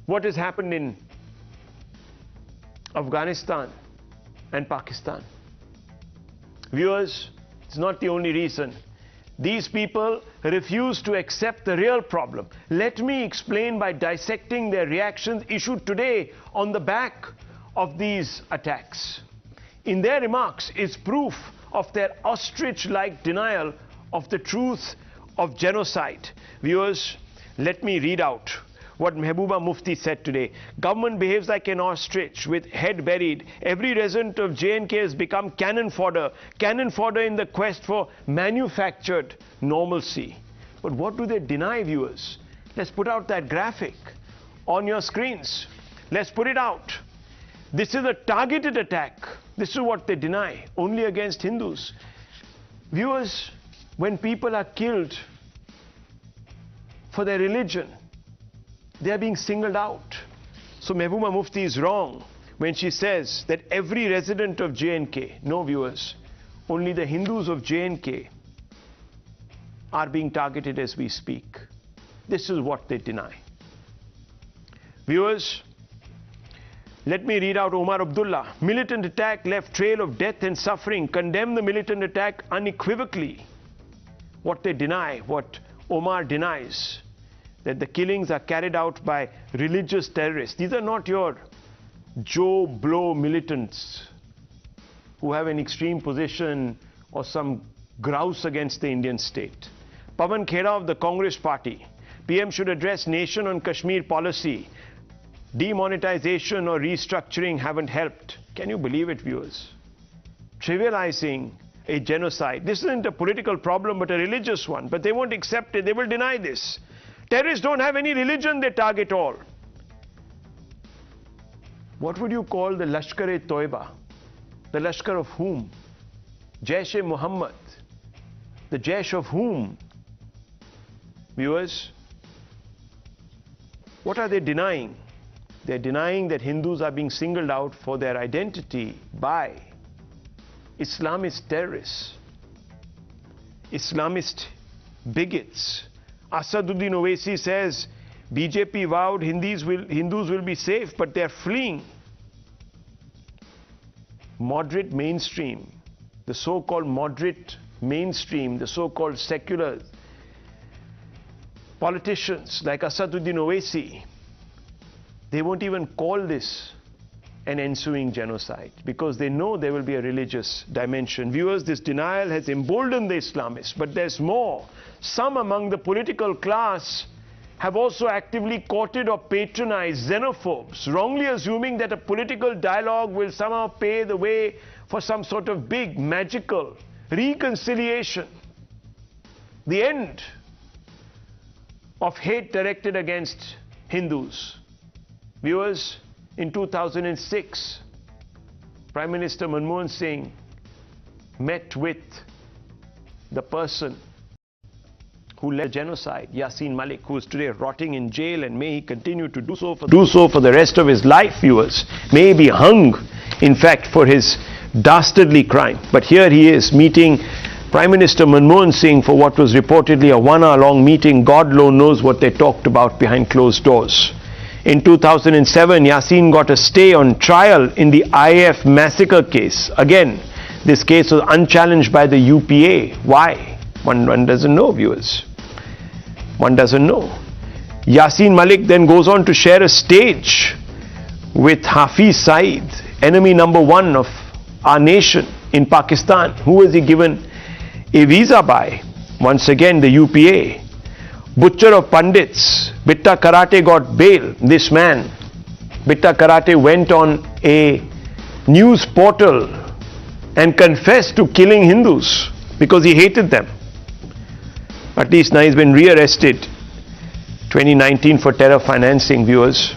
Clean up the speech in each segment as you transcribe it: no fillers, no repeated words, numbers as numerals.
what has happened in Afghanistan and Pakistan. Viewers, it's not the only reason. These people refuse to accept the real problem. Let me explain by dissecting their reactions issued today on the back of these attacks. In their remarks is proof of their ostrich-like denial of the truth of genocide. Viewers, let me read out what Mehbooba Mufti said today. Government behaves like an ostrich with head buried. Every resident of J&K has become cannon fodder in the quest for manufactured normalcy. But what do they deny, viewers? Let's put out that graphic on your screens. Let's put it out. This is a targeted attack. This is what they deny, only against Hindus. Viewers, when people are killed for their religion, they are being singled out. So Mehbooba Mufti is wrong when she says that every resident of J&K, no viewers, only the Hindus of J&K are being targeted as we speak. This is what they deny. Viewers, let me read out Omar Abdullah. Militant attack left trail of death and suffering. Condemn the militant attack unequivocally. What they deny, what Omar denies, that the killings are carried out by religious terrorists. These are not your Joe Blow militants who have an extreme position or some grouse against the Indian state. Pawan Khera of the Congress Party. PM should address nation on Kashmir policy. Demonetization or restructuring haven't helped. Can you believe it, viewers? Trivializing a genocide. This isn't a political problem but a religious one. But they won't accept it. They will deny this. Terrorists don't have any religion, they target all. What would you call the Lashkar-e-Toiba? The Lashkar of whom? Jaish-e-Muhammad. The Jaish of whom? Viewers, what are they denying? They're denying that Hindus are being singled out for their identity by Islamist terrorists, Islamist bigots. Asaduddin Owaisi says, BJP vowed Hindus will be safe, but they're fleeing. Moderate mainstream, the so-called moderate mainstream, the so-called secular politicians like Asaduddin Owaisi, they won't even call this an ensuing genocide because they know there will be a religious dimension. Viewers, this denial has emboldened the Islamists, but there's more. Some among the political class have also actively courted or patronized xenophobes, wrongly assuming that a political dialogue will somehow pave the way for some sort of big, magical reconciliation. The end of hate directed against Hindus. Viewers, in 2006, Prime Minister Manmohan Singh met with the person who led genocide, Yasin Malik, who is today rotting in jail, and may he continue to do so for the rest of his life, viewers. May he be hung, in fact, for his dastardly crime. But here he is meeting Prime Minister Manmohan Singh for what was reportedly a 1 hour long meeting. God alone knows what they talked about behind closed doors. In 2007, Yasin got a stay on trial in the IAF massacre case. Again, this case was unchallenged by the UPA. Why? One doesn't know, viewers. One doesn't know. Yasin Malik then goes on to share a stage with Hafiz Saeed, enemy number one of our nation in Pakistan. Who was he given a visa by? Once again, the UPA. Butcher of Pandits, Bitta Karate got bail. This man, Bitta Karate, went on a news portal and confessed to killing Hindus because he hated them. At least now he's been rearrested 2019 for terror financing, viewers.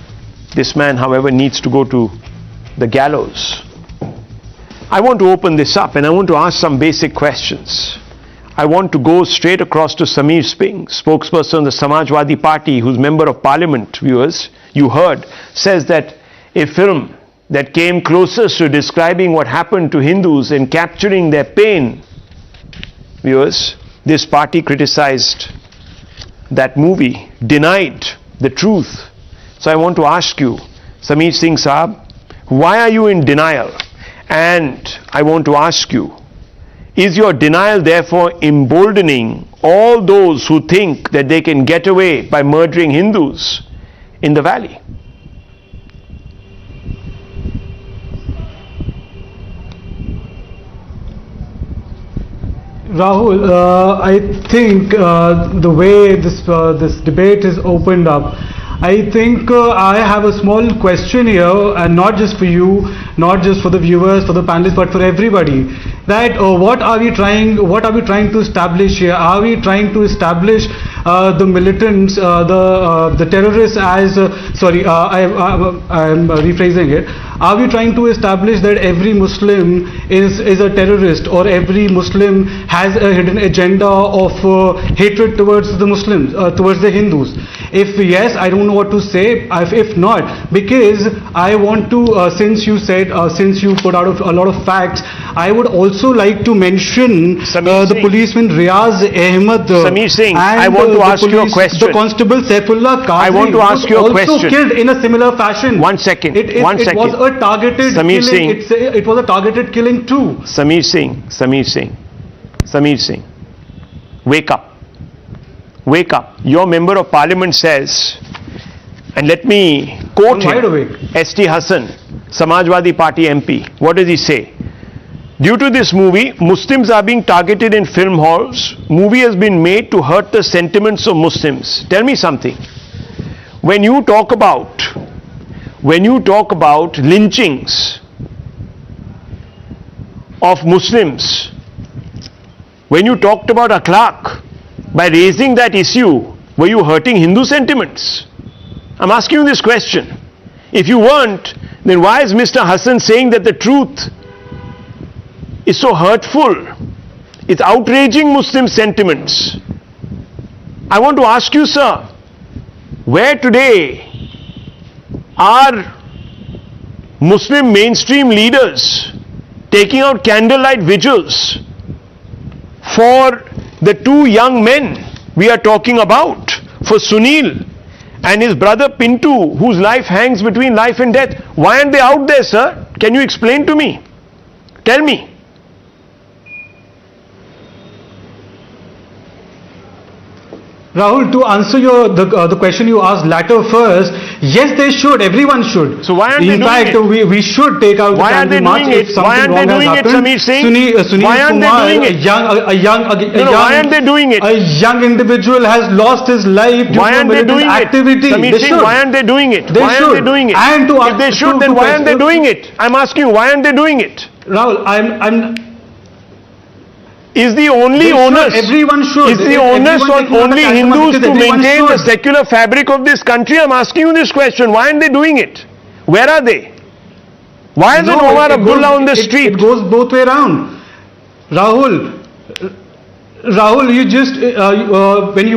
This man, however, needs to go to the gallows. I want to open this up and I want to ask some basic questions. I want to go straight across to Sameer Singh, spokesperson of the Samajwadi Party, who's member of parliament, viewers, you heard, says that a film that came closest to describing what happened to Hindus and capturing their pain, viewers, this party criticized that movie, denied the truth, So I want to ask you, Sameer Singh Saab, why are you in denial? And I want to ask you, is your denial therefore emboldening all those who think that they can get away by murdering Hindus in the valley? Rahul, I think the way this debate is opened up, I think I have a small question here, and not just for you, not just for the viewers, for the panelists, but for everybody. That what are we trying to establish here? Are we trying to establish the militants, the terrorists as I'm rephrasing it. Are we trying to establish that every Muslim is a terrorist, or every Muslim has a hidden agenda of hatred towards the Muslims, towards the Hindus? If yes, I don't know what to say. If not, because I want to, since you put out a lot of facts, I would also like to mention the policeman Riaz Ahmed. Sameer Singh, I want to ask you a question. The constable Saifullah Qadri I want to ask you a question. Also killed in a similar fashion. One second. It was a targeted Sameer killing. Singh. It was a targeted killing too. Sameer Singh, wake up. Wake up. Your member of parliament says, and let me quote him, S.T. Hassan, Samajwadi Party MP. What does he say? Due to this movie, Muslims are being targeted in film halls. Movie has been made to hurt the sentiments of Muslims. Tell me something. When you talk about lynchings of Muslims, when you talked about akhlaq, by raising that issue, were you hurting Hindu sentiments? I'm asking you this question. If you weren't, then why is Mr. Hassan saying that the truth is so hurtful? It's outraging Muslim sentiments. I want to ask you, sir, where today are Muslim mainstream leaders taking out candlelight vigils for the two young men we are talking about, for Sunil and his brother Pintu, whose life hangs between life and death? Why aren't they out there, sir? Can you explain to me? Tell me. Rahul, to answer the question you asked latter first, yes, they should. Everyone should. So why aren't they doing it? In fact, we should take out the candle march if something wrong has happened. Sameer Singh? Sunil Why aren't Kumar, they doing it? Why aren't they doing it? A young individual has lost his life due to militant activity. Sameer Singh, why aren't they doing it? Why aren't they doing it? And if they should, then why aren't they doing it? I'm asking you, why aren't they doing it? Rahul, Is the only onus, everyone should. Is the onus on only Hindus to maintain the secular fabric of this country? I'm asking you this question. Why aren't they doing it? Where are they? Why isn't Omar Abdullah on the street? It goes both way around. Rahul, you just when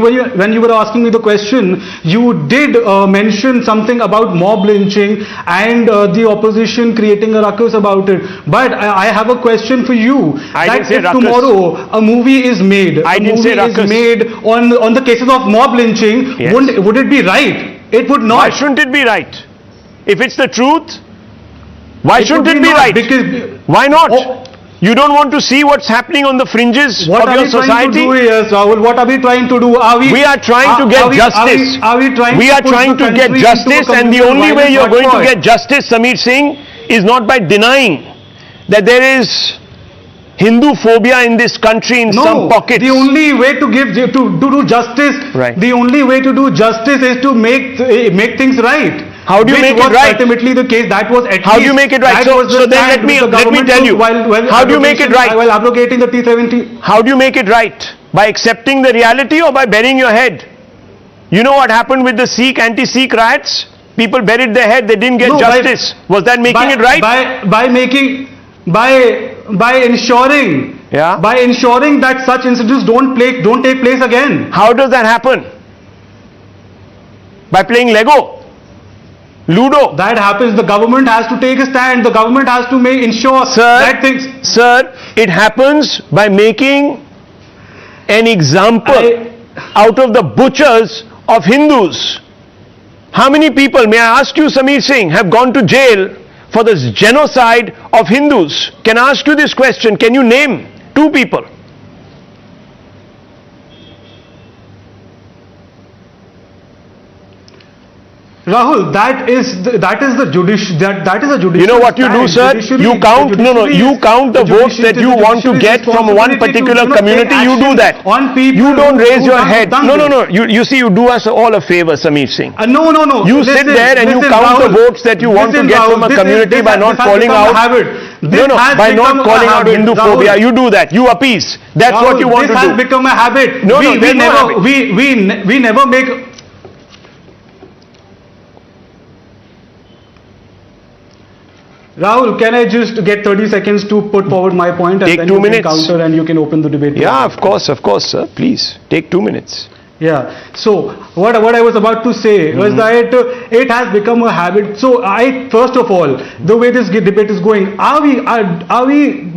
you were asking me the question, you did mention something about mob lynching and the opposition creating a ruckus about it. But I have a question for you. That if tomorrow a movie is made, on the cases of mob lynching, yes, would it be right? It would not. Why shouldn't it be right? If it's the truth, why shouldn't it be right? Because why not? You don't want to see what's happening on the fringes of your society? What are we trying to do? We are trying to get justice. We are trying to get justice, and the only way you're going to get justice, Sameer Singh, is not by denying that there is Hindu phobia in this country in some pockets. The only way to do justice, right, the only way to do justice is to make things right. How do you make it right? Ultimately the case. That was at How do you make it right? So then let me tell you. How do you make it right? While abrogating the T70. How do you make it right? By accepting the reality or by burying your head? You know what happened with the anti-Sikh riots? People buried their head. They didn't get justice. Was that making it right? By ensuring. Yeah. By ensuring that such incidents don't take place again. How does that happen? By playing Lego? Ludo. That happens. The government has to take a stand. The government has to ensure that things. Sir, it happens by making an example out of the butchers of Hindus. How many people, may I ask you, Sameer Singh, have gone to jail for this genocide of Hindus? Can I ask you this question? Can you name 2 people? Rahul, that is a judicial. You know what you do, sir? You count the votes that you want to get from one particular community. You do that. You don't raise your head. No. You see, you do us all a favor, Sameer Singh. No. You sit there and you count the votes that you want to get from a community by not calling out. By not calling out Hindu phobia. You do that. You appease. That's what you want to do. This has become a habit. We never make. Rahul, can I just get 30 seconds to put forward my point, and take then 2 you minutes. can counter and you can open the debate? Yeah, of course, sir. Please, take 2 minutes. Yeah. So what I was about to say was that it has become a habit. So first of all, the way this debate is going,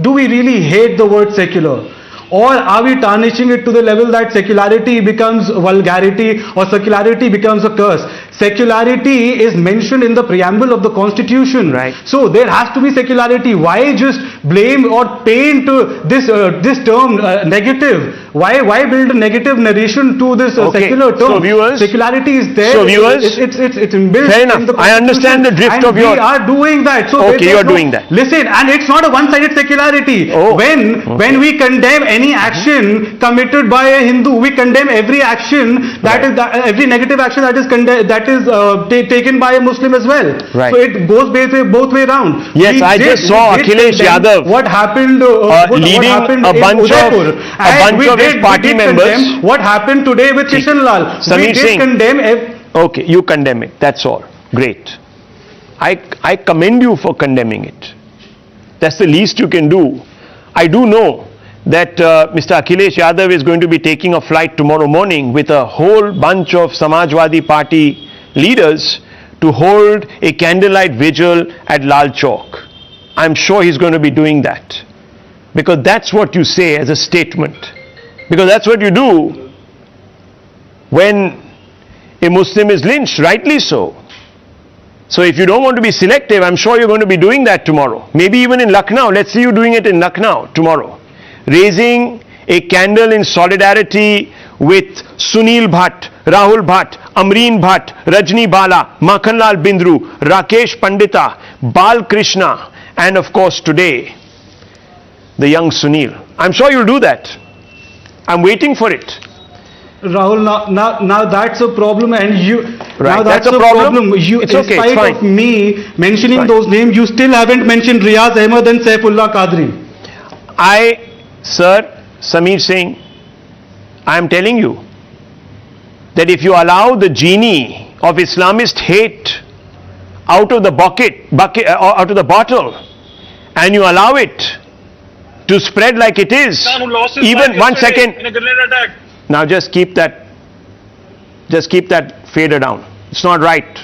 do we really hate the word secular? Or are we tarnishing it to the level that secularity becomes vulgarity or secularity becomes a curse? Secularity is mentioned in the preamble of the Constitution. Right. So there has to be secularity. Why just blame or paint this term negative? Why build a negative narration to this secular term? So viewers, secularity is there. So viewers, it's inbuilt. Fair enough. In the I understand the drift of your. We are doing that. So okay, you are doing that. Listen, and it's not a one-sided secularity. When we condemn any action committed by a Hindu, we condemn every action every negative action that is taken by a Muslim as well. Right. So it goes both way around. Yes, I just saw Akhilesh Yadav what happened leading a bunch of his party members. What happened today with Kishan Lal? Sameer Singh. Condemn. Okay, you condemn it. That's all. Great. I commend you for condemning it. That's the least you can do. I do know that Mr. Akhilesh Yadav is going to be taking a flight tomorrow morning with a whole bunch of Samajwadi Party leaders to hold a candlelight vigil at Lal Chowk. I'm sure he's going to be doing that. Because that's what you say as a statement. Because that's what you do when a Muslim is lynched, rightly so. So if you don't want to be selective, I'm sure you're going to be doing that tomorrow. Maybe even in Lucknow. Let's see you doing it in Lucknow tomorrow. Raising a candle in solidarity with Sunil Bhatt, Rahul Bhatt, Amreen Bhatt, Rajni Bala, Makhanlal Bindru, Rakesh Pandita, Bal Krishna, and of course today, the young Sunil. I'm sure you'll do that. I'm waiting for it. Rahul, now that's a problem, and you. Right, now that's a problem. You, it's okay, in spite of me mentioning those names, you still haven't mentioned Riyaz Ahmed and Saifullah Qadri. Sir, Sameer Singh, I am telling you that if you allow the genie of Islamist hate out of the out of the bottle, and you allow it to spread like it is, even 1 second. In a grenade attack. Now just keep that fader down. It's not right.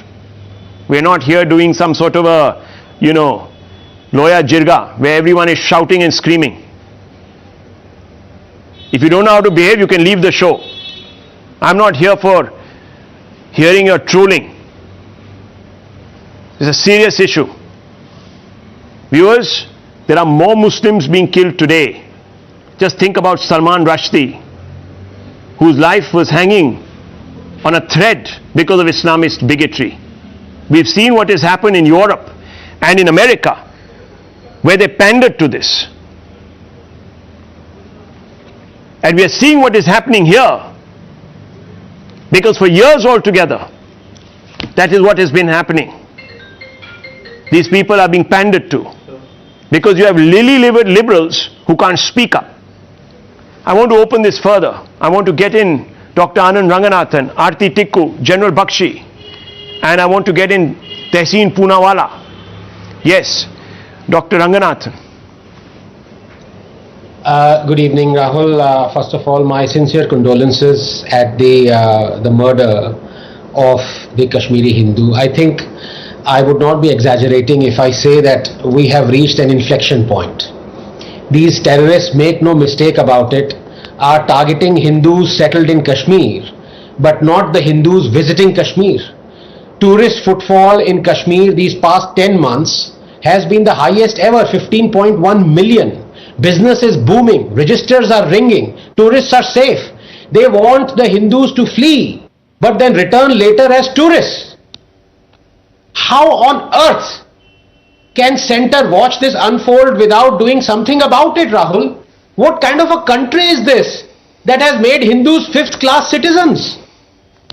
We're not here doing some sort of a, Loya Jirga, where everyone is shouting and screaming. If you don't know how to behave, you can leave the show. I'm not here for hearing your trolling. It's a serious issue. Viewers, there are more Muslims being killed today. Just think about Salman Rushdie, whose life was hanging on a thread because of Islamist bigotry. We've seen what has happened in Europe and in America, where they pandered to this. And we are seeing what is happening here, because for years altogether, that is what has been happening. These people are being pandered to, because you have lily-livered liberals who can't speak up. I want to open this further. I want to get in Dr. Anand Ranganathan, Aarti Tikku, General Bakshi, and I want to get in Tehseen Poonawala. Yes, Dr. Ranganathan. Good evening, Rahul. First of all, my sincere condolences at the murder of the Kashmiri Hindu. I think I would not be exaggerating if I say that we have reached an inflection point. These terrorists, make no mistake about it, are targeting Hindus settled in Kashmir, but not the Hindus visiting Kashmir. tourist footfall in Kashmir these past 10 months has been the highest ever, 15.1 million. Business is booming, registers are ringing, tourists are safe. They want the Hindus to flee, but then return later as tourists. How on earth can centre watch this unfold without doing something about it, Rahul? What kind of a country is this that has made Hindus fifth-class citizens?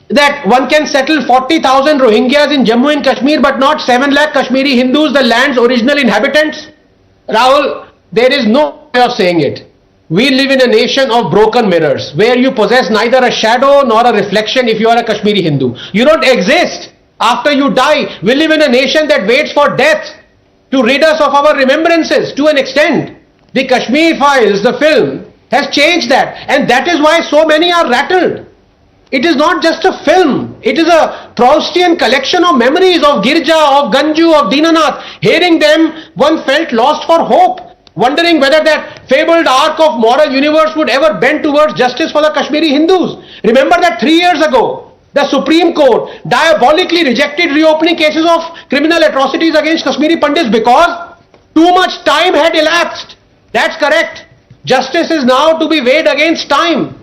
That one can settle 40,000 Rohingyas in Jammu and Kashmir but not 7 lakh Kashmiri Hindus, the land's original inhabitants? Rahul, there is no way of saying it. We live in a nation of broken mirrors where you possess neither a shadow nor a reflection if you are a Kashmiri Hindu. You don't exist after you die. We live in a nation that waits for death to rid us of our remembrances to an extent. The Kashmir Files, the film, has changed that, and that is why so many are rattled. It is not just a film, it is a Proustian collection of memories of Girja, of Ganju, of Dinanath. Hearing them, one felt lost for hope, wondering whether that fabled arc of moral universe would ever bend towards justice for the Kashmiri Hindus. Remember that 3 years ago, the Supreme Court diabolically rejected reopening cases of criminal atrocities against Kashmiri Pandits because too much time had elapsed. That's correct. Justice is now to be weighed against time.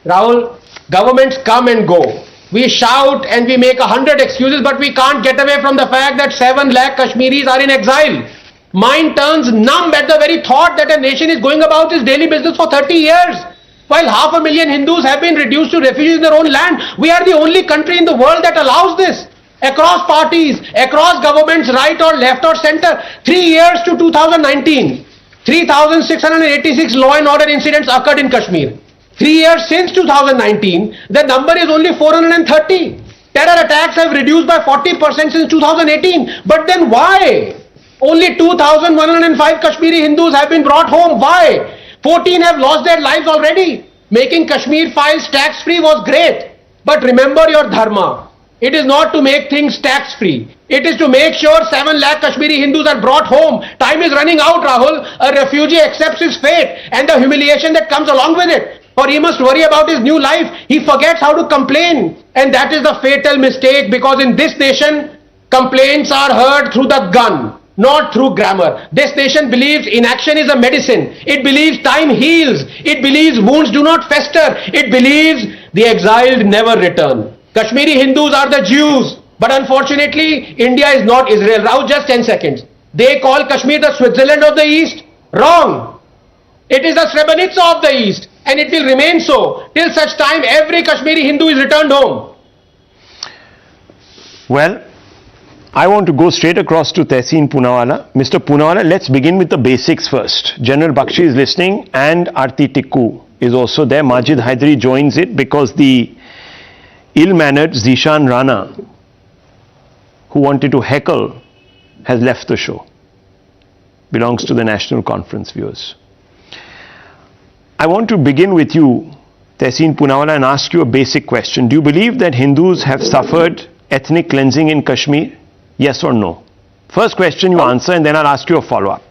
Rahul, governments come and go. We shout and we make 100 excuses, but we can't get away from the fact that 7 lakh Kashmiris are in exile. Mind turns numb at the very thought that a nation is going about its daily business for 30 years. While 500,000 Hindus have been reduced to refugees in their own land, we are the only country in the world that allows this. Across parties, across governments, right or left or center, 3 years to 2019. 3,686 law and order incidents occurred in Kashmir. 3 years since 2019, the number is only 430. Terror attacks have reduced by 40% since 2018. But then why? Only 2,105 Kashmiri Hindus have been brought home. Why? 14 have lost their lives already. Making Kashmir Files tax-free was great. But remember your dharma. It is not to make things tax-free. It is to make sure 7 lakh Kashmiri Hindus are brought home. Time is running out, Rahul. A refugee accepts his fate and the humiliation that comes along with it. Or he must worry about his new life. He forgets how to complain. And that is the fatal mistake, because in this nation, complaints are heard through the gun, not through grammar. This nation believes inaction is a medicine. It believes time heals. It believes wounds do not fester. It believes the exiled never return. Kashmiri Hindus are the Jews. But unfortunately, India is not Israel. Rahul, just 10 seconds. They call Kashmir the Switzerland of the East. Wrong. It is the Srebrenica of the East. And it will remain so till such time every Kashmiri Hindu is returned home. Well, I want to go straight across to Tehseen Poonawalla. Mr. Poonawalla, let's begin with the basics first. General Bakshi is listening and Aarti Tikku is also there. Majid Haidari joins it because the ill-mannered Zishan Rana, who wanted to heckle, has left the show. Belongs to the National Conference viewers. I want to begin with you, Tehseen Poonawalla, and ask you a basic question. Do you believe that Hindus have suffered ethnic cleansing in Kashmir? Yes or no? First question you answer, and then I'll ask you a follow-up.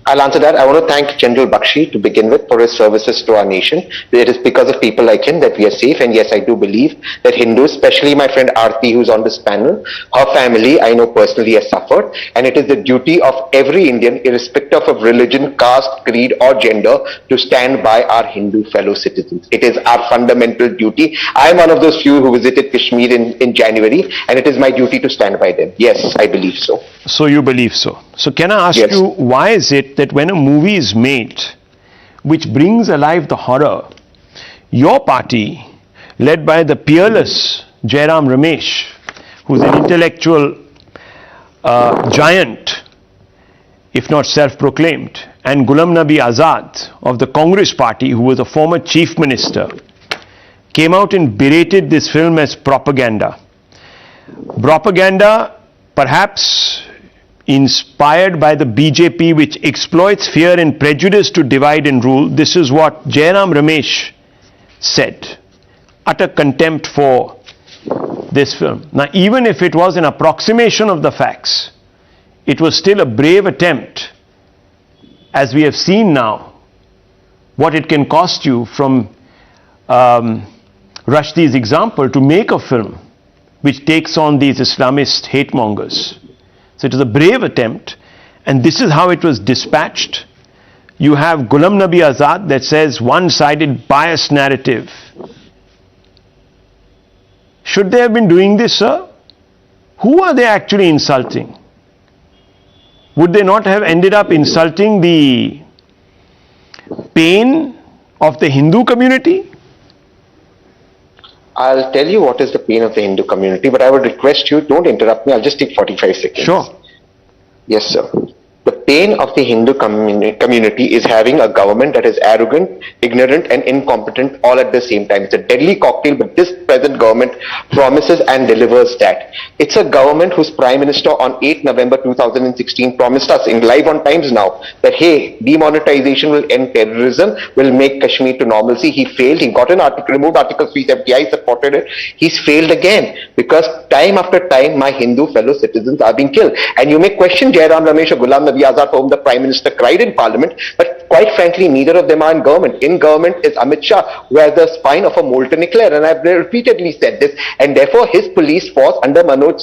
I'll answer that. I want to thank General Bakshi to begin with for his services to our nation. It is because of people like him that we are safe. And yes, I do believe that Hindus, especially my friend Aarti, who's on this panel, her family, I know personally, has suffered. And it is the duty of every Indian, irrespective of religion, caste, creed, or gender, to stand by our Hindu fellow citizens. It is our fundamental duty. I am one of those few who visited Kashmir in January, and it is my duty to stand by them. Yes, I believe so. So you believe so. So can I ask you, why is it that when a movie is made which brings alive the horror, your party, led by the peerless Jairam Ramesh, who's an intellectual giant, if not self-proclaimed, and Ghulam Nabi Azad of the Congress party, who was a former chief minister, came out and berated this film as propaganda. Propaganda, perhaps inspired by the BJP, which exploits fear and prejudice to divide and rule. This is what Jairam Ramesh said. Utter contempt for this film. Now, even if it was an approximation of the facts, it was still a brave attempt, as we have seen now, what it can cost you, from Rushdie's example, to make a film which takes on these Islamist hate mongers. So it was a brave attempt, and this is how it was dispatched. You have Ghulam Nabi Azad that says one-sided biased narrative. Should they have been doing this, sir? Who are they actually insulting? Would they not have ended up insulting the pain of the Hindu community? I'll tell you what is the pain of the Hindu community, but I would request you, don't interrupt me, I'll just take 45 seconds. Sure. Yes, sir. The pain of the Hindu community is having a government that is arrogant, ignorant and incompetent all at the same time. It's a deadly cocktail, but this present government promises and delivers that. It's a government whose Prime Minister on 8 November 2016 promised us in live on Times Now that, hey, demonetization will end terrorism, will make Kashmir to normalcy. He failed. He got an article, removed Article 370. I supported it. He's failed again because time after time my Hindu fellow citizens are being killed. And you may question Jairam Ramesh or Ghulam Nabi Azad, for whom the Prime Minister cried in Parliament, but quite frankly, neither of them are in government. In government is Amit Shah, who has the spine of a molten eclair, and I've repeatedly said this, and therefore his police force under Manoj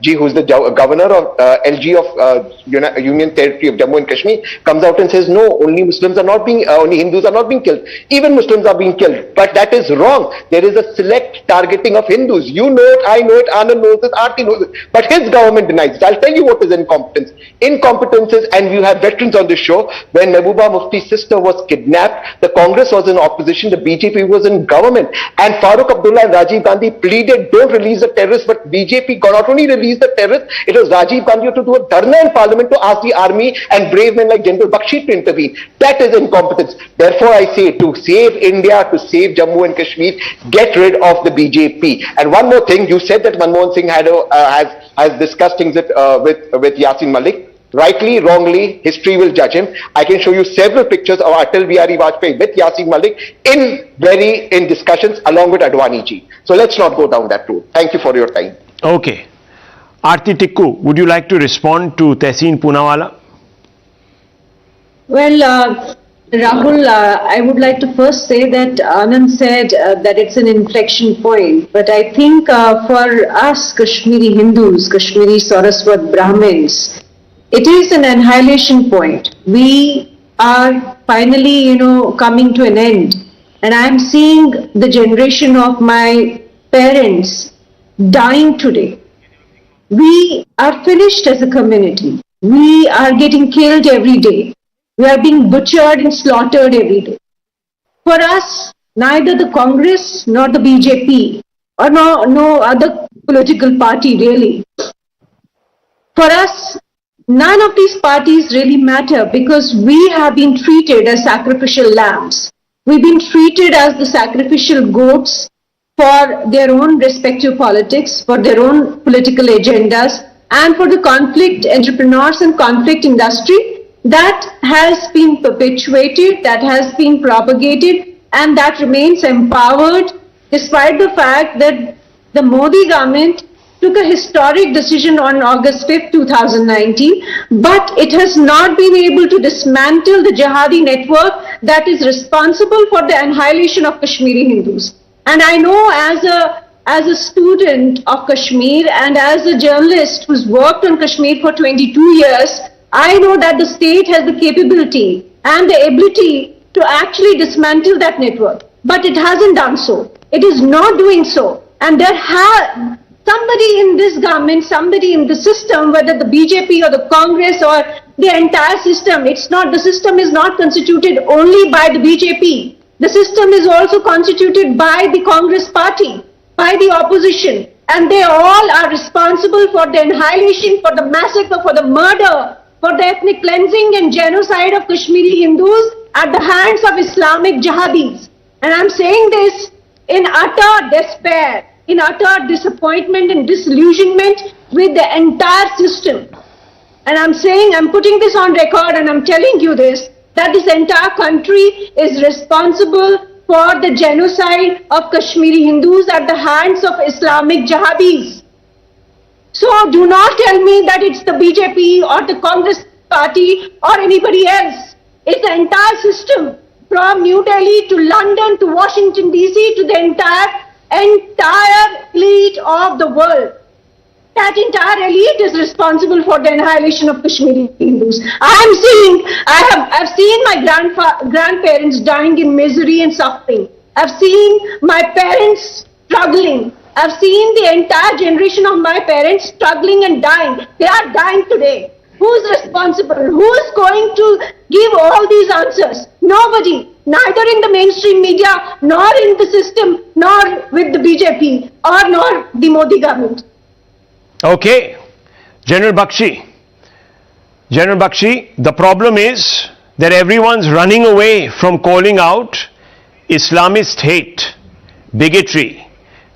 Ji, who's the governor of LG of Union Territory of Jammu and Kashmir, comes out and says, no, only Muslims are not being, only Hindus are not being killed. Even Muslims are being killed. But that is wrong. There is a select targeting of Hindus. You know it, I know it, Anand knows it, Aarti knows it. But his government denies it. I'll tell you what is incompetence. Incompetences, and we have veterans on the show, when Mehbooba Mufti's sister was kidnapped, the Congress was in opposition, the BJP was in government, and Farooq Abdullah and Rajiv Gandhi pleaded, don't release the terrorists, but BJP not only released the terrorists, it was Rajiv Gandhi to do a dharna in Parliament to ask the army and brave men like General Bakshi to intervene. That is incompetence. Therefore, I say, to save India, to save Jammu and Kashmir, get rid of the BJP. And one more thing, you said that Manmohan Singh has discussed things with Yasin Malik. Rightly, wrongly, history will judge him. I can show you several pictures of Atal Bihari Vajpayee with Yasin Malik in discussions along with Advani ji. So let's not go down that route. Thank you for your time. Okay. Aarti Tikku, would you like to respond to Tehseen Poonawalla? Well, Rahul, I would like to first say that Anand said that it's an inflection point, but I think for us Kashmiri Hindus, Kashmiri Saraswat Brahmins, it is an annihilation point. We are finally, coming to an end, and I am seeing the generation of my parents dying today. We are finished as a community. We are getting killed every day. We are being butchered and slaughtered every day. For us, neither the Congress nor the BJP or no other political party really. For us, none of these parties really matter because we have been treated as sacrificial lambs. We've been treated as the sacrificial goats for their own respective politics, for their own political agendas, and for the conflict entrepreneurs and conflict industry that has been perpetuated, that has been propagated, and that remains empowered despite the fact that the Modi government took a historic decision on August 5th, 2019, but it has not been able to dismantle the jihadi network that is responsible for the annihilation of Kashmiri Hindus. And I know as a student of Kashmir and as a journalist who's worked on Kashmir for 22 years, I know that the state has the capability and the ability to actually dismantle that network. But it hasn't done so. It is not doing so. And there has somebody in this government, somebody in the system, whether the BJP or the Congress or the entire system, the system is not constituted only by the BJP. The system is also constituted by the Congress party, by the opposition, and they all are responsible for the annihilation, for the massacre, for the murder, for the ethnic cleansing and genocide of Kashmiri Hindus at the hands of Islamic jihadis. And I'm saying this in utter despair, in utter disappointment and disillusionment with the entire system. And I'm putting this on record and I'm telling you this, that this entire country is responsible for the genocide of Kashmiri Hindus at the hands of Islamic jihadis. So do not tell me that it's the BJP or the Congress party or anybody else. It's the entire system from New Delhi to London to Washington DC to the entire entire elite of the world. That entire elite is responsible for the annihilation of Kashmiri Hindus. I've seen my grandparents dying in misery and suffering. I've seen my parents struggling. I've seen the entire generation of my parents struggling and dying. They are dying today. Who's responsible? Who's going to give all these answers? Nobody. Neither in the mainstream media, nor in the system, nor with the BJP, or nor the Modi government. Okay, General Bakshi, the problem is that everyone's running away from calling out Islamist hate, bigotry.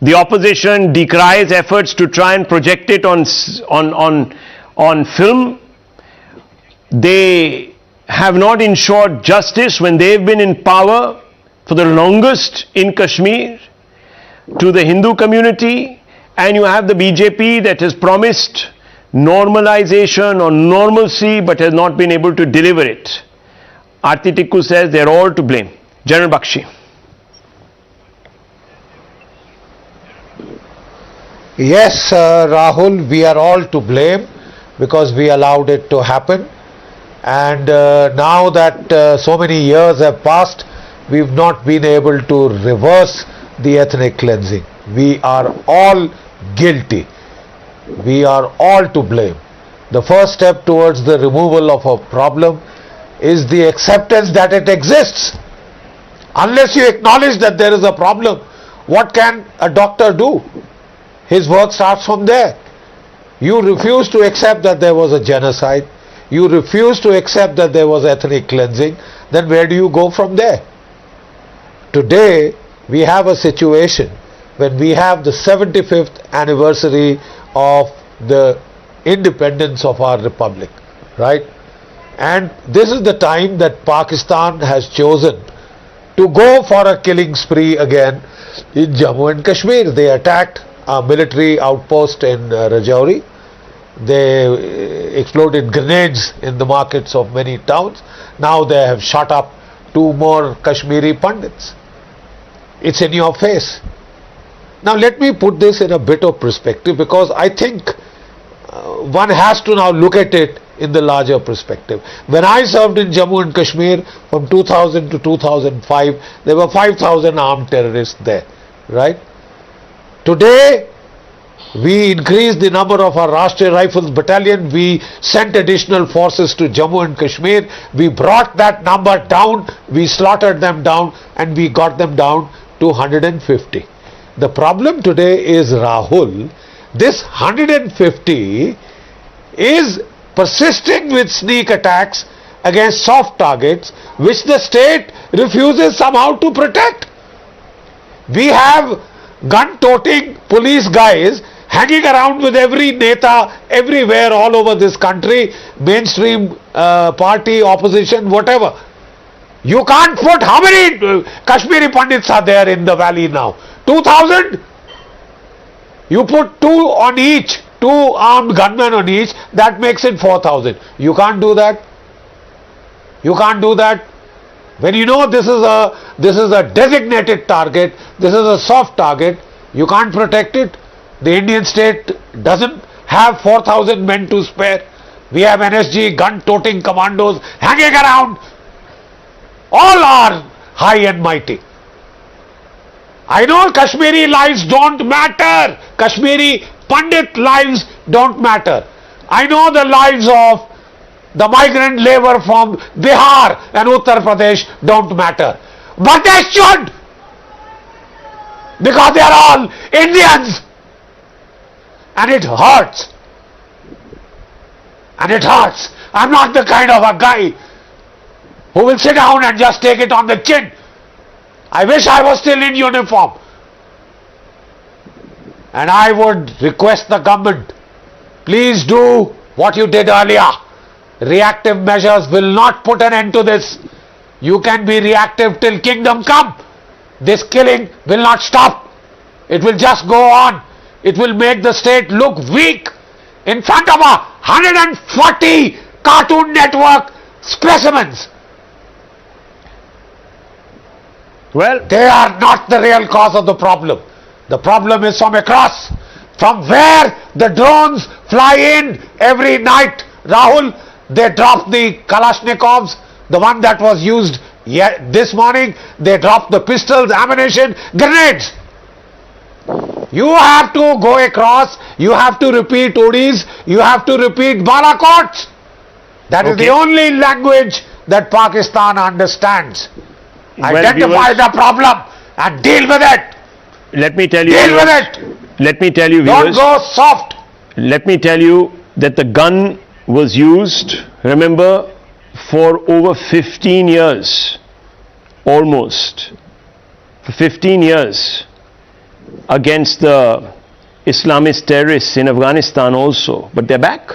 The opposition decries efforts to try and project it on film. They have not ensured justice when they've been in power for the longest in Kashmir to the Hindu community. And you have the BJP that has promised normalization or normalcy but has not been able to deliver it. Aarti Tikku says they're all to blame. General Bakshi. Yes, Rahul, we are all to blame because we allowed it to happen. And now that so many years have passed, we've not been able to reverse the ethnic cleansing. We are all guilty. We are all to blame. The first step towards the removal of a problem is the acceptance that it exists. Unless you acknowledge that there is a problem, what can a doctor do? His work starts from there. You refuse to accept that there was a genocide. You refuse to accept that there was ethnic cleansing. Then where do you go from there? Today, we have a situation when we have the 75th anniversary of the independence of our republic, right? And this is the time that Pakistan has chosen to go for a killing spree again in Jammu and Kashmir. They attacked a military outpost in Rajouri. They exploded grenades in the markets of many towns. Now they have shot up 2 more Kashmiri Pandits. It's in your face. Now let me put this in a bit of perspective, because I think one has to now look at it in the larger perspective. When I served in Jammu and Kashmir from 2000 to 2005, there were 5,000 armed terrorists there, right? Today, we increased the number of our Rashtriya Rifles Battalion. We sent additional forces to Jammu and Kashmir. We brought that number down. We slaughtered them down, and we got them down to 150. The problem today is, Rahul, this 150 is persisting with sneak attacks against soft targets, which the state refuses somehow to protect. We have gun-toting police guys hanging around with every neta everywhere all over this country, mainstream party, opposition, whatever. You can't put, how many Kashmiri Pandits are there in the valley now? 2,000? You put 2 on each, 2 armed gunmen on each, that makes it 4,000. You can't do that. You can't do that. When you know this is a designated target, this is a soft target, you can't protect it. The Indian state doesn't have 4,000 men to spare. We have NSG gun-toting commandos hanging around. All are high and mighty. I know Kashmiri lives don't matter. Kashmiri Pandit lives don't matter. I know the lives of the migrant labor from Bihar and Uttar Pradesh don't matter. But they should. Because they are all Indians. And it hurts. And it hurts. I'm not the kind of a guy who will sit down and just take it on the chin. I wish I was still in uniform. And I would request the government, please do what you did earlier. Reactive measures will not put an end to this. You can be reactive till kingdom come. This killing will not stop. It will just go on. It will make the state look weak in front of 140 Cartoon Network specimens. Well, they are not the real cause of the problem. The problem is from across, from where the drones fly in every night. Rahul, they dropped the Kalashnikovs, the one that was used this morning. They dropped the pistols, ammunition, grenades. You have to go across, you have to repeat Odis, you have to repeat Balakots. That is the only language that Pakistan understands. Identify the problem and deal with it. Let me tell you. Deal with it. Let me tell you, Don't viewers. go soft. Let me tell you that the gun was used, remember, for over 15 years, almost, for 15 years, against the Islamist terrorists in Afghanistan also. But they're back.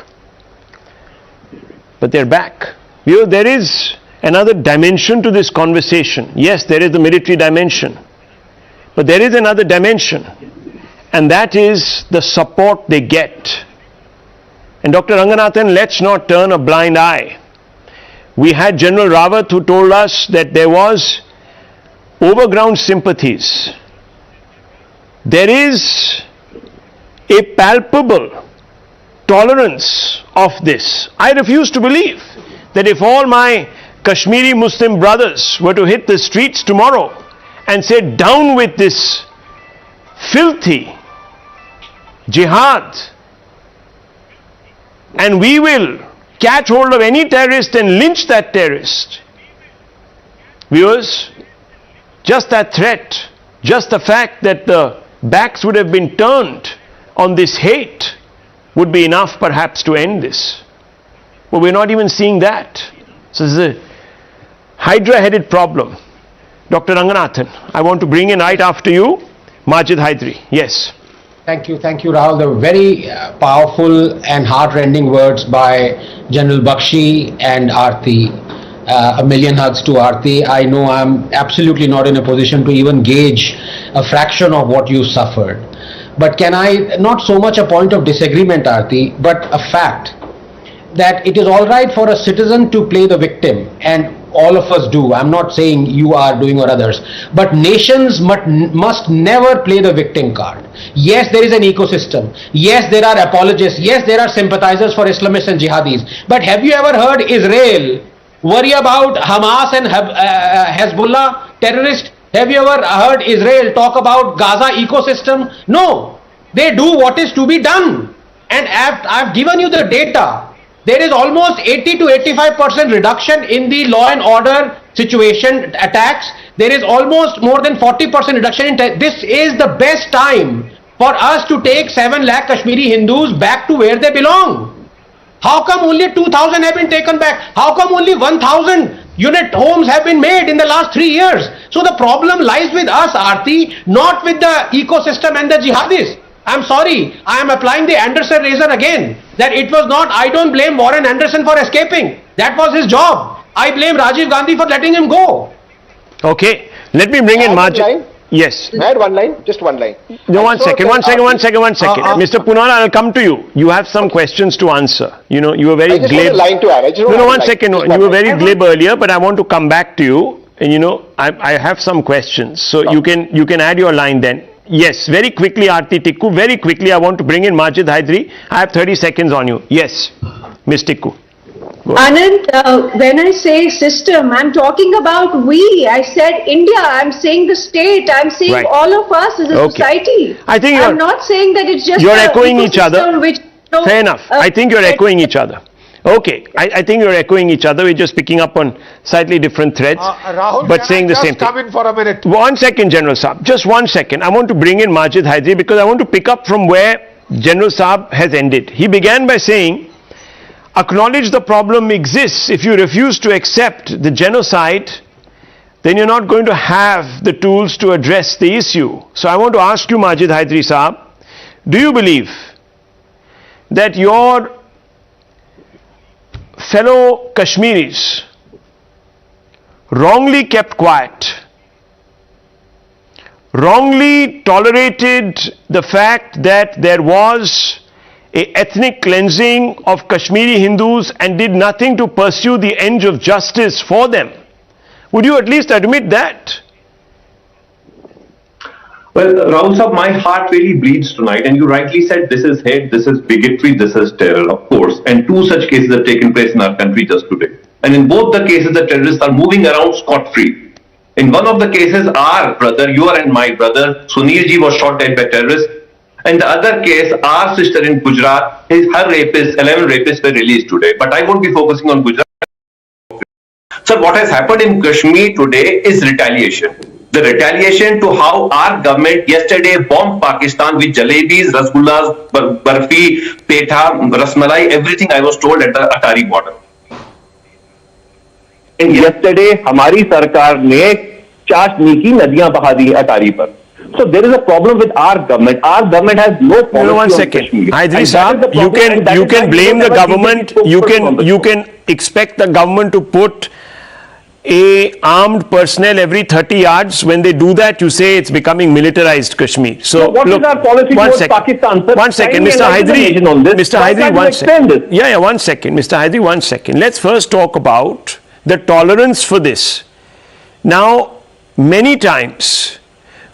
But they're back. There is another dimension to this conversation. Yes, there is the military dimension. But there is another dimension. And that is the support they get. And Dr. Ranganathan, let's not turn a blind eye. We had General Rawat who told us that there was overground sympathies. There is a palpable tolerance of this. I refuse to believe that if all my Kashmiri Muslim brothers were to hit the streets tomorrow and say, down with this filthy jihad, and we will catch hold of any terrorist and lynch that terrorist. Viewers, just that threat, just the fact that the backs would have been turned on this hate would be enough perhaps to end this. But we're not even seeing that. So this is a hydra-headed problem. Dr. Ranganathan, I want to bring in right after you, Majid Hydari. Yes. Thank you, Rahul. The very powerful and heart-rending words by General Bakshi and Aarti. A million hugs to Aarti. I know I'm absolutely not in a position to even gauge a fraction of what you suffered. But can I, not so much a point of disagreement, Aarti, but a fact that it is all right for a citizen to play the victim, and all of us do. I'm not saying you are doing or others, but nations must never play the victim card. Yes, there is an ecosystem. Yes, there are apologists. Yes, there are sympathizers for Islamists and jihadis. But have you ever heard Israel worry about Hamas and Hezbollah terrorists? Have you ever heard Israel talk about Gaza ecosystem? No, they do what is to be done. And I've given you the data. There is almost 80 to 85% reduction in the law and order situation attacks. There is almost more than 40% reduction in this is the best time for us to take 7 lakh Kashmiri Hindus back to where they belong. How come only 2,000 have been taken back? How come only 1,000 unit homes have been made in the last 3 years? So the problem lies with us, Aarti, not with the ecosystem and the jihadis. I'm sorry, I am applying the Anderson razor again. That it was not, I don't blame Warren Anderson for escaping. That was his job. I blame Rajiv Gandhi for letting him go. Okay, let me bring in Majid. Yes. May I add one line? Just one line. No, one second. Mr. Punala, I'll come to you. You have some questions to answer. You know, you were very glib. I just want a line to add. No, one second. You were very glib earlier, but I want to come back to you. And you know, I have some questions. So you can add your line then. Yes, very quickly, Aarti Tikku. Very quickly, I want to bring in Majid Hydari. I have 30 seconds on you. Yes, Ms. Tikku. Anand, when I say system, I'm talking about we. I said India. I'm saying the state. I'm saying all of us as a society. I think I'm not saying that it's just you're echoing each other. Which, fair enough. I think you're echoing each other. Okay, I think you're echoing each other. We're just picking up on slightly different threads, Rahul, but saying the same thing. Come in for a minute. 1 second, General Saab. Just 1 second. I want to bring in Majid Hydari because I want to pick up from where General Saab has ended. He began by saying, acknowledge the problem exists. If you refuse to accept the genocide, then you're not going to have the tools to address the issue. So I want to ask you, Majid Hydari Saab, do you believe that your fellow Kashmiris wrongly kept quiet, wrongly tolerated the fact that there was an ethnic cleansing of Kashmiri Hindus and did nothing to pursue the ends of justice for them? Would you at least admit that? Well, Rahul Sahab, my heart really bleeds tonight, and you rightly said this is hate, this is bigotry, this is terror, of course. And two such cases have taken place in our country just today. And in both the cases, the terrorists are moving around scot-free. In one of the cases, our brother, your and my brother, Sunil ji, was shot dead by terrorists. And the other case, our sister in Gujarat, her rapists, 11 rapists were released today. But I won't be focusing on Gujarat. Sir, what has happened in Kashmir today is retaliation. The retaliation to how our government yesterday bombed Pakistan with jalebis, rasgullas, barfi, petha, rasmalai, everything I was told at the Atari border. And yesterday, हमारी सरकार ने चाशनी की नदियां बहा दी अटारी पर. So there is a problem with our government. Our government has no policy. No, one second. Haidri Saab, you can blame the government. You can expect the government to put a armed personnel every 30 yards. When they do that, you say it's becoming militarized Kashmir. So what look, is our policy towards Pakistan, sir? One second, Mr. Haidri. Mr. Haidri, one second. Yeah, one second. Mr. Haidri, 1 second. Let's first talk about the tolerance for this. Now, many times,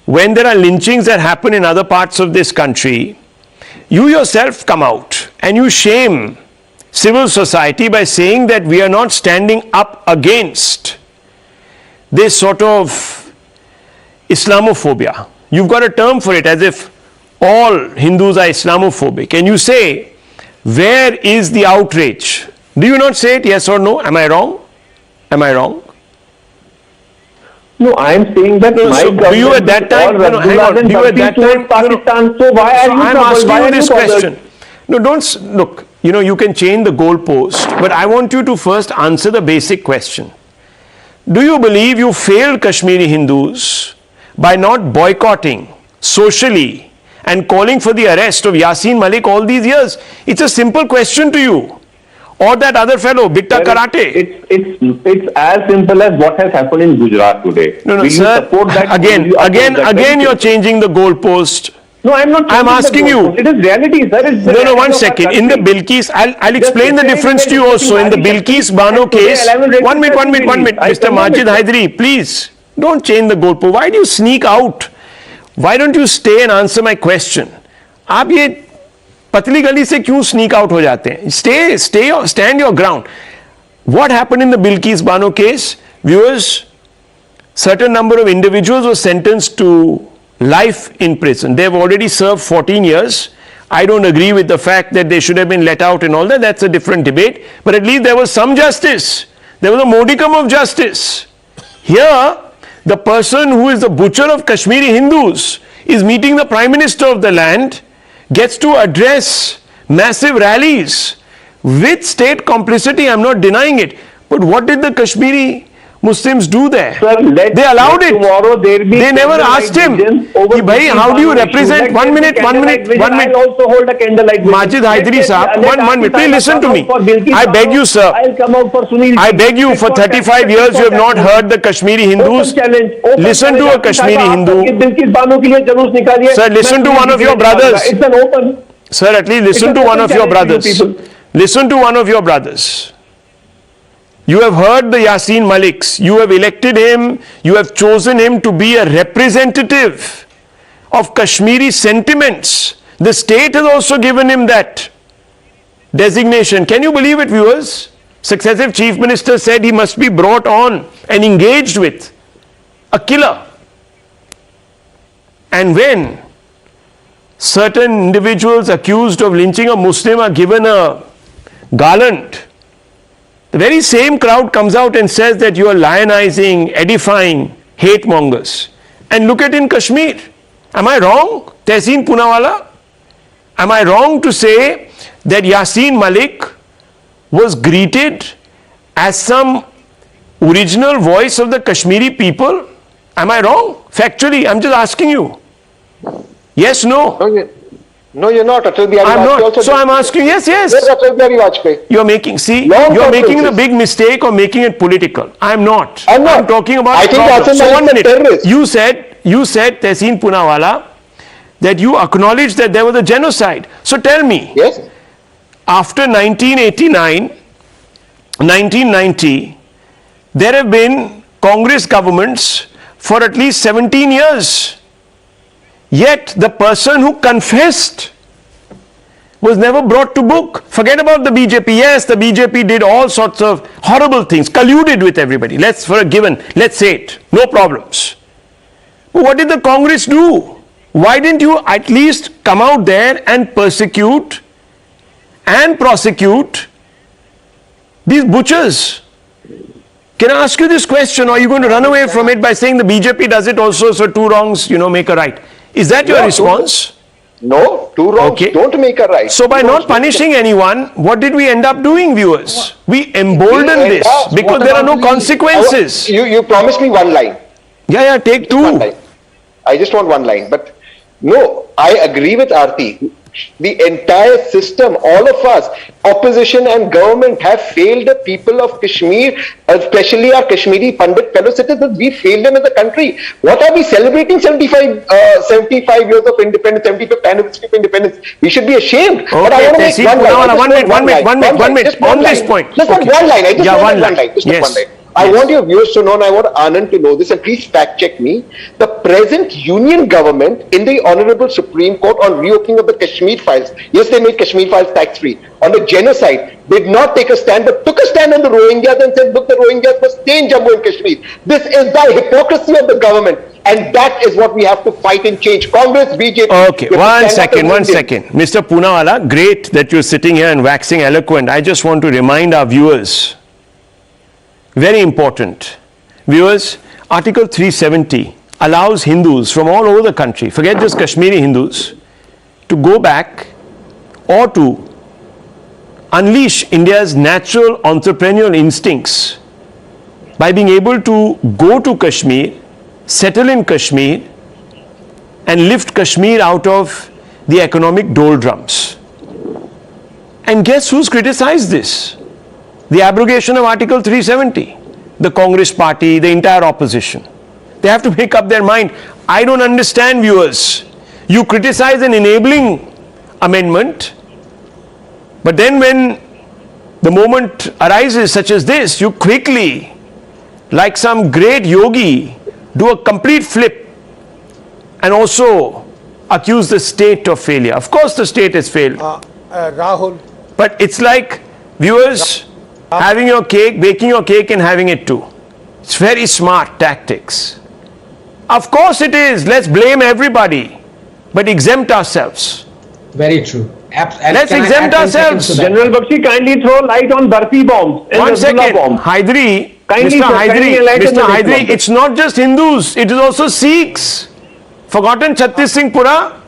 when there are lynchings that happen in other parts of this country, you yourself come out and you shame civil society by saying that we are not standing up against this sort of Islamophobia. You've got a term for it, as if all Hindus are Islamophobic. And you say, where is the outrage? Do you not say it, yes or no? Am I wrong? Am I wrong? No, I am saying that my government. Do you at that time? No, hang on. Do you at that time? Pakistan. So why are you? I'm asking you this question. No, don't look. You know, you can change the goalpost, but I want you to first answer the basic question. Do you believe you failed Kashmiri Hindus by not boycotting socially and calling for the arrest of Yasin Malik all these years? It's a simple question to you. Or that other fellow, Bitta Karate. It's as simple as what has happened in Gujarat today. No, Will sir. You support that? Again, you're changing the goalpost. No, I'm not. I'm asking you. It is reality, sir. It's no, 1 second. In the Bilkis, I'll explain the difference to you also. In the Bilkis Bano case, 1 minute, Mr. Majid Haidri, please don't change the goalpost. Why do you sneak out? Why don't you stay and answer my question? आप ये पतली गली से क्यों sneak out हो जाते हैं? Stand your ground. What happened in the Bilkis Bano case? Viewers, certain number of individuals were sentenced to life in prison. They have already served 14 years. I don't agree with the fact that they should have been let out and all that. That's a different debate. But at least there was some justice. There was a modicum of justice. Here, the person who is the butcher of Kashmiri Hindus is meeting the Prime Minister of the land, gets to address massive rallies with state complicity. I'm not denying it. But what did the Kashmiri Muslims do there? Sir, they allowed it. They never asked him, bhai, how do you represent? 1 minute. I'll also hold a candlelight. Majid Haidri Saab, 1 minute. Please listen to me. I beg you, sir. I'll come out for Sunil. I beg you, for 35 years you have not heard the Kashmiri Hindus. Listen to a Kashmiri Hindu. Sir, listen to one of your brothers. It's an open. Sir, at least listen to one of your brothers. Listen to one of your brothers. You have heard the Yasin Maliks. You have elected him. You have chosen him to be a representative of Kashmiri sentiments. The state has also given him that designation. Can you believe it, viewers? Successive chief ministers said he must be brought on and engaged with. A killer. And when certain individuals accused of lynching a Muslim are given a garland, the very same crowd comes out and says that you are lionizing, edifying hate mongers. And look at in Kashmir. Am I wrong, Tehseen Poonawalla? Am I wrong to say that Yasin Malik was greeted as some original voice of the Kashmiri people? Am I wrong? Factually, I'm just asking you. Yes, no? No, you're not. I'm not. So I'm asking, yes. You're making, you're making the big mistake of making it political. I'm not. I'm talking about. I think that's so 1 minute. You said, Tehseen Poonawalla, that you acknowledged that there was a genocide. So tell me. Yes. After 1989, 1990, there have been Congress governments for at least 17 years. Yet the person who confessed was never brought to book. Forget about the BJP. Yes, the BJP did all sorts of horrible things, colluded with everybody. Let's say it. No problems. But what did the Congress do? Why didn't you at least come out there and persecute and prosecute these butchers? Can I ask you this question, or are you going to run away from it by saying the BJP does it also, so two wrongs, make a right? Is that your response? No, two wrongs don't make a right. So by not punishing anyone, what did we end up doing, viewers? We emboldened this because there are no consequences. You promised me one line. Yeah, take two. I just want one line. But no, I agree with Aarti. The entire system, all of us, opposition and government, have failed the people of Kashmir, especially our Kashmiri Pandit fellow citizens. We failed them as a country. What are we celebrating 75 years of independence, 75th anniversary of independence? We should be ashamed. Okay, but I want to make one minute, on this point. Just one line. I just want one line. Just one line. I want your viewers to know, and I want Anand to know this, and please fact check me. The present union government in the Honorable Supreme Court on reopening of the Kashmir files, yes, they made Kashmir files tax-free. On the genocide, did not take a stand, but took a stand on the Rohingyas and said, look, the Rohingyas must stay in Jammu and Kashmir. This is the hypocrisy of the government, and that is what we have to fight and change. Congress, BJP. Okay, one second. Mr. Poonawalla, great that you're sitting here and waxing eloquent. I just want to remind our viewers, very important. Viewers, Article 370 allows Hindus from all over the country, forget just Kashmiri Hindus, to go back or to unleash India's natural entrepreneurial instincts by being able to go to Kashmir, settle in Kashmir, and lift Kashmir out of the economic doldrums. And guess who's criticized this? The abrogation of Article 370, the Congress party, the entire opposition. They have to make up their mind. I don't understand, viewers. You criticize an enabling amendment, but then when the moment arises such as this, you quickly, like some great yogi, do a complete flip and also accuse the state of failure. Of course the state has failed. Rahul. But it's like, viewers, having your cake, baking your cake and having it too. It's very smart tactics. Of course it is. Let's blame everybody, but exempt ourselves. Very true. Let's exempt ourselves. General Bakshi, kindly throw light on Barfi bombs. One second. Hydri, Mr. Hydri, it's not just Hindus, it is also Sikhs. Forgotten Chhattis Singh Pura?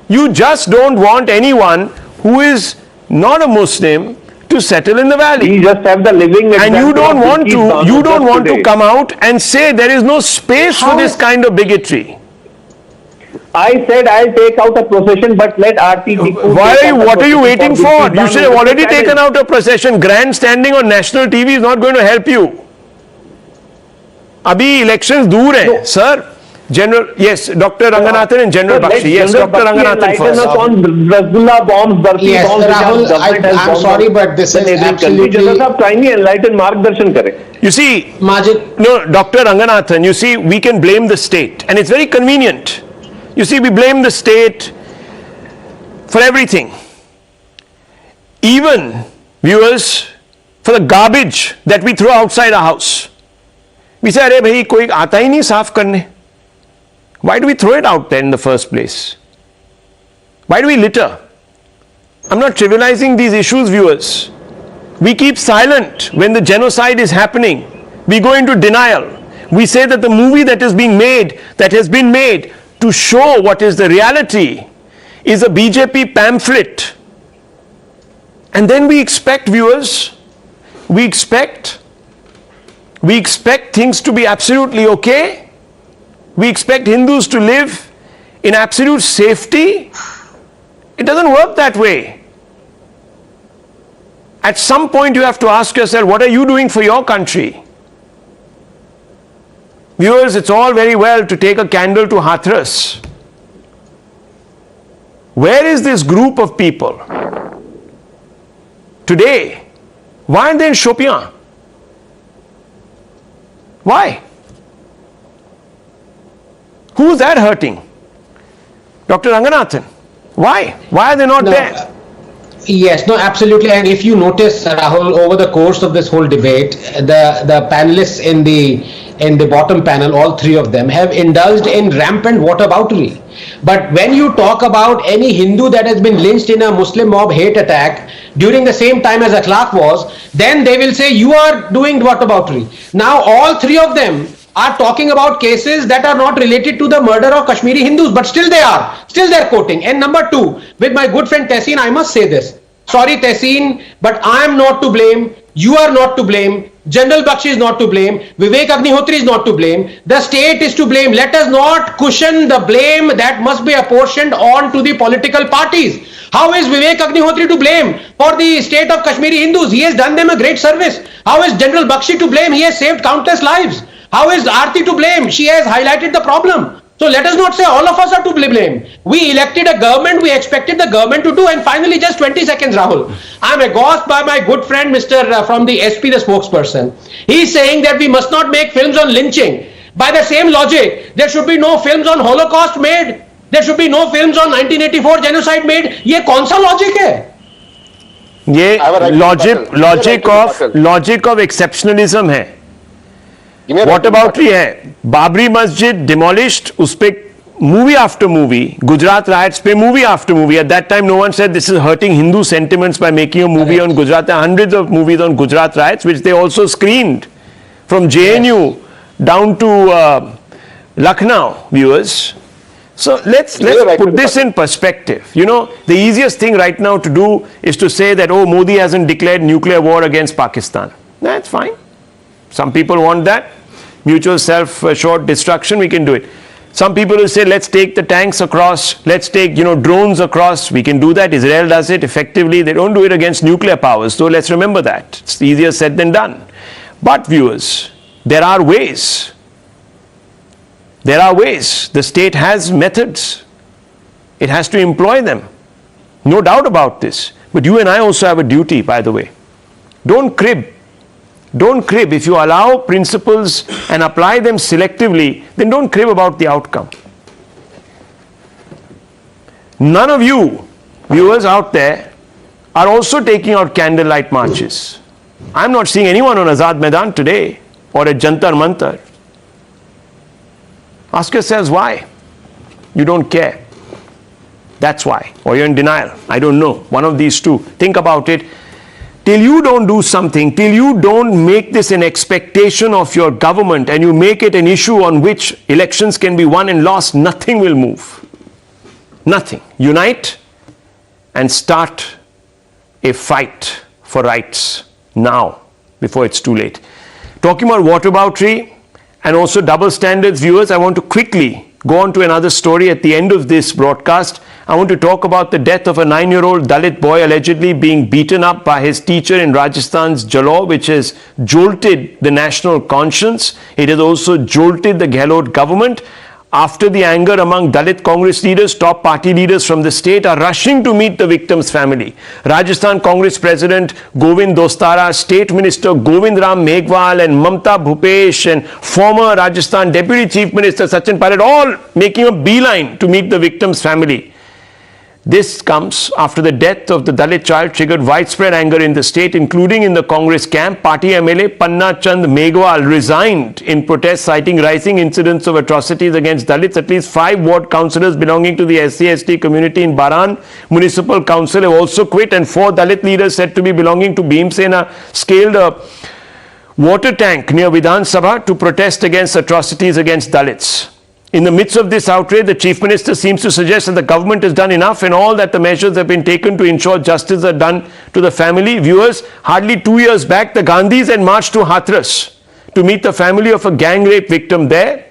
You just don't want anyone who is not a Muslim to settle in the valley. We just have the living and you don't want to come out and say there is no space for this kind of bigotry. I said I'll take out a procession, but let Tipu. What are you waiting for? You should have already taken out a procession. Grandstanding on national TV is not going to help you. Abhi elections dur hai, sir. General, yes, Dr. Ranganathan and General Bakshi. Yes, Dr. Ranganathan first. On Rasgulla bombs, Barfi bombs. Rahul, I'm sorry, but this is absolutely... Kindly enlighten Margdarshan kare. You see, Majid. No, Dr. Ranganathan, you see, we can blame the state. And it's very convenient. You see, we blame the state for everything. Even, viewers, for the garbage that we throw outside our house. We say, "Arey bhai, koi aata hi nahi saaf karne." Why do we throw it out there in the first place? Why do we litter? I'm not trivializing these issues, viewers. We keep silent when the genocide is happening. We go into denial. We say that the movie that is being made, that has been made to show what is the reality, is a BJP pamphlet. And then we expect, viewers, we expect things to be absolutely okay. We expect Hindus to live in absolute safety. It doesn't work that way. At some point you have to ask yourself, what are you doing for your country? Viewers, it's all very well to take a candle to Hathras. Where is this group of people today? Why aren't they in Shopian? Why? Who's that hurting? Dr. Ranganathan. Why? Why are they not there? Yes, no, absolutely. And if you notice, Rahul, over the course of this whole debate, the panelists in the bottom panel, all three of them, have indulged in rampant whataboutery. But when you talk about any Hindu that has been lynched in a Muslim mob hate attack during the same time as Akhlaq was, then they will say you are doing whataboutery. Now all three of them are talking about cases that are not related to the murder of Kashmiri Hindus, but still they're quoting. And number two, with my good friend Tehseen, I must say this. Sorry Tehseen, but I am not to blame. You are not to blame. General Bakshi is not to blame. Vivek Agnihotri is not to blame. The state is to blame. Let us not cushion the blame that must be apportioned on to the political parties. How is Vivek Agnihotri to blame for the state of Kashmiri Hindus? He has done them a great service. How is General Bakshi to blame? He has saved countless lives. How is Aarti to blame? She has highlighted the problem. So let us not say all of us are to blame. We elected a government, we expected the government to do. And finally, just 20 seconds, Rahul. I am aghast by my good friend, Mr. from the SP, the spokesperson. He is saying that we must not make films on lynching. By the same logic, there should be no films on Holocaust made. There should be no films on 1984 genocide made. ये कौन सा logic है? ये logic of exceptionalism है. What about है? Babri Masjid demolished, उस पे movie after movie, Gujarat riots पे movie after movie. At that time, no one said this is hurting Hindu sentiments by making a movie on Gujarat. There are hundreds of movies on Gujarat riots, which they also screened from JNU down to Lucknow, viewers. So let's put this in perspective. You know, the easiest thing right now to do is to say that, oh, Modi hasn't declared nuclear war against Pakistan. That's fine. Some people want that. Mutual self-assured destruction, we can do it. Some people will say, let's take the tanks across, let's take, drones across. We can do that. Israel does it effectively. They don't do it against nuclear powers. So let's remember that. It's easier said than done. But viewers, there are ways. There are ways. The state has methods. It has to employ them. No doubt about this. But you and I also have a duty, by the way. Don't crib. Don't crib. If you allow principles and apply them selectively, then don't crib about the outcome. None of you, viewers out there, are also taking out candlelight marches. I'm not seeing anyone on Azad Maidan today or at Jantar Mantar. Ask yourselves why. You don't care. That's why. Or you're in denial. I don't know. One of these two. Think about it. Till you don't do something, till you don't make this an expectation of your government and you make it an issue on which elections can be won and lost, nothing will move. Nothing. Unite and start a fight for rights now, before it's too late. Talking about whataboutery and also double standards, viewers, I want to quickly go on to another story at the end of this broadcast. I want to talk about the death of a 9-year-old Dalit boy allegedly being beaten up by his teacher in Rajasthan's Jalore, which has jolted the national conscience. It has also jolted the Gehlot government. After the anger among Dalit Congress leaders, top party leaders from the state are rushing to meet the victim's family. Rajasthan Congress President Govind Dostara, State Minister Govind Ram Meghwal and Mamta Bhupesh and former Rajasthan Deputy Chief Minister Sachin Pilot all making a beeline to meet the victim's family. This comes after the death of the Dalit child triggered widespread anger in the state, including in the Congress camp. Party MLA Panna Chand Meghwal resigned in protest, citing rising incidents of atrocities against Dalits. At least 5 ward councillors belonging to the SC/ST community in Baran Municipal Council have also quit, and 4 Dalit leaders said to be belonging to Bhimsena scaled a water tank near Vidhan Sabha to protest against atrocities against Dalits. In the midst of this outrage, the Chief Minister seems to suggest that the government has done enough and all that the measures have been taken to ensure justice are done to the family. Viewers, hardly 2 years back, the Gandhis had marched to Hathras to meet the family of a gang rape victim there.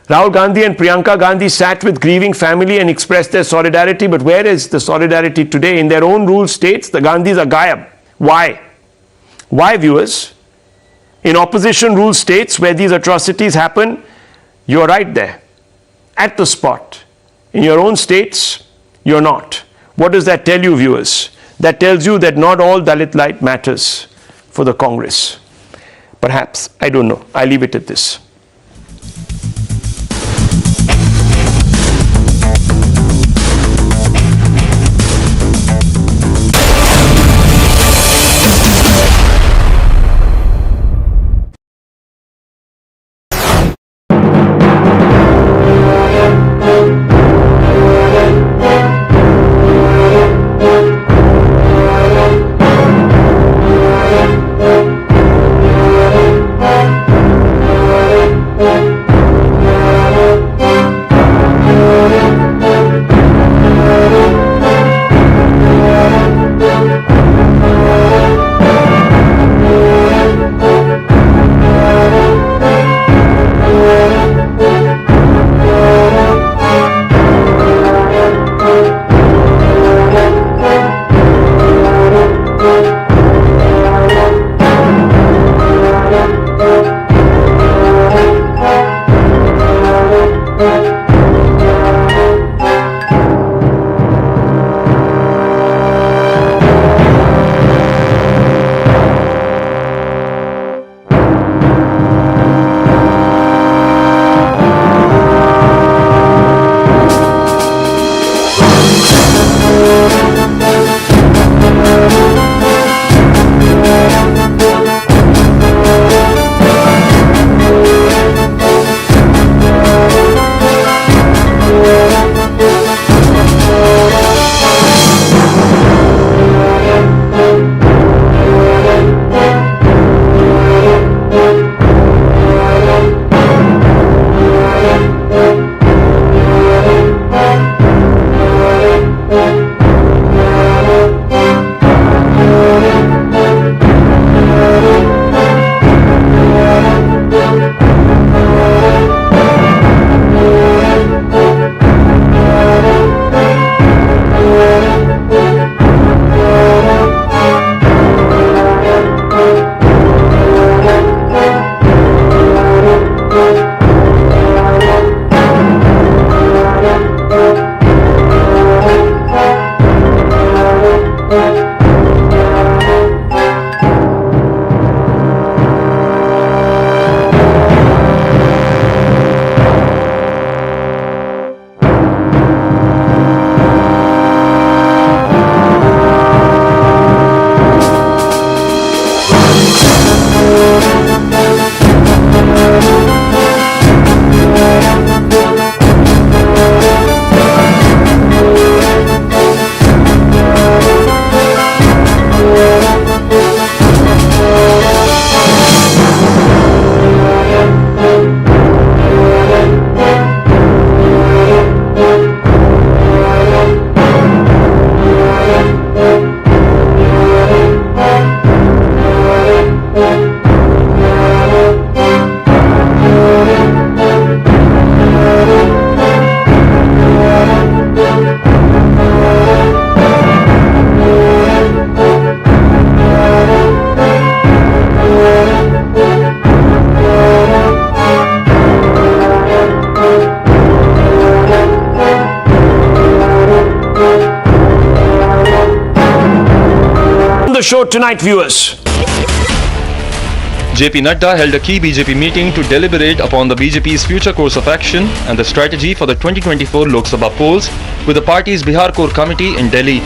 Rahul Gandhi and Priyanka Gandhi sat with grieving family and expressed their solidarity. But where is the solidarity today? In their own ruled states, the Gandhis are gayab. Why? Why, viewers? In opposition ruled states where these atrocities happen, you're right there, at the spot. In your own states, you're not. What does that tell you, viewers? That tells you that not all Dalit light matters for the Congress. Perhaps. I don't know. I leave it at this. Newshour tonight, viewers. JP Nadda held a key BJP meeting to deliberate upon the BJP's future course of action and the strategy for the 2024 Lok Sabha polls with the party's Bihar Core Committee in Delhi.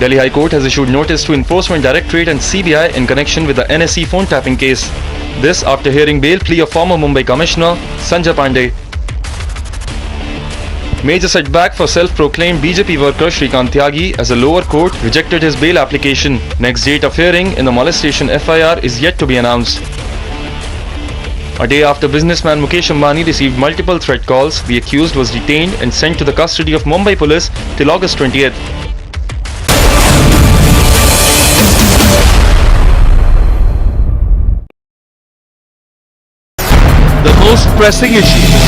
Delhi High Court has issued notice to Enforcement Directorate and CBI in connection with the NSE phone tapping case. This after hearing bail plea of former Mumbai Commissioner Sanjay Pandey. Major setback for self-proclaimed BJP worker Shrikant Tyagi as a lower court rejected his bail application. Next date of hearing in the molestation FIR is yet to be announced. A day after businessman Mukesh Ambani received multiple threat calls, the accused was detained and sent to the custody of Mumbai police till August 20th. The most pressing issues,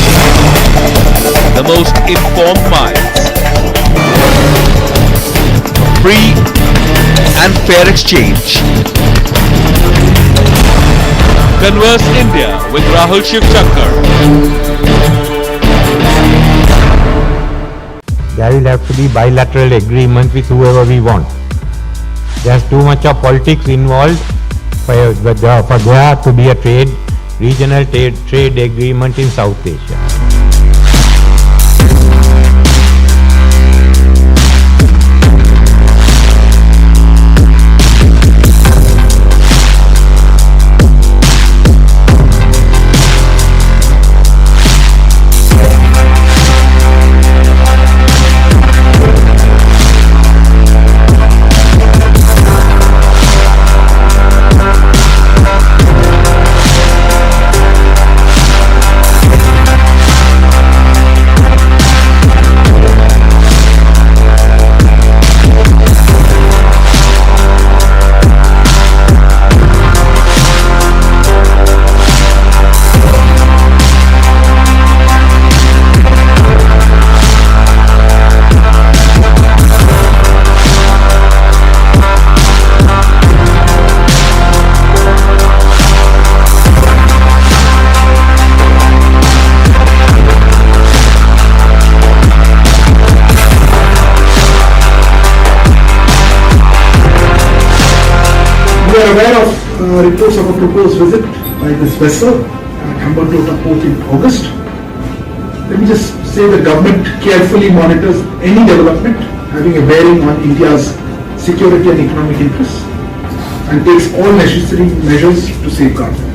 the most informed minds, free and fair exchange. Converse India with Rahul Shivshankar. There will have to be bilateral agreement with whoever we want. There's too much of politics involved for there to be a regional trade agreement in South Asia. We are aware of reports of a proposed visit by this vessel at Hambantota port in August. Let me just say the government carefully monitors any development having a bearing on India's security and economic interests and takes all necessary measures to safeguard them.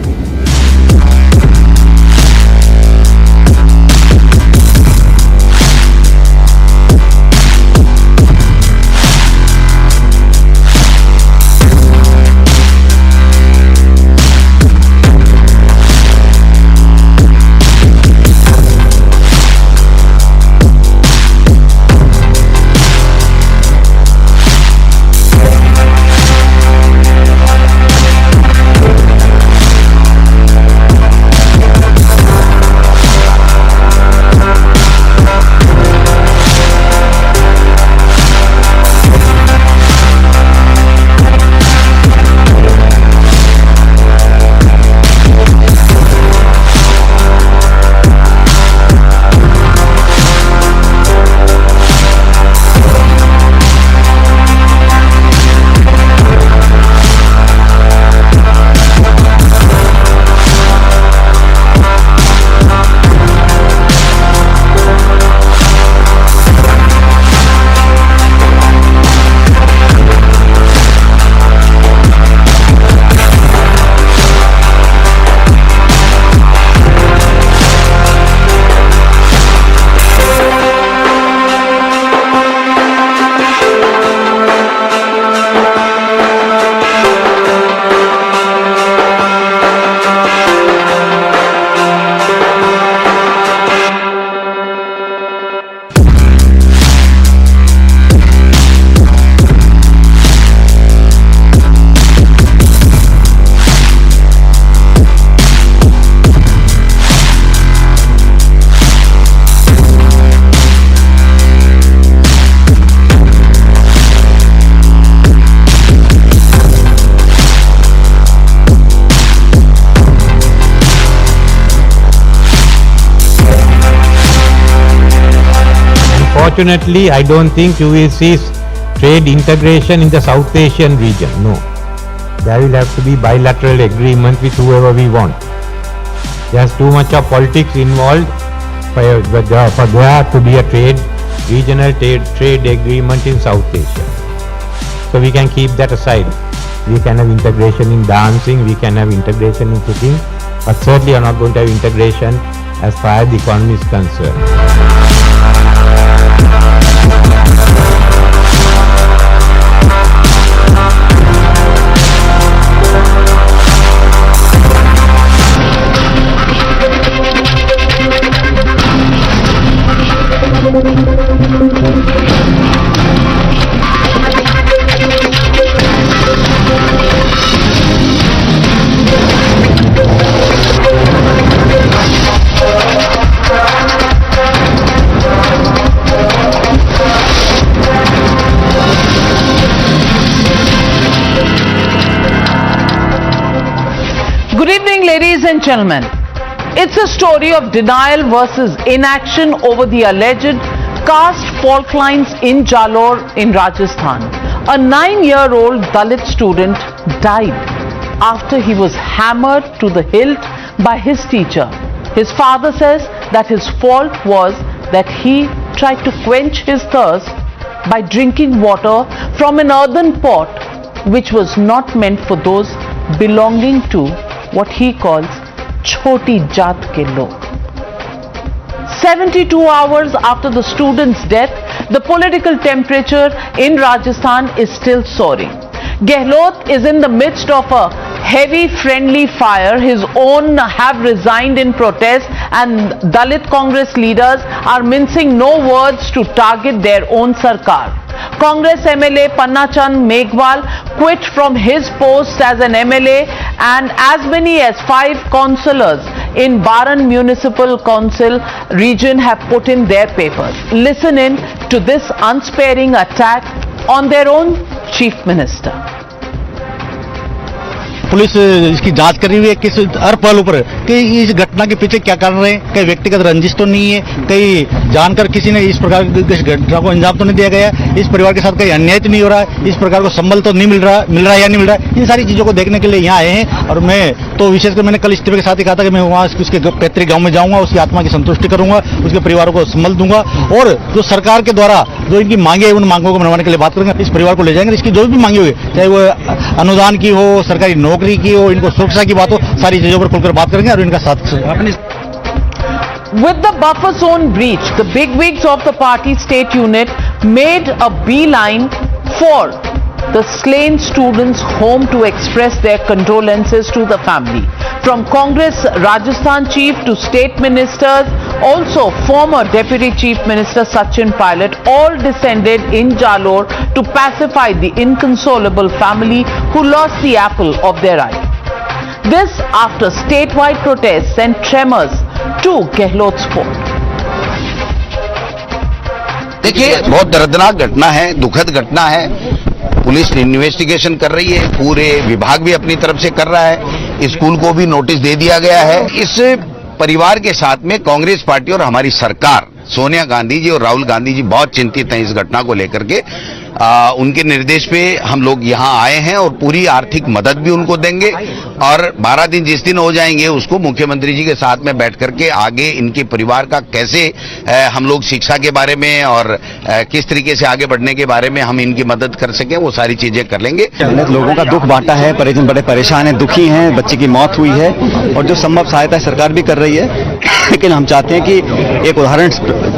Unfortunately, I don't think you will see trade integration in the South Asian region. No. There will have to be bilateral agreement with whoever we want. There's too much of politics involved for there to be a regional trade agreement in South Asia. So we can keep that aside. We can have integration in dancing, we can have integration in cooking, but certainly are not going to have integration as far as the economy is concerned. Good evening, ladies and gentlemen. It's a story of denial versus inaction over the alleged caste fault lines in Jalore in Rajasthan. A 9-year-old Dalit student died after he was hammered to the hilt by his teacher. His father says that his fault was that he tried to quench his thirst by drinking water from an earthen pot which was not meant for those belonging to what he calls Choti Jat ke log. 72 hours after the student's death, the political temperature in Rajasthan is still soaring. Gehlot is in the midst of a heavy friendly fire. His own have resigned in protest, and Dalit Congress leaders are mincing no words to target their own Sarkar. Congress MLA Pannachand Meghwal quit from his post as an MLA, and as many as 5 councillors in Baran Municipal Council region have put in their papers. Listen in to this unsparing attack on their own Chief Minister. Police इसकी जांच कर रही है किस हर पहलू पर कि इस घटना के पीछे क्या कारण रहे, कहीं व्यक्तिगत रंजिश तो नहीं है, कहीं जानकर किसी ने इस प्रकार की घटना को अंजाम तो नहीं दिया गया, इस परिवार के साथ कहीं अन्याय तो नहीं हो रहा है, इस प्रकार को संबल तो नहीं मिल रहा है या नहीं मिल रहा है। इन सारी चीजों को देखने के लिए यहाँ आए हैं। और मैं तो विशेषकर मैंने कल इस्तीफे के साथ ही कहा था कि मैं वहाँ उसके पैतृक गाँव में जाऊंगा, उसकी आत्मा की संतुष्टि करूंगा, उसके परिवारों को संबल दूंगा और जो सरकार के द्वारा जो इनकी मांगे है उन मांगों को मनवाने के लिए बात करेंगे। इस परिवार को ले जाएंगे, इसकी जो भी मांगे हुई, चाहे वो अनुदान की हो, सरकारी नौकरी की हो, इनको सुरक्षा की बात हो, सारी चीजों पर खुलकर बात करेंगे और इनका साथ अपनी। With the buffer zone breach, the bigwigs of the party state unit made a beeline for the slain students' home to express their condolences to the family. From Congress Rajasthan chief to state ministers, also former Deputy Chief Minister Sachin Pilot, all descended in Jalore to pacify the inconsolable family who lost the apple of their eye. This after statewide protests and tremors to Gehlot's fort. देखिए, बहुत दर्दनाक घटना है, दुखद घटना है। Police investigation कर रही है, पूरे विभाग भी अपनी तरफ से कर रहा है, स्कूल को भी नोटिस दे दिया गया है। इस परिवार के साथ में कांग्रेस पार्टी और हमारी सरकार, सोनिया गांधी जी और राहुल गांधी जी बहुत चिंतित हैं इस घटना को लेकर के। उनके निर्देश पे हम लोग यहाँ आए हैं और पूरी आर्थिक मदद भी उनको देंगे और 12 दिन जिस दिन हो जाएंगे उसको मुख्यमंत्री जी के साथ में बैठ करके आगे इनके परिवार का कैसे हम लोग शिक्षा के बारे में और किस तरीके से आगे बढ़ने के बारे में हम इनकी मदद कर सकें, वो सारी चीजें कर लेंगे। लोगों का दुख बांटा है, परिजन बड़े परेशान हैं, दुखी हैं, बच्चे की मौत हुई है और जो संभव सहायता सरकार भी कर रही है, लेकिन हम चाहते हैं कि एक उदाहरण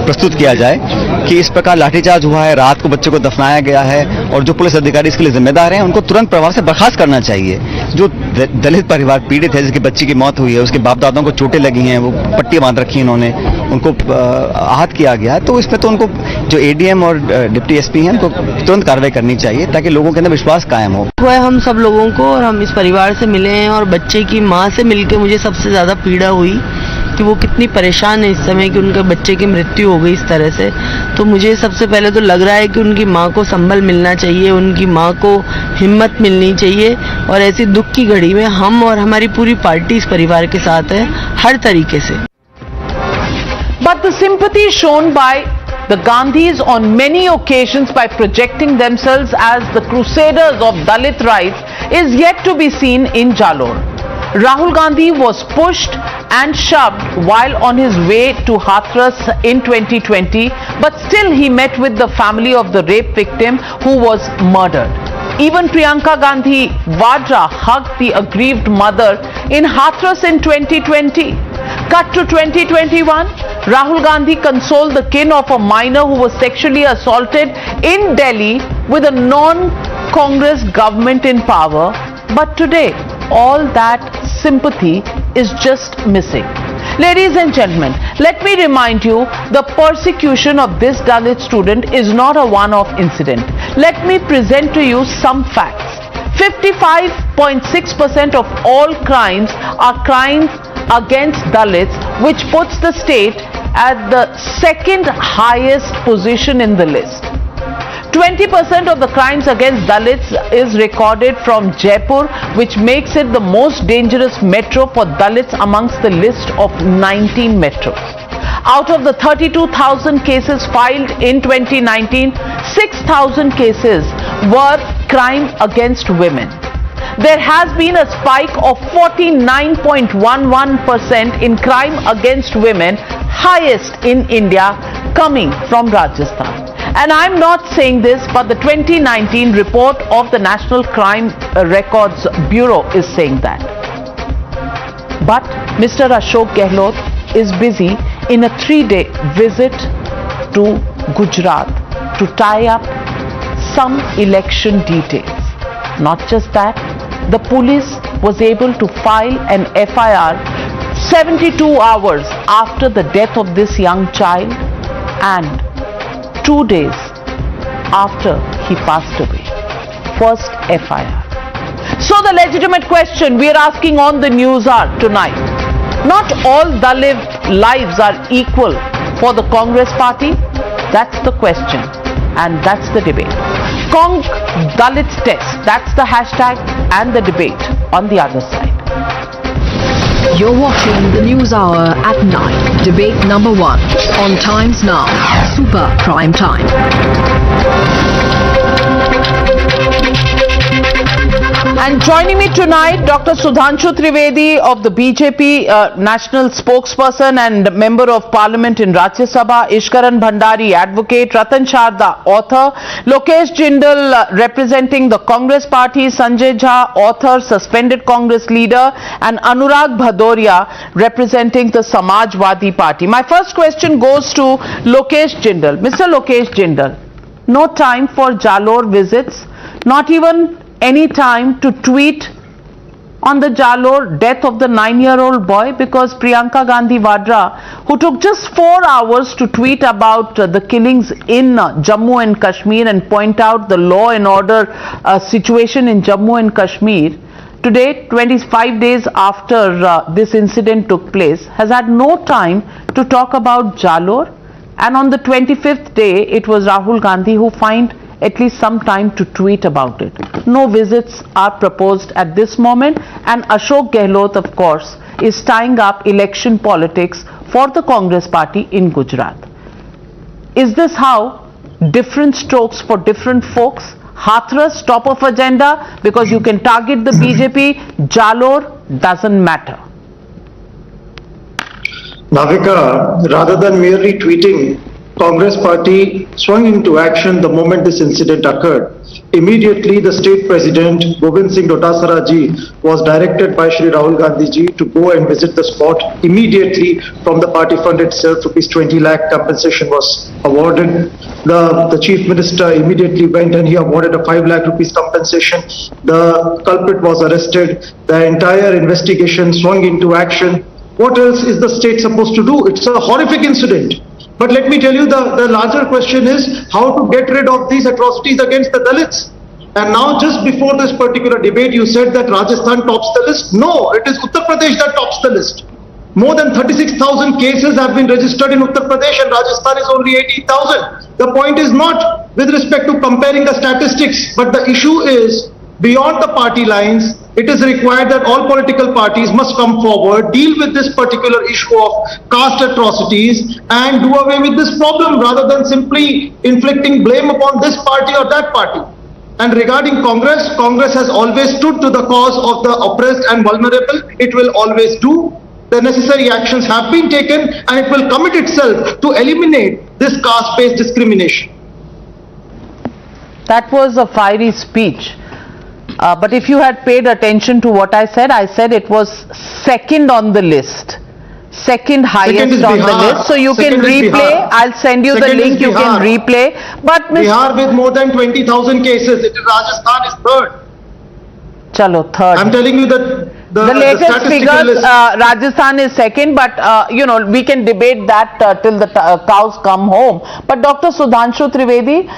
प्रस्तुत किया जाए कि इस प्रकार लाठीचार्ज हुआ है, रात को बच्चों को दफनाया गया है और जो पुलिस अधिकारी इसके लिए जिम्मेदार हैं उनको तुरंत प्रभाव से बर्खास्त करना चाहिए। जो दलित परिवार पीड़ित है, जिसकी बच्ची की मौत हुई है, उसके बाप दादाओं को चोटें लगी हैं, वो पट्टी बांध रखी है इन्होंने, उनको आहत किया गया है, तो इसमें तो उनको जो एडीएम और डिप्टी एसपी हैं उनको तुरंत कार्रवाई करनी चाहिए ताकि लोगों के अंदर विश्वास कायम हो। हम सब लोगों को और हम इस परिवार से मिले हैं और बच्चे की माँ से मिलकर मुझे सबसे ज्यादा पीड़ा हुई कि वो कितनी परेशान है इस समय कि उनके बच्चे की मृत्यु हो गई इस तरह से। तो मुझे सबसे पहले तो लग रहा है कि उनकी माँ को संबल मिलना चाहिए, उनकी माँ को हिम्मत मिलनी चाहिए और ऐसी दुख की घड़ी में हम और हमारी पूरी पार्टी इस परिवार के साथ है हर तरीके से। But the sympathy shown by the Gandhis on many occasions by projecting themselves as the crusaders of Dalit rights is yet to be seen in Jalore. Rahul Gandhi was pushed and shoved while on his way to Hathras in 2020, but still he met with the family of the rape victim who was murdered. Even Priyanka Gandhi Vadra hugged the aggrieved mother in Hathras in 2020. Cut to 2021, Rahul Gandhi consoled the kin of a minor who was sexually assaulted in Delhi with a non-Congress government in power. But today, all that sympathy is just missing. Ladies and gentlemen, let me remind you, the persecution of this Dalit student is not a one-off incident. Let me present to you some facts. 55.6% of all crimes are crimes against Dalits, which puts the state at the second highest position in the list. 20% of the crimes against Dalits is recorded from Jaipur, which makes it the most dangerous metro for Dalits amongst the list of 19 metros. Out of the 32,000 cases filed in 2019, 6,000 cases were crime against women. There has been a spike of 49.11% in crime against women, highest in India, coming from Rajasthan. And I'm not saying this, but the 2019 report of the National Crime Records Bureau is saying that. But Mr. Ashok Gehlot is busy in a 3-day visit to Gujarat to tie up some election details. Not just that, the police was able to file an FIR 72 hours after the death of this young child and 2 days after he passed away. First FIR. So the legitimate question we are asking on the Newshour tonight, not all Dalit lives are equal for the Congress party. That's the question and that's the debate. Cong Dalits Test, that's the hashtag and the debate on the other side. You're watching the Newshour at 9, debate number 1, on Times Now, Super Prime Time. And joining me tonight, Dr. Sudhanshu Trivedi of the BJP National Spokesperson and Member of Parliament in Rajya Sabha, Ishkaran Bhandari, Advocate, Ratan Sharda, Author, Lokesh Jindal representing the Congress Party, Sanjay Jha, Author, Suspended Congress Leader, and Anurag Bhadoria representing the Samajwadi Party. My first question goes to Lokesh Jindal. Mr. Lokesh Jindal, no time for Jalore visits, not even any time to tweet on the Jalore death of the 9-year-old boy, because Priyanka Gandhi Vadra, who took just 4 hours to tweet about the killings in Jammu and Kashmir and point out the law and order situation in Jammu and Kashmir, today, 25 days after this incident took place, has had no time to talk about Jalore. And on the 25th day, it was Rahul Gandhi who found at least some time to tweet about it. No visits are proposed at this moment, and Ashok Gehlot, of course, is tying up election politics for the Congress party in Gujarat. Is this how? Different strokes for different folks? Hathras, top of agenda because you can target the BJP, Jalore doesn't matter. Navika, rather than merely tweeting, Congress party swung into action the moment this incident occurred. Immediately, the state president, Govind Singh Dotasara ji, was directed by Shri Rahul Gandhi ji to go and visit the spot. Immediately, from the party fund itself, rupees 20 lakh compensation was awarded. The chief minister immediately went and he awarded a 5 lakh rupees compensation. The culprit was arrested. The entire investigation swung into action. What else is the state supposed to do? It's a horrific incident. But let me tell you, the larger question is how to get rid of these atrocities against the Dalits. And now, just before this particular debate, you said that Rajasthan tops the list. No, it is Uttar Pradesh that tops the list. More than 36,000 cases have been registered in Uttar Pradesh and Rajasthan is only 18,000. The point is not with respect to comparing the statistics, but the issue is beyond the party lines. It is required that all political parties must come forward, deal with this particular issue of caste atrocities and do away with this problem rather than simply inflicting blame upon this party or that party. And regarding Congress, Congress has always stood to the cause of the oppressed and vulnerable. It will always do. The necessary actions have been taken and it will commit itself to eliminate this caste-based discrimination. That was a fiery speech. But if you had paid attention to what I said it was second on the list. Second highest on the list. So you can replay. I'll send you the link. You can replay. But Bihar with more than 20,000 cases. Rajasthan is third. Chalo, third. I'm telling you that the latest figures, Rajasthan is second, but we can debate that till the cows come home. But Dr. Sudhanshu Trivedi,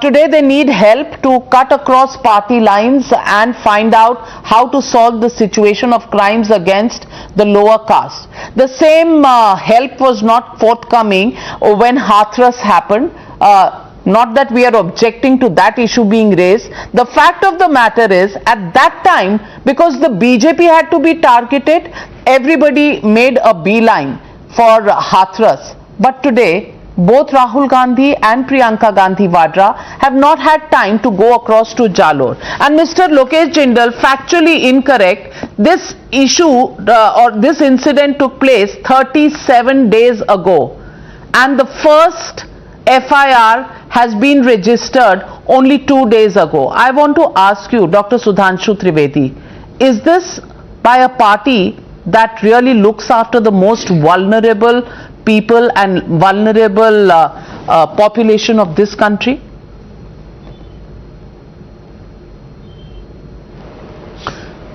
today they need help to cut across party lines and find out how to solve the situation of crimes against the lower caste. The same help was not forthcoming when Hathras happened. Not that we are objecting to that issue being raised. The fact of the matter is, at that time, because the BJP had to be targeted, everybody made a beeline for Hathras. But today, both Rahul Gandhi and Priyanka Gandhi Vadra have not had time to go across to Jalore. And Mr. Lokesh Jindal, factually incorrect, this issue or this incident took place 37 days ago. And the first FIR has been registered only 2 days ago. I want to ask you, Dr. Sudhanshu Trivedi, is this by a party that really looks after the most vulnerable people and vulnerable population of this country?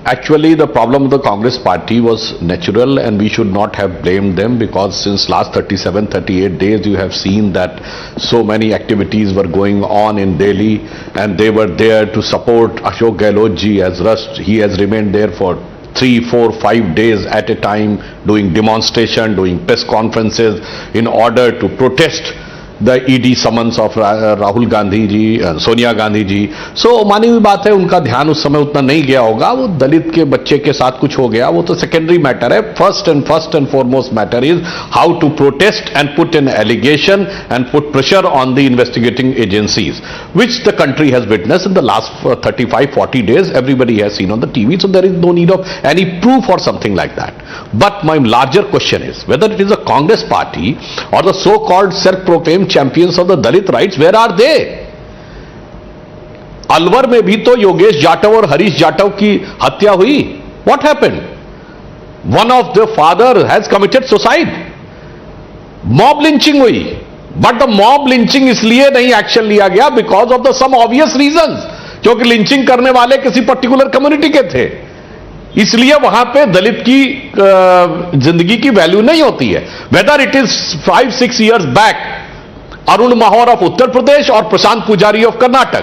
Actually, the problem of the Congress party was natural and we should not have blamed them, because since last 37-38 days you have seen that so many activities were going on in Delhi and they were there to support Ashok Gehlot ji as Rust. He has remained there for 3, 4, 5 days at a time, doing demonstration, doing press conferences in order to protest the ED summons of Rahul Gandhi ji, Sonia Gandhi ji. So मानी हुई बात है, उनका ध्यान उस समय उतना नहीं गया होगा, वो दलित के बच्चे के साथ कुछ हो गया, वो तो सेकेंडरी मैटर है. First and foremost matter is how to protest and put an allegation and put pressure on the investigating agencies, which the country has witnessed in the last 35-40 days. Everybody has seen on the TV, so there is no need of any proof or something like that. But my larger question is whether it is a Congress party or the so-called self-proclaimed champions of the Dalit rights, where are they? Alwar में भी तो योगेश जाटव और हरीश जाटव की हत्या हुई. What happened? One of the father has committed suicide. Mob lynching हुई. But the mob lynching इसलिए नहीं एक्शन लिया गया because of the some obvious reasons. क्योंकि लिंचिंग करने वाले किसी पर्टिकुलर कम्युनिटी के थे, इसलिए वहां पे दलित की जिंदगी की वैल्यू नहीं होती है. Whether it is 5-6 years back, Arun Mahor of Uttar Pradesh or Prashant Pujari of Karnataka,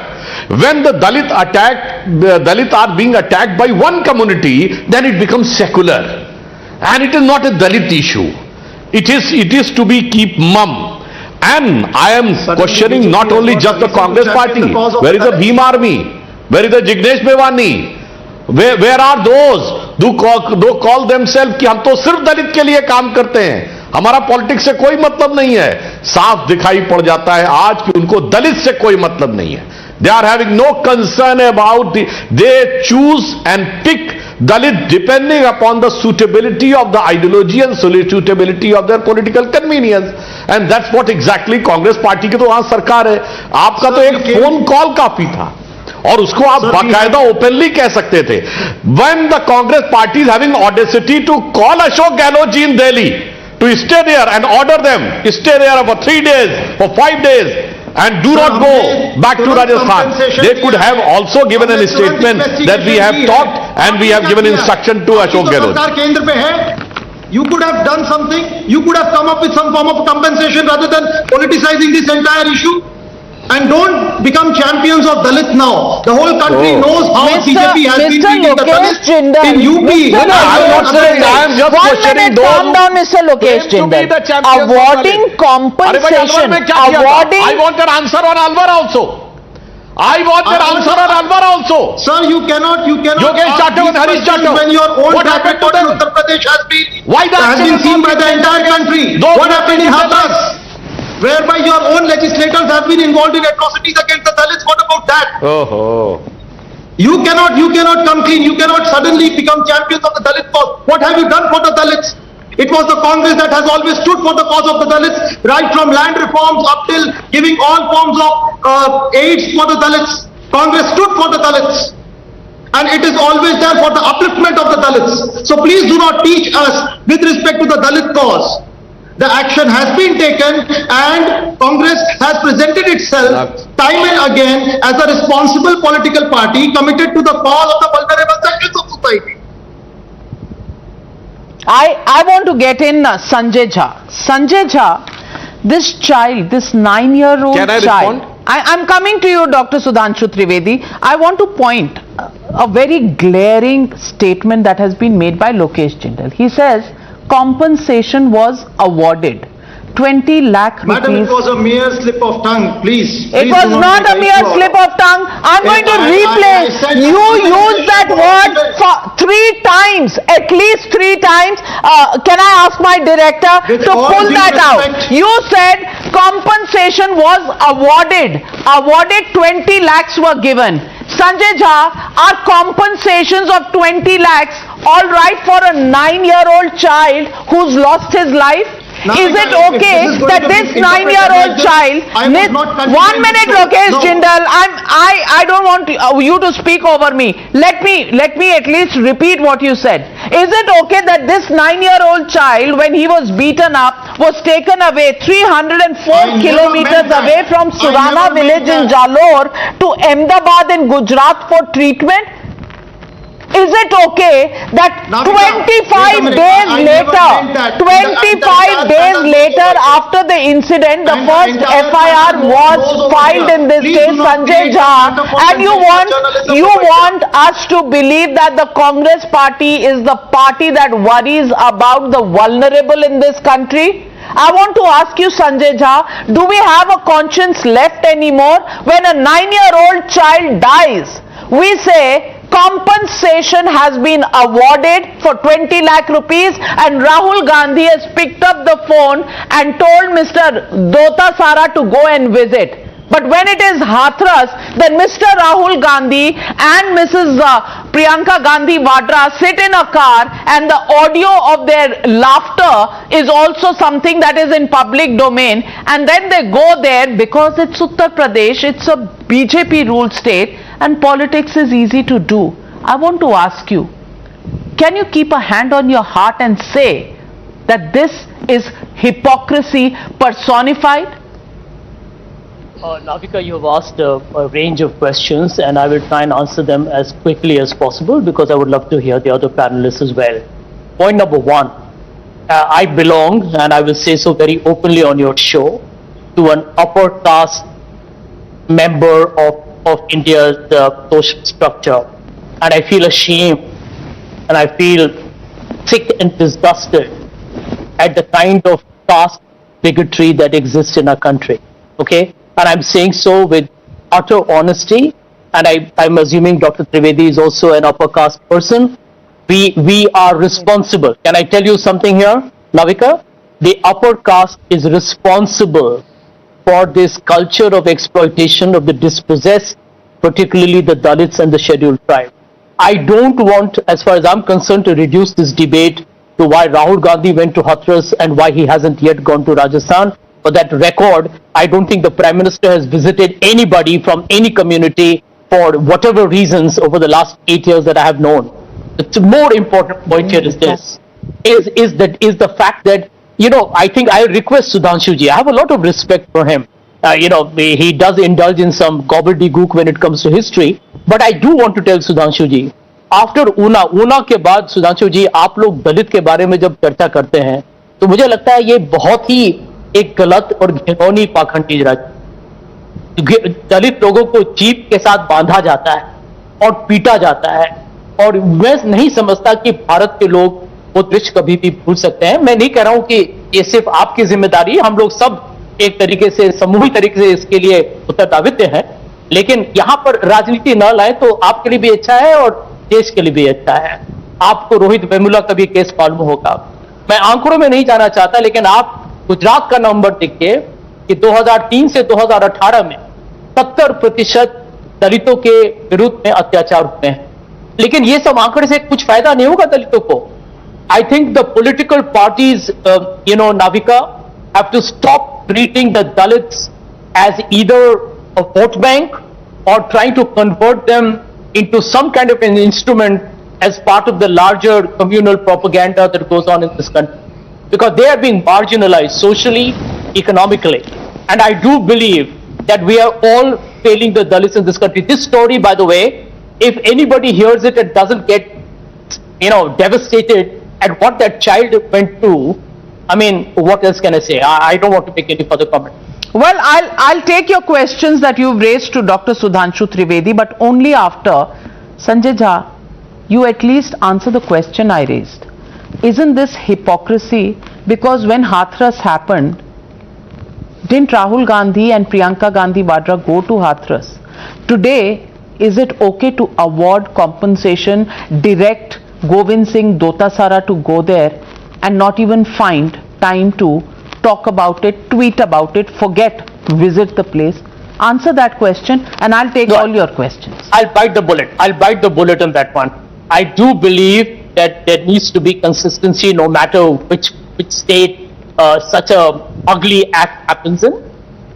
when the Dalit are being attacked by one community, then it becomes secular, and it is not a Dalit issue. It is to be keep mum. And I am questioning not only just the Congress party. Where is the Bhim army? Where is the Jignesh Mevani? Where are those who call themselves कि हम तो सिर्फ दलित के लिए काम करते हैं, हमारा पॉलिटिक्स से कोई मतलब नहीं है. साफ दिखाई पड़ जाता है आज कि उनको दलित से कोई मतलब नहीं है. They are having no concern about they choose and pick Dalit depending upon the suitability of the ideology and suitability of their political convenience. And that's what exactly Congress party की तो वहां सरकार है. आपका तो एक फोन कॉल काफी था और उसको आप बाकायदा ओपनली कह सकते थे. When the Congress party is having audacity to call Ashok Gehlot ji in Delhi to stay there and order them stay there for 3 days, for 5 days and do not go back to Rajasthan, they could have also given a statement that we have talked and we have given instruction to Ashok Gehlot. You could have done something, you could have come up with some form of compensation rather than politicizing this entire issue. And don't become champions of Dalit now. The whole country knows how BJP has been treating the Dalits in UP. I am not saying, I am just questioning those. Calm down, Mr. Lokesh Jindal. Awarding compensation. I want an answer on Alwar also. I want an answer on Anwar also. Sir, you cannot Yogesh Jadhav and Harish Jadhav. when your own What track happened to record in them? Uttar Pradesh Why has been seen by the entire country. Those What happened in Hathras? Hathras? Whereby your own legislators have been involved in atrocities against the Dalits. What about that? Oh. You cannot come clean. You cannot suddenly become champions of the Dalit cause. What have you done for the Dalits? It was the Congress that has always stood for the cause of the Dalits, right from land reforms up till giving all forms of aids for the Dalits. Congress stood for the Dalits. And it is always there for the upliftment of the Dalits. So please do not teach us with respect to the Dalit cause. The action has been taken and Congress has presented itself time and again as a responsible political party committed to the cause of the vulnerable sections of society. I want to get in Sanjay Jha. Sanjay Jha, this child, this 9-year-old child. Can I respond? I'm coming to you, Dr. Sudhanshu Trivedi. I want to point a very glaring statement that has been made by Lokesh Jindal. He says compensation was awarded. 20 lakh rupees. Madam, it was a mere slip of tongue, please. It was not a mere slip of tongue. I'm going to replay. You used that word for 3 times, at least 3 times. Can I ask my director to pull that out? You said compensation was awarded. Awarded 20 lakhs were given. Sanjay Jha, are compensations of 20 lakhs all right for a 9-year-old child who's lost his life? Is it okay that this 9-year-old child, 1 minute Lokesh Jindal, I don't want you to speak over me. Let me at least repeat what you said. Is it okay that this 9-year-old child, when he was beaten up, was taken away 304 kilometers away from Surana village in Jalore to Ahmedabad in Gujarat for treatment? Is it okay that 25 days later after the incident, the first FIR was filed in this case, Sanjay Jha, and you want us to believe that the Congress party is the party that worries about the vulnerable in this country? I want to ask you, Sanjay Jha, do we have a conscience left anymore? When a 9-year-old child dies, we say compensation has been awarded for 20 lakh rupees, and Rahul Gandhi has picked up the phone and told Mr. Dota Sara to go and visit. But when it is Hathras, then Mr. Rahul Gandhi and Mrs. Priyanka Gandhi Vadra sit in a car, and the audio of their laughter is also something that is in public domain, and then they go there because it's Uttar Pradesh, it's a BJP ruled state, and politics is easy to do. I want to ask you, can you keep a hand on your heart and say that this is hypocrisy personified? Navika, you have asked a range of questions, and I will try and answer them as quickly as possible because I would love to hear the other panelists as well. Point number 1, I belong, and I will say so very openly on your show, to an upper caste member of India's social structure, and I feel ashamed and I feel sick and disgusted at the kind of caste bigotry that exists in our country. Okay? And I'm saying so with utter honesty, and I'm assuming Dr. Trivedi is also an upper caste person. We are responsible. Can I tell you something here, Navika? The upper caste is responsible for this culture of exploitation of the dispossessed, particularly the Dalits and the scheduled tribe. I don't want, as far as I'm concerned, to reduce this debate to why Rahul Gandhi went to Hathras and why he hasn't yet gone to Rajasthan. For that record, I don't think the Prime Minister has visited anybody from any community for whatever reasons over the last 8 years that I have known. The more important point here is this, is the fact that, you know, I think I request Sudhanshu ji, I have a lot of respect for him. He does indulge in some gobbledygook when it comes to history, but I do want to tell Sudhanshu ji, after Una के बाद सुधांशु जी आप लोग दलित के बारे में जब चर्चा करते हैं तो मुझे लगता है ये बहुत ही एक गलत और घिनौनी पाखंडी राजनीति। दलित लोगों को जीप के साथ बांधा जाता है और पीटा जाता है, और मैं नहीं समझता कि भारत के लोग वो दृश्य कभी भी भूल सकते हैं। मैं नहीं कह रहा हूं कि ये सिर्फ आपकी जिम्मेदारी, हम लोग सब एक तरीके से सामूहिक तरीके से इसके लिए उत्तरदायित्व हैं, लेकिन यहाँ पर राजनीति न लाए तो आपके लिए भी अच्छा है और देश के लिए भी अच्छा है। आपको रोहित वेमुला का भी केस मालूम होगा। मैं आंकड़ों में नहीं जाना चाहता, लेकिन आप गुजरात का नंबर देखिए कि 2003 से 2018 में 70% दलितों के विरुद्ध में अत्याचार हुए हैं। लेकिन ये सब आंकड़े से कुछ फायदा नहीं होगा दलितों को। I think the political parties, Navika, have to stop treating the Dalits as either a vote bank or trying to convert them into some kind of an instrument as part of the larger communal propaganda that goes on in this country. Because they are being marginalized socially, economically. And I do believe that we are all failing the Dalits in this country. This story, by the way, if anybody hears it and doesn't get, devastated at what that child went through, I mean, what else can I say? I don't want to make any further comment. Well, I'll take your questions that you've raised to Dr. Sudhanshu Trivedi, but only after. Sanjay Jha, you at least answer the question I raised. Isn't this hypocrisy? Because when Hathras happened, didn't Rahul Gandhi and Priyanka Gandhi Vadra go to Hathras? Today, is it okay to award compensation, direct Govind Singh Dotasara to go there and not even find time to talk about it, tweet about it, forget to visit the place? Answer that question and I'll take all your questions. I'll bite the bullet. I'll bite the bullet on that one. I do believe that there needs to be consistency no matter which state such a ugly act happens in.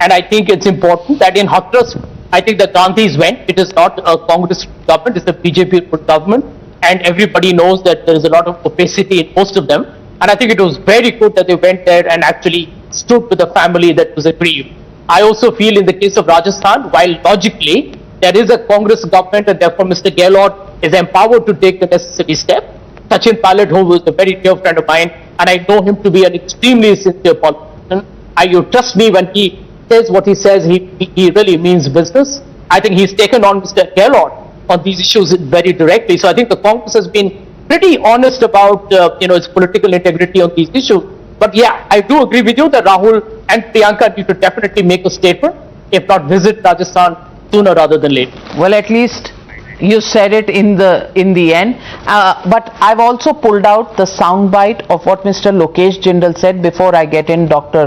And I think it's important that in Hathras, I think the Gandhis went. It is not a Congress government, it's a BJP government. And everybody knows that there is a lot of opacity in most of them. And I think it was very good that they went there and actually stood with the family that was aggrieved. I also feel in the case of Rajasthan, while logically there is a Congress government and therefore Mr. Gehlot is empowered to take the necessary step. Sachin Pilot, who was a very dear friend of mine, and I know him to be an extremely sincere politician. You trust me when he says what he says, he really means business. I think he's taken on Mr. Gehlot on these issues very directly. So I think the Congress has been pretty honest about its political integrity on these issues. But yeah, I do agree with you that Rahul and Priyanka need to definitely make a statement, if not visit Rajasthan sooner rather than later. Well, at least you said it in the end. But I've also pulled out the soundbite of what Mr. Lokesh Jindal said before I get in Dr.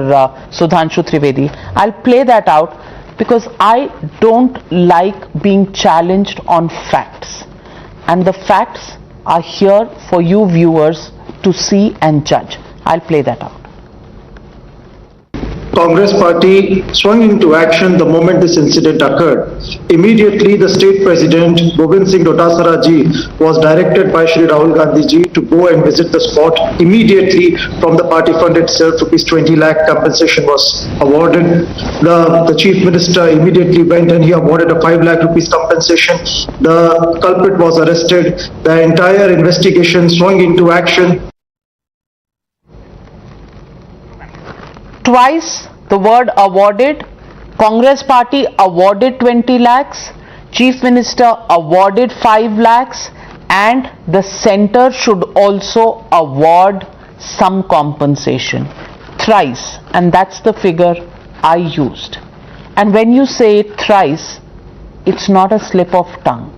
Sudhanshu Trivedi. I'll play that out because I don't like being challenged on facts. And the facts are here for you viewers to see and judge. I'll play that out. Congress party swung into action the moment this incident occurred. Immediately, the state president, Govind Singh Dotasara ji, was directed by Shri Rahul Gandhi ji to go and visit the spot. Immediately, from the party fund itself, rupees 20 lakh compensation was awarded. The chief minister immediately went and he awarded a 5 lakh rupees compensation. The culprit was arrested. The entire investigation swung into action. Twice the word awarded. Congress party awarded 20 lakhs, Chief Minister awarded 5 lakhs, and the centre should also award some compensation. Thrice, and that's the figure I used. And when you say it thrice, it's not a slip of tongue.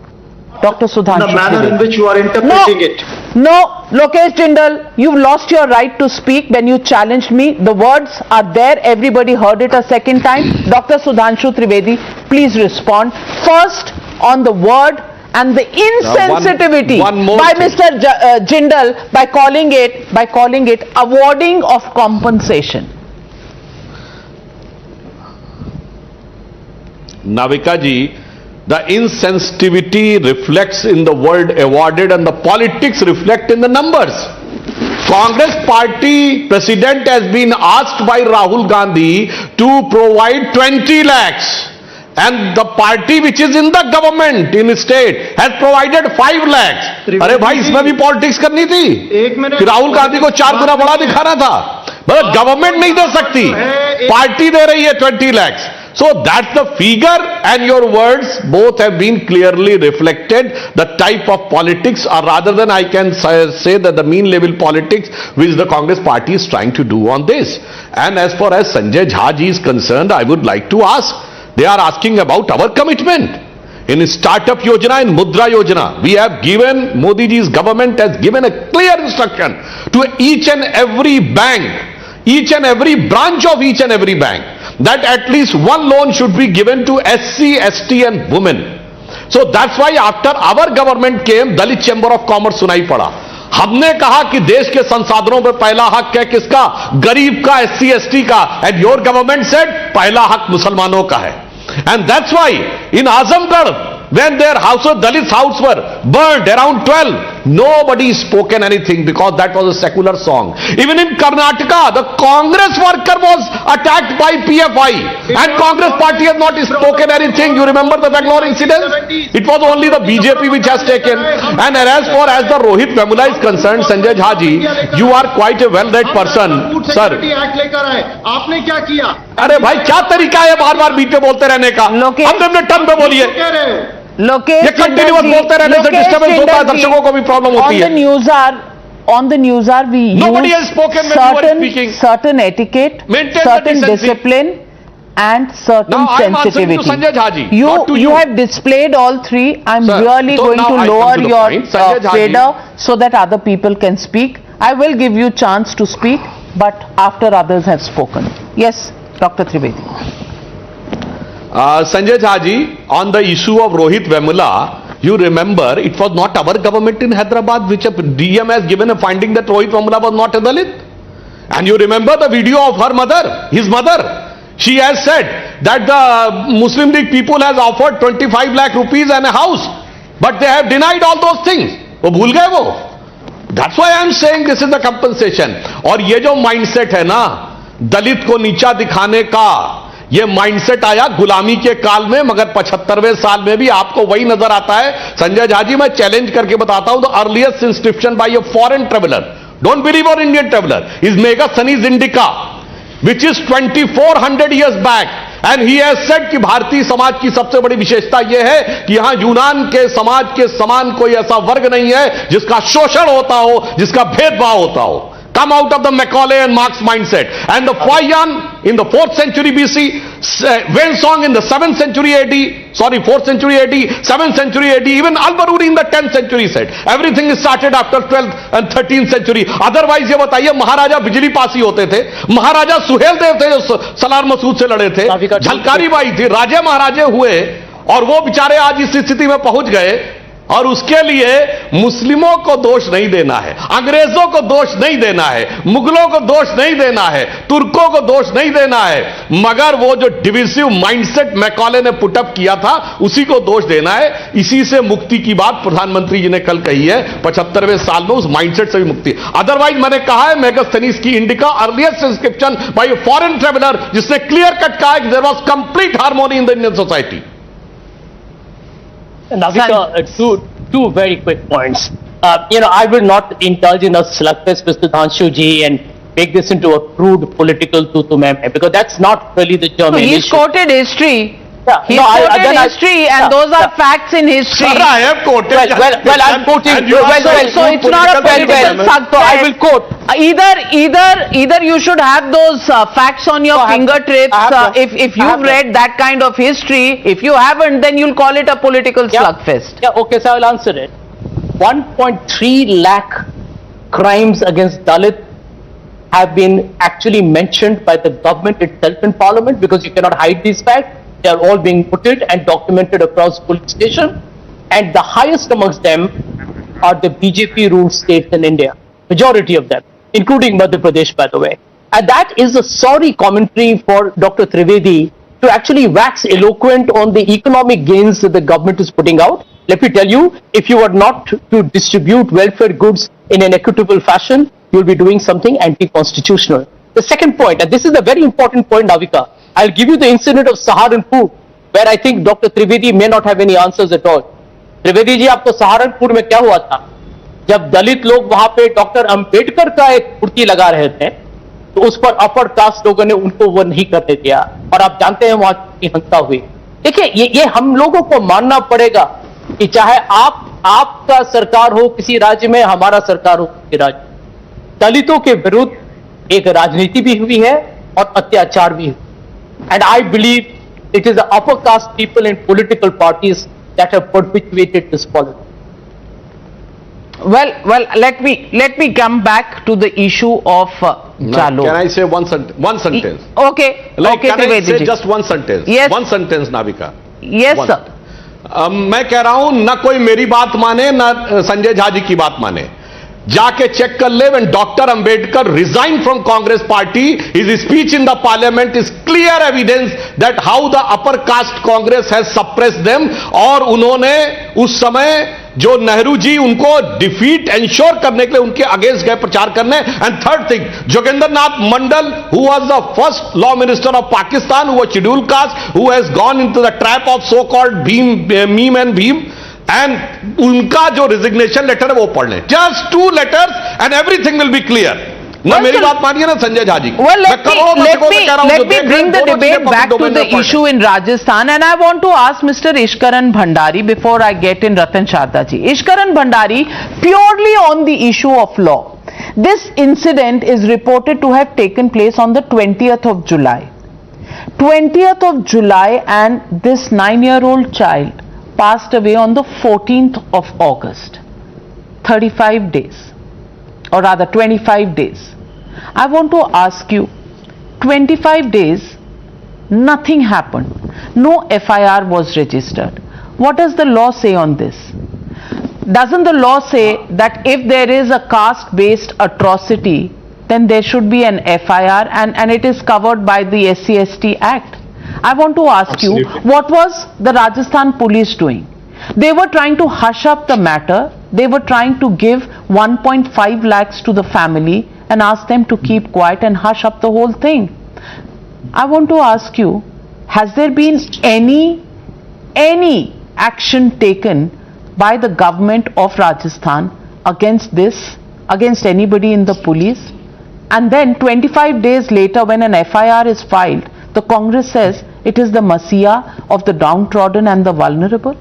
Dr. Sudhanshu The manner in which you are interpreting it. No, Lokesh Jindal, you've lost your right to speak when you challenged me. The words are there. Everybody heard it a second time. Dr. Sudhanshu Trivedi, please respond. First, on the word and the insensitivity by Mr. Jindal by calling it awarding of compensation. Navika ji, the insensitivity reflects in the word awarded and the politics reflect in the numbers. Congress party president has been asked by Rahul Gandhi to provide 20 lakhs and the party which is in the government in state has provided 5 lakhs. अरे भाई इसमें भी politics करनी थी कि राहुल गांधी को 4 गुना बड़ा दिखाना था. मतलब गवर्नमेंट नहीं दे सकती, पार्टी दे रही है 20 lakhs. So that's the figure and your words both have been clearly reflected the type of politics, or rather than I can say that the mean level politics which the Congress party is trying to do on this. And as far as Sanjay Jha ji is concerned, I would like to ask They are asking about our commitment. In Startup Yojana and Mudra Yojana, we have given, Modi ji's government has given a clear instruction to each and every bank, each and every branch of each and every bank, that at least one loan should be given to SC, ST and women. So that's why after our government came, Dalit Chamber of Commerce सुनाई पड़ा. हमने कहा कि देश के संसाधनों पर पहला हक है किसका? गरीब का, SC, ST का. And your government said पहला हक मुसलमानों का है. And that's why in Azamgarh, when their houses, Dalits' house were burned around 12, nobody spoken anything because that was a secular song. Even in Karnataka, the Congress worker was attacked by PFI and Congress party has not spoken anything. You remember the Bangalore incident? It was only the BJP which has taken. And as far as the Rohit Vemula is concerned, Sanjay Jhaji, you are quite a well-read person, sir. आपने क्या किया? अरे भाई क्या तरीका है बार बार बीच में बोलते रहने का? अपने टर्म पे बोलिए. ये कंटिन्यूअस बोलते रहने से डिस्टर्बेंस होता है, दर्शकों को भी प्रॉब्लम होती है. On the news hour, we Nobody use has spoken when you were speaking. certain etiquette, Maintain certain the decency. discipline, and certain Now I'm answering to sensitivity. Sanjay Jhaji, You not to you. have displayed all three. I'm Sir, really so going now to I come lower to the your point. Sanjay Jhaji. fader so that other people can speak. I will give you chance to speak, but after others have spoken. Yes, Dr. Trivedi. Sanjay Jhaji, on the issue of Rohit Vemula, you remember it was not our government in Hyderabad which DM has given a finding that Rohit Vemula was not a Dalit. And you remember the video of her mother, his mother. She has said that the Muslim League people has offered 25 lakh rupees and a house, but they have denied all those things. वो भूल गए वो. That's why I am saying this is the compensation. और ये जो mindset है ना, दलित को नीचा दिखाने का, ये माइंडसेट आया गुलामी के काल में, मगर 75वें साल में भी आपको वही नजर आता है. संजय झाजी, मैं चैलेंज करके बताता हूं, the earliest inscription by a foreign traveller, don't believe on Indian traveller, is Megasthenes Indica, which is 2400 years back. And he has said कि भारतीय समाज की सबसे बड़ी विशेषता यह है कि यहां यूनान के समाज के समान कोई ऐसा वर्ग नहीं है जिसका शोषण होता हो, जिसका भेदभाव होता हो. Come out of the Macaulay and Marx mindset. And the Huayan in the 4th century BC, Wensong in the 7th century AD, sorry, 4th century AD, 7th century AD, even Al-Baruni in the 10th century said. Everything is started after 12th and 13th century. Otherwise, ये बताइए, महाराजा बिजली पासी होते थे, महाराजा सुहेल देव थे जो सलार मसूद से लड़े थे, झलकारी बाई थी, राजे महाराजे हुए, और वो बेचारे आज इस स्थिति में पहुंच गए. और उसके लिए मुस्लिमों को दोष नहीं देना है, अंग्रेजों को दोष नहीं देना है, मुगलों को दोष नहीं देना है, तुर्कों को दोष नहीं देना है, मगर वो जो डिविसिव माइंडसेट मैकॉले ने पुटअप किया था उसी को दोष देना है. इसी से मुक्ति की बात प्रधानमंत्री जी ने कल कही है. 75वें साल में उस माइंडसेट से भी मुक्ति. अदरवाइज मैंने कहा है मेगास्थनीज की Indica earliest inscription by a foreign traveller, जिसने क्लियर कट कहा है कि there was complete harmony in the Indian society. Navika, two very quick points. I will not indulge in a slugfest with Sudhanshu ji and make this into a crude political tutu-meme, because that's not really the germ. He's quoted history. Yeah, He's quoted history, and those are facts in history. Sir, I have quoted. Well, I'm quoting. So it's not a political slugfest. I will quote. Either you should have those facts on your fingertips. If you've read that kind of history, if you haven't, then you'll call it a political slugfest. Yeah, okay, so I'll answer it. 1.3 lakh crimes against Dalit have been actually mentioned by the government itself in Parliament, because you cannot hide these facts. They are all being put and documented across police station, and the highest amongst them are the BJP ruled states in India, majority of them, including Madhya Pradesh, by the way. And that is a sorry commentary for Dr. Trivedi to actually wax eloquent on the economic gains that the government is putting out. Let me tell you, if you are not to distribute welfare goods in an equitable fashion, you will be doing something anti-constitutional. The second point, and this is a very important point, Navika, I'll give you the incident of Saharanpur, where I think Dr. Trivedi may not have any answers at all. Trivedi ji, आपको सहारनपुर में क्या हुआ था? जब दलित लोग वहां पे doctor Ambedkar का एक मूर्ति लगा रहे थे, तो उस पर अपर कास्ट लोगों ने उनको वो नहीं करने दिया, और आप जानते हैं वहां की हिंसा हुई. देखिए, ये हम लोगों को मानना पड़ेगा कि चाहे आपका सरकार हो किसी राज्य में, हमारा सरकार हो किसी राज्य, दलितों के विरुद्ध एक राजनीति भी हुई है और अत्याचार भी हुआ. And I believe It is the upper caste people in political parties that have perpetuated this politics. Well, let me come back to the issue of Jalo. Can I say one sentence? Okay. Like, okay, can I say Trivedi. just one sentence? Yes. One sentence, Navika. Yes, One. sir. मैं कह रहा हूं ना कोई मेरी बात माने ना संजय झा जी की बात माने. जाके चेक कर ले. When Dr. Ambedkar resigned from Congress party, his speech in the parliament is clear evidence that how the upper caste Congress has suppressed them. और उन्होंने उस समय जो नेहरू जी उनको डिफीट एंश्योर करने के लिए उनके अगेंस्ट गए प्रचार करने. And third thing, Jogendra Nath Mandal who was the first law minister of Pakistan, who was scheduled caste, who has gone into the trap of so called meme and Bhim, and उनका जो resignation letter है वो पढ़ लें. Just 2 letters and everything will be clear. ना मेरी बात मानिए ना Sanjay Jha ji. Well, let me bring the debate back to the issue in Rajasthan, and I want to ask Mr. Ishkaran Bhandari before I get in Ratan Sharda ji. Ishkaran Bhandari, purely on the issue of law. This incident is reported to have taken place on the 20th of July. 20th of July, and this 9-year-old child passed away on the 14th of August. 35 days, or rather 25 days. I want to ask you, 25 days, nothing happened. No FIR was registered. What does the law say on this? Doesn't the law say that if there is a caste-based atrocity, then there should be an FIR, and it is covered by the SC/ST Act? I want to ask you, what was the Rajasthan police doing? They were trying to hush up the matter. They were trying to give 1.5 lakhs to the family and ask them to keep quiet and hush up the whole thing. I want to ask you, has there been any action taken by the government of Rajasthan against this, against anybody in the police? And then 25 days later, when an FIR is filed, the Congress says it is the messiah of the downtrodden and the vulnerable?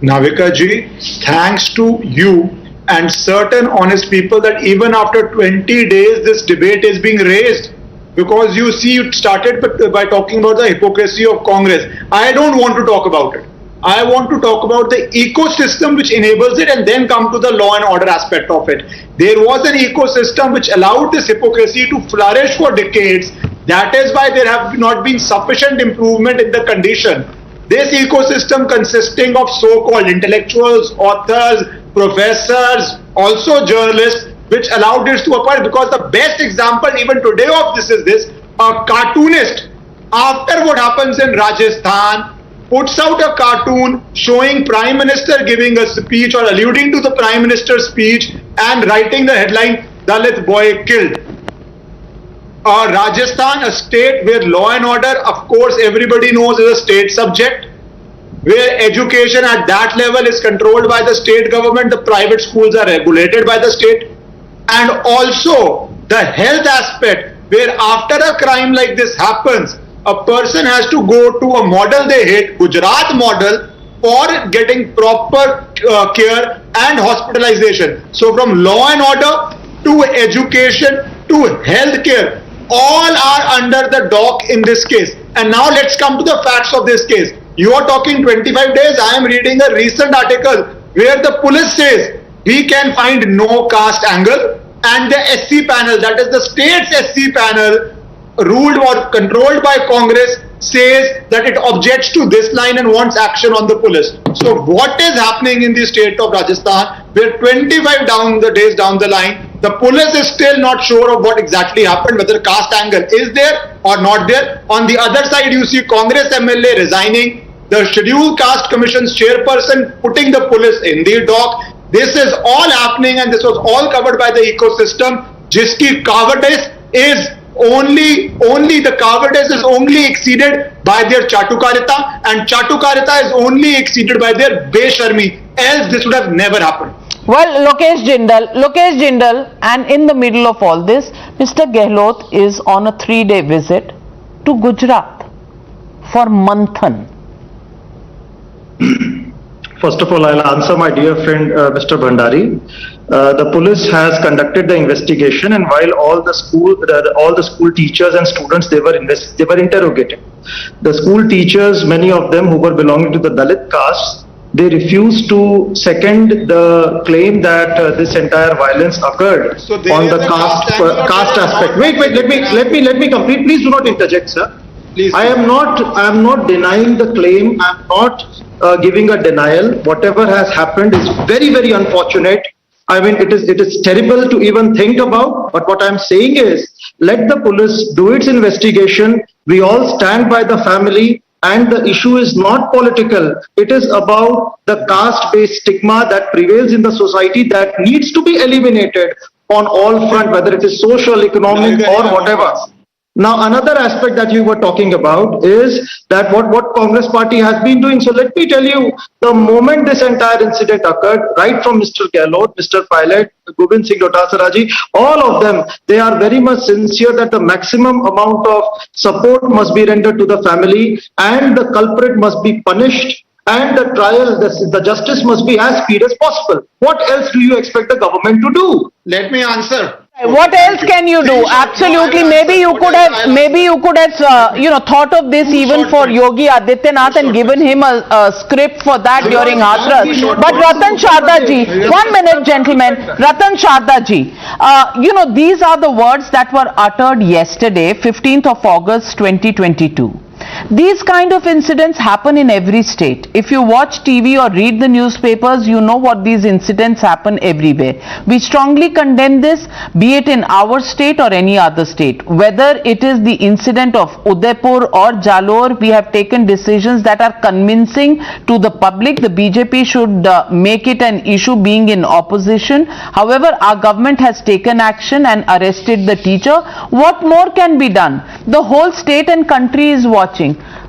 Navika ji, thanks to you and certain honest people that even after 20 days this debate is being raised, because you see it started by talking about the hypocrisy of Congress. I don't want to talk about it. I want to talk about the ecosystem which enables it, and then come to the law and order aspect of it. There was an ecosystem which allowed this hypocrisy to flourish for decades. That is why there have not been sufficient improvement in the condition. This ecosystem consisting of so-called intellectuals, authors, professors, also journalists, which allowed this to occur, because the best example even today of this is this: a cartoonist, after what happens in Rajasthan, puts out a cartoon showing Prime Minister giving a speech or alluding to the Prime Minister's speech and writing the headline, "Dalit boy killed." Rajasthan, a state where law and order, of course, everybody knows is a state subject, where education at that level is controlled by the state government, the private schools are regulated by the state, and also the health aspect, where after a crime like this happens, a person has to go to a model they hate, Gujarat model, for getting proper care and hospitalization. So from law and order to education to health care, all are under the dock in this case. And now let's come to the facts of this case. You are talking 25 days. I am reading a recent article where the police says we can find no caste angle, and the SC panel, that is the state's SC panel, ruled or controlled by Congress, says that it objects to this line and wants action on the police. So what is happening in the state of Rajasthan, where 25 days down the line, the police is still not sure of what exactly happened, whether caste angle is there or not there. On the other side, you see Congress MLA resigning, the Scheduled Caste Commission's chairperson putting the police in the dock. This is all happening, and this was all covered by the ecosystem, jiski cowardice is the cowardice is only exceeded by their chatukarita, and chatukarita is only exceeded by their besharmi, else this would have never happened. Well, Lokesh Jindal, and in the middle of all this, Mr. Gehlot is on a 3-day visit to Gujarat for Manthan. First of all, I'll answer my dear friend Mr. Bhandari. The police has conducted the investigation, and while all the school teachers and students they were interrogated. The school teachers, many of them who were belonging to the Dalit caste, they refused to second the claim that this entire violence occurred on the caste aspect. Wait, let me complete. Please do not interject, sir. Please. I am not denying the claim. I am not giving a denial. Whatever has happened is very, very unfortunate. I mean, it is terrible to even think about. But what I am saying is, let the police do its investigation. We all stand by the family. And the issue is not political. It is about the caste-based stigma that prevails in the society that needs to be eliminated on all fronts, whether it is social, economic, or whatever. Now, another aspect that you were talking about is that what Congress party has been doing. So let me tell you, the moment this entire incident occurred, right from Mr. Gehlot, Mr. Pilot, Gobind Singh Dotasaraji, all of them, they are very much sincere that the maximum amount of support must be rendered to the family and the culprit must be punished and the trial, the justice must be as speedy as possible. What else do you expect the government to do? Let me answer. What else can you do? Absolutely. Maybe you could have, thought of this even for Yogi Adityanath and given him a script for that during Hathras. But Ratan Sharda ji, 1 minute, gentlemen. Ratan Sharda ji, these are the words that were uttered yesterday, 15th of August, 2022. These kind of incidents happen in every state. If you watch TV or read the newspapers, you know what these incidents happen everywhere. We strongly condemn this, be it in our state or any other state. Whether it is the incident of Udaipur or Jalore, we have taken decisions that are convincing to the public. The BJP should make it an issue being in opposition. However, our government has taken action and arrested the teacher. What more can be done? The whole state and country is watching.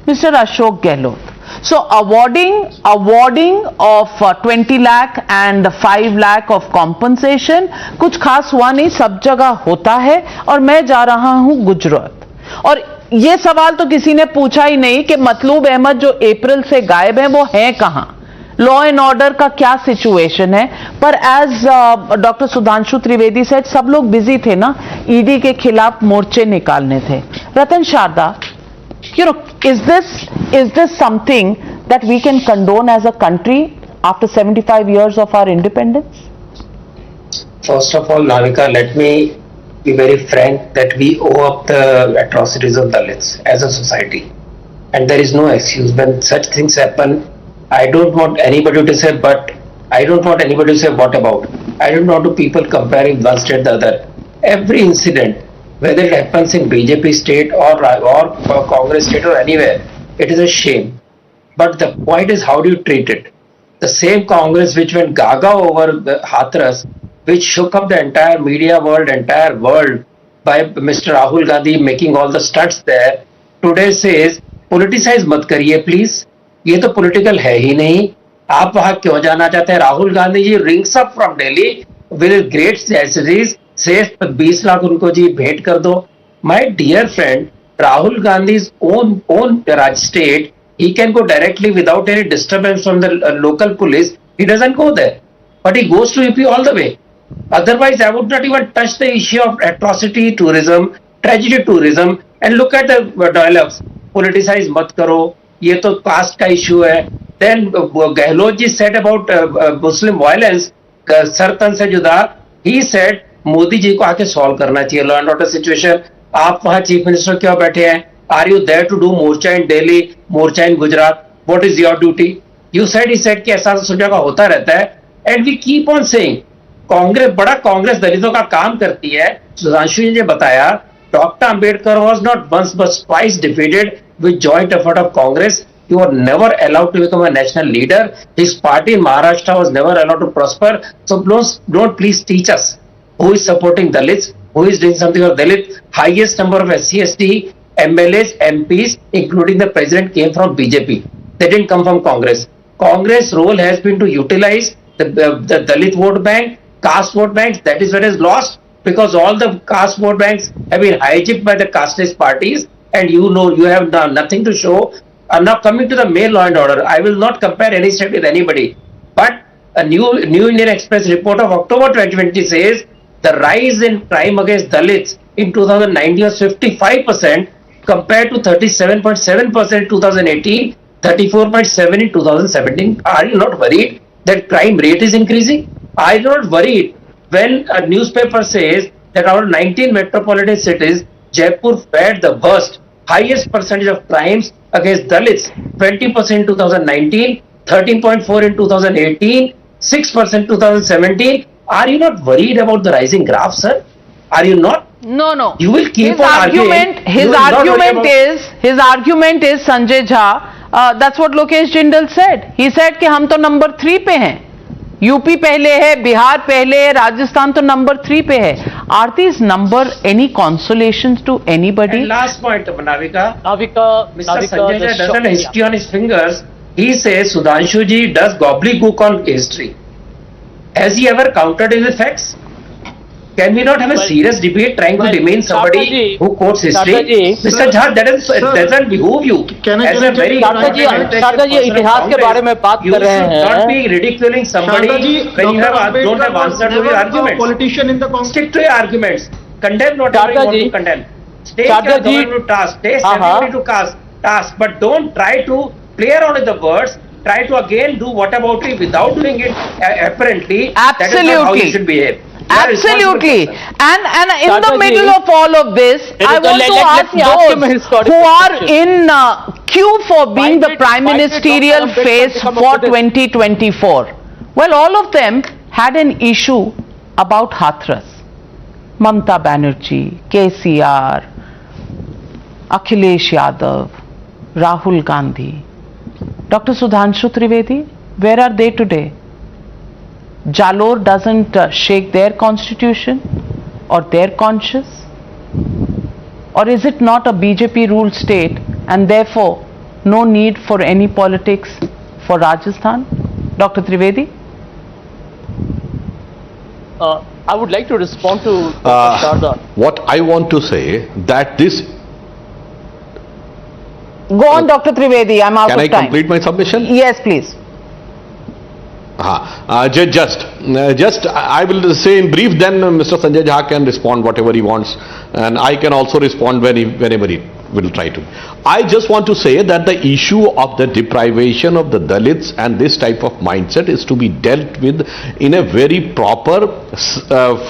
Mr. Ashok Gehlot. So awarding of 20 lakh and 5 lakh of compensation कुछ खास हुआ नहीं, सब जगह होता है और मैं जा रहा हूं गुजरात और ये सवाल तो किसी ने पूछा ही नहीं कि मतलूब अहमद जो अप्रैल से गायब हैं वो हैं कहां, लॉ एंड ऑर्डर का क्या सिचुएशन है. पर as doctor Sudhanshu Trivedi said, सब लोग बिजी थे ना, ईडी के खिलाफ मोर्चे निकालने थे. रतन Sharda, is this something that we can condone as a country after 75 years of our independence? First of all, Navika, let me be very frank that we owe up the atrocities of Dalits as a society. And there is no excuse. When such things happen, I don't want anybody to say, but I don't want anybody to say, what about? I don't want to people comparing one state to the other. Every incident, whether it happens in BJP state or Congress state or anywhere, it is a shame. But the point is, how do you treat it? The same Congress which went gaga over the Hathras, which shook up the entire media world, entire world by Mr. Rahul Gandhi making all the stunts there, today says, politicize mat kariye please. ये तो political है ही नहीं. आप वहाँ क्यों जाना चाहते हैं? Rahul Gandhi ji rings up from Delhi with great necessities. Says 20 lakh उनको जी भेंट कर दो. My dear friend, Rahul Gandhi's own Raj state, he can go directly without any disturbance from the local police. He doesn't go there, but he goes to UP all the way. Otherwise, I would not even touch the issue of atrocity tourism, tragedy tourism, and look at the dialogues. Politicize mat karo. ये तो caste का issue है. Then Gehlot ji said about Muslim violence, सरतन से जुदा. He said Modi ji को आके solve करना चाहिए लॉ एंड ऑर्डर सिचुएशन. आप वहां चीफ मिनिस्टर क्यों बैठे हैं? Are you there to do morcha in Delhi, morcha in Gujarat? What is your duty? You said कि ऐसा सब जगह होता रहता है. And we keep on saying Congress दलितों का काम करती है. सुधांशु जी ने बताया, doctor Ambedkar was not once but twice defeated with joint effort of Congress. He was never allowed to become a national leader. His party in Maharashtra was never allowed to prosper. So don't please teach us who is supporting Dalits, who is doing something for Dalit. Highest number of SC/ST MLAs, MPs, including the president, came from BJP. They didn't come from Congress. Congress role has been to utilize the Dalit vote bank, caste vote banks. That is what is lost because all the caste vote banks have been hijacked by the casteist parties, and you have done nothing to show. Now coming to the main law and order, I will not compare any state with anybody. A New Indian Express report of October 2020 says the rise in crime against Dalits in 2019 was 55% compared to 37.7% in 2018, 34.7% in 2017. Are you not worried that crime rate is increasing? Are you not worried when a newspaper says that out of 19 metropolitan cities, Jaipur fared the worst, highest percentage of crimes against Dalits, 20% in 2019, 13.4% in 2018, 6% in 2017. Are you not worried about the rising graph, sir? Are you not? No. You will keep on arguing. His argument is Sanjay Jha. That's what Lokesh Jindal said. He said कि हम तो number 3 पे हैं. UP पहले है, बिहार पहले है, राजस्थान तो number 3 पे है. Are these number any consolations to anybody? And last point, Navika, Mr. Sanjay Jha doesn't have history on his fingers. He says Sudhanshu ji does gobbledygook on history. Has he ever counted his effects? Can we not have a serious debate trying to demean somebody who quotes history? Mr. Jha, that doesn't behoove you. As a very इतिहास के बारे में बात कर रहे हैं. You should not be ridiculing somebody when you don't have answer to your arguments. Politician in the Congress. Stick to your arguments. Condemn whatever you want to condemn. Take your government to task. Take everybody to task. But don't try to play around with the words. Try to again do whataboutery without doing it apparently. Absolutely. That is not how you should behave. Absolutely. And in the middle of all of this, I want to ask those who are in queue for being the prime ministerial face for 2024. Well, all of them had an issue about Hathras. Mamata Banerjee, KCR, Akhilesh Yadav, Rahul Gandhi. Dr. Sudhanshu Trivedi, where are they today? Jalore doesn't shake their constitution or their conscience? Or is it not a BJP ruled state and therefore no need for any politics for Rajasthan? Dr. Trivedi? I would like to respond to Dr. Sharda. What I want to say that this... Go on, Dr. Trivedi, I'm out of time. Can I complete my submission? Yes, please. Just I will say in brief, then Mr. Sanjay Jha can respond whatever he wants, and I can also respond whenever he will try to. I just want to say that the issue of the deprivation of the Dalits and this type of mindset is to be dealt with in a very proper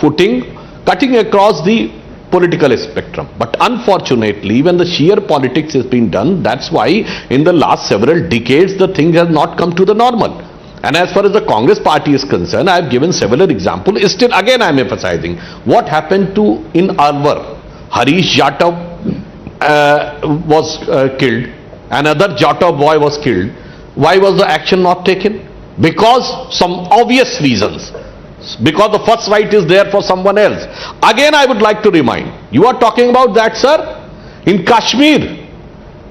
footing, cutting across the political spectrum. But unfortunately, when the sheer politics has been done, that's why in the last several decades the thing has not come to the normal. And as far as the Congress party is concerned, I have given several examples. Still, again, I am emphasizing what happened to in Alwar. Harish Jatav was killed. Another Jatav boy was killed. Why was the action not taken? Because some obvious reasons. Because the first right is there for someone else. Again, I would like to remind, you are talking about that, sir. In Kashmir,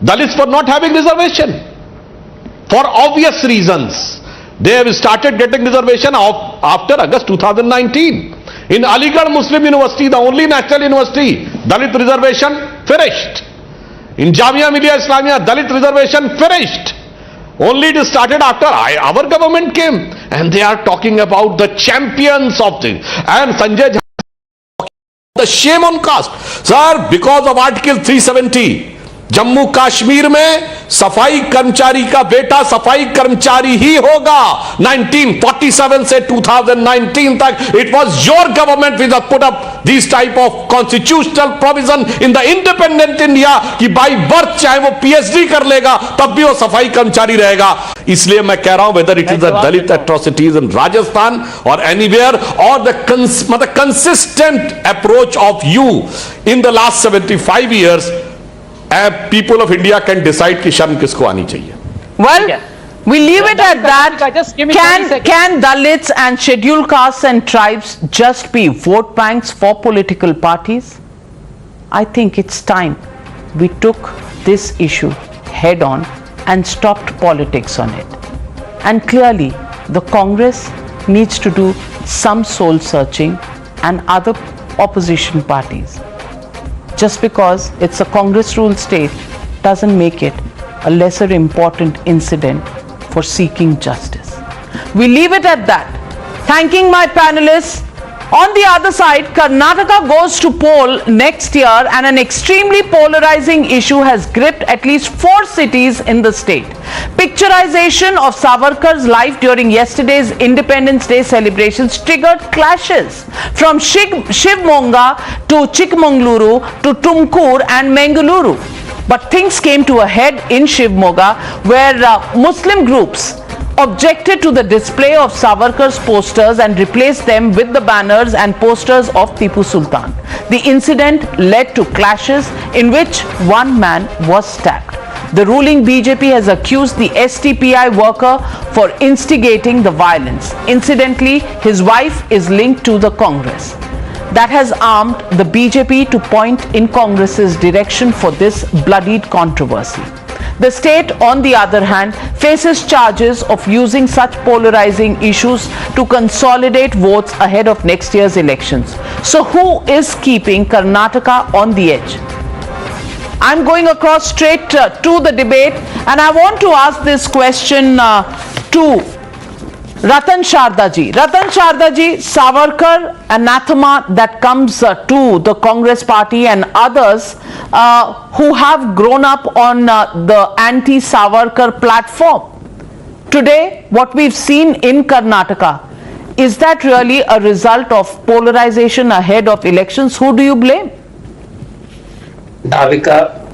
Dalits were not having reservation. For obvious reasons. They have started getting reservation after August 2019. In Aligarh Muslim University, the only national university, Dalit reservation finished. In Jamia Millia Islamia, Dalit reservation finished. Only it started after our government came. And they are talking about the champions of things. And Sanjay Jha, the shame on caste. Sir, because of Article 370, Jammu Kashmir में सफाई कर्मचारी का बेटा सफाई कर्मचारी ही होगा. 1947 से 2019 तक it was your government which has put up these type of constitutional provision in the independent India कि by birth चाहे वो PhD कर लेगा तब भी वो सफाई कर्मचारी रहेगा. इसलिए मैं कह रहा हूं whether it is the Dalit atrocities in Rajasthan or anywhere or the consistent approach of you in the last 75 years, people of India can decide कि शर्म किसको आनी चाहिए. Well, we leave it at that. Can Dalits and scheduled castes and tribes just be vote banks for political parties? I think it's time we took this issue head on and stopped politics on it. And clearly, the Congress needs to do some soul searching and other opposition parties. Just because it's a Congress ruled state doesn't make it a lesser important incident for seeking justice. We leave it at that. Thanking my panelists. On the other side, Karnataka goes to poll next year and an extremely polarizing issue has gripped at least 4 cities in the state. Picturization of Savarkar's life during yesterday's Independence Day celebrations triggered clashes from Shivamogga to Chikmagaluru to Tumkur and Mangaluru. But things came to a head in Shivamogga where Muslim groups objected to the display of Savarkar's posters and replaced them with the banners and posters of Tipu Sultan. The incident led to clashes in which one man was stabbed. The ruling BJP has accused the STPI worker for instigating the violence. Incidentally, his wife is linked to the Congress. That has armed the BJP to point in Congress's direction for this bloodied controversy. The state, on the other hand, faces charges of using such polarizing issues to consolidate votes ahead of next year's elections. So who is keeping Karnataka on the edge? I'm going across straight to the debate, and I want to ask this question to Ratan Shardaji. Ratan Shardaji, Savarkar anathema that comes to the Congress party and others who have grown up on the anti-Savarkar platform. Today, what we've seen in Karnataka, is that really a result of polarization ahead of elections? Who do you blame? Navika,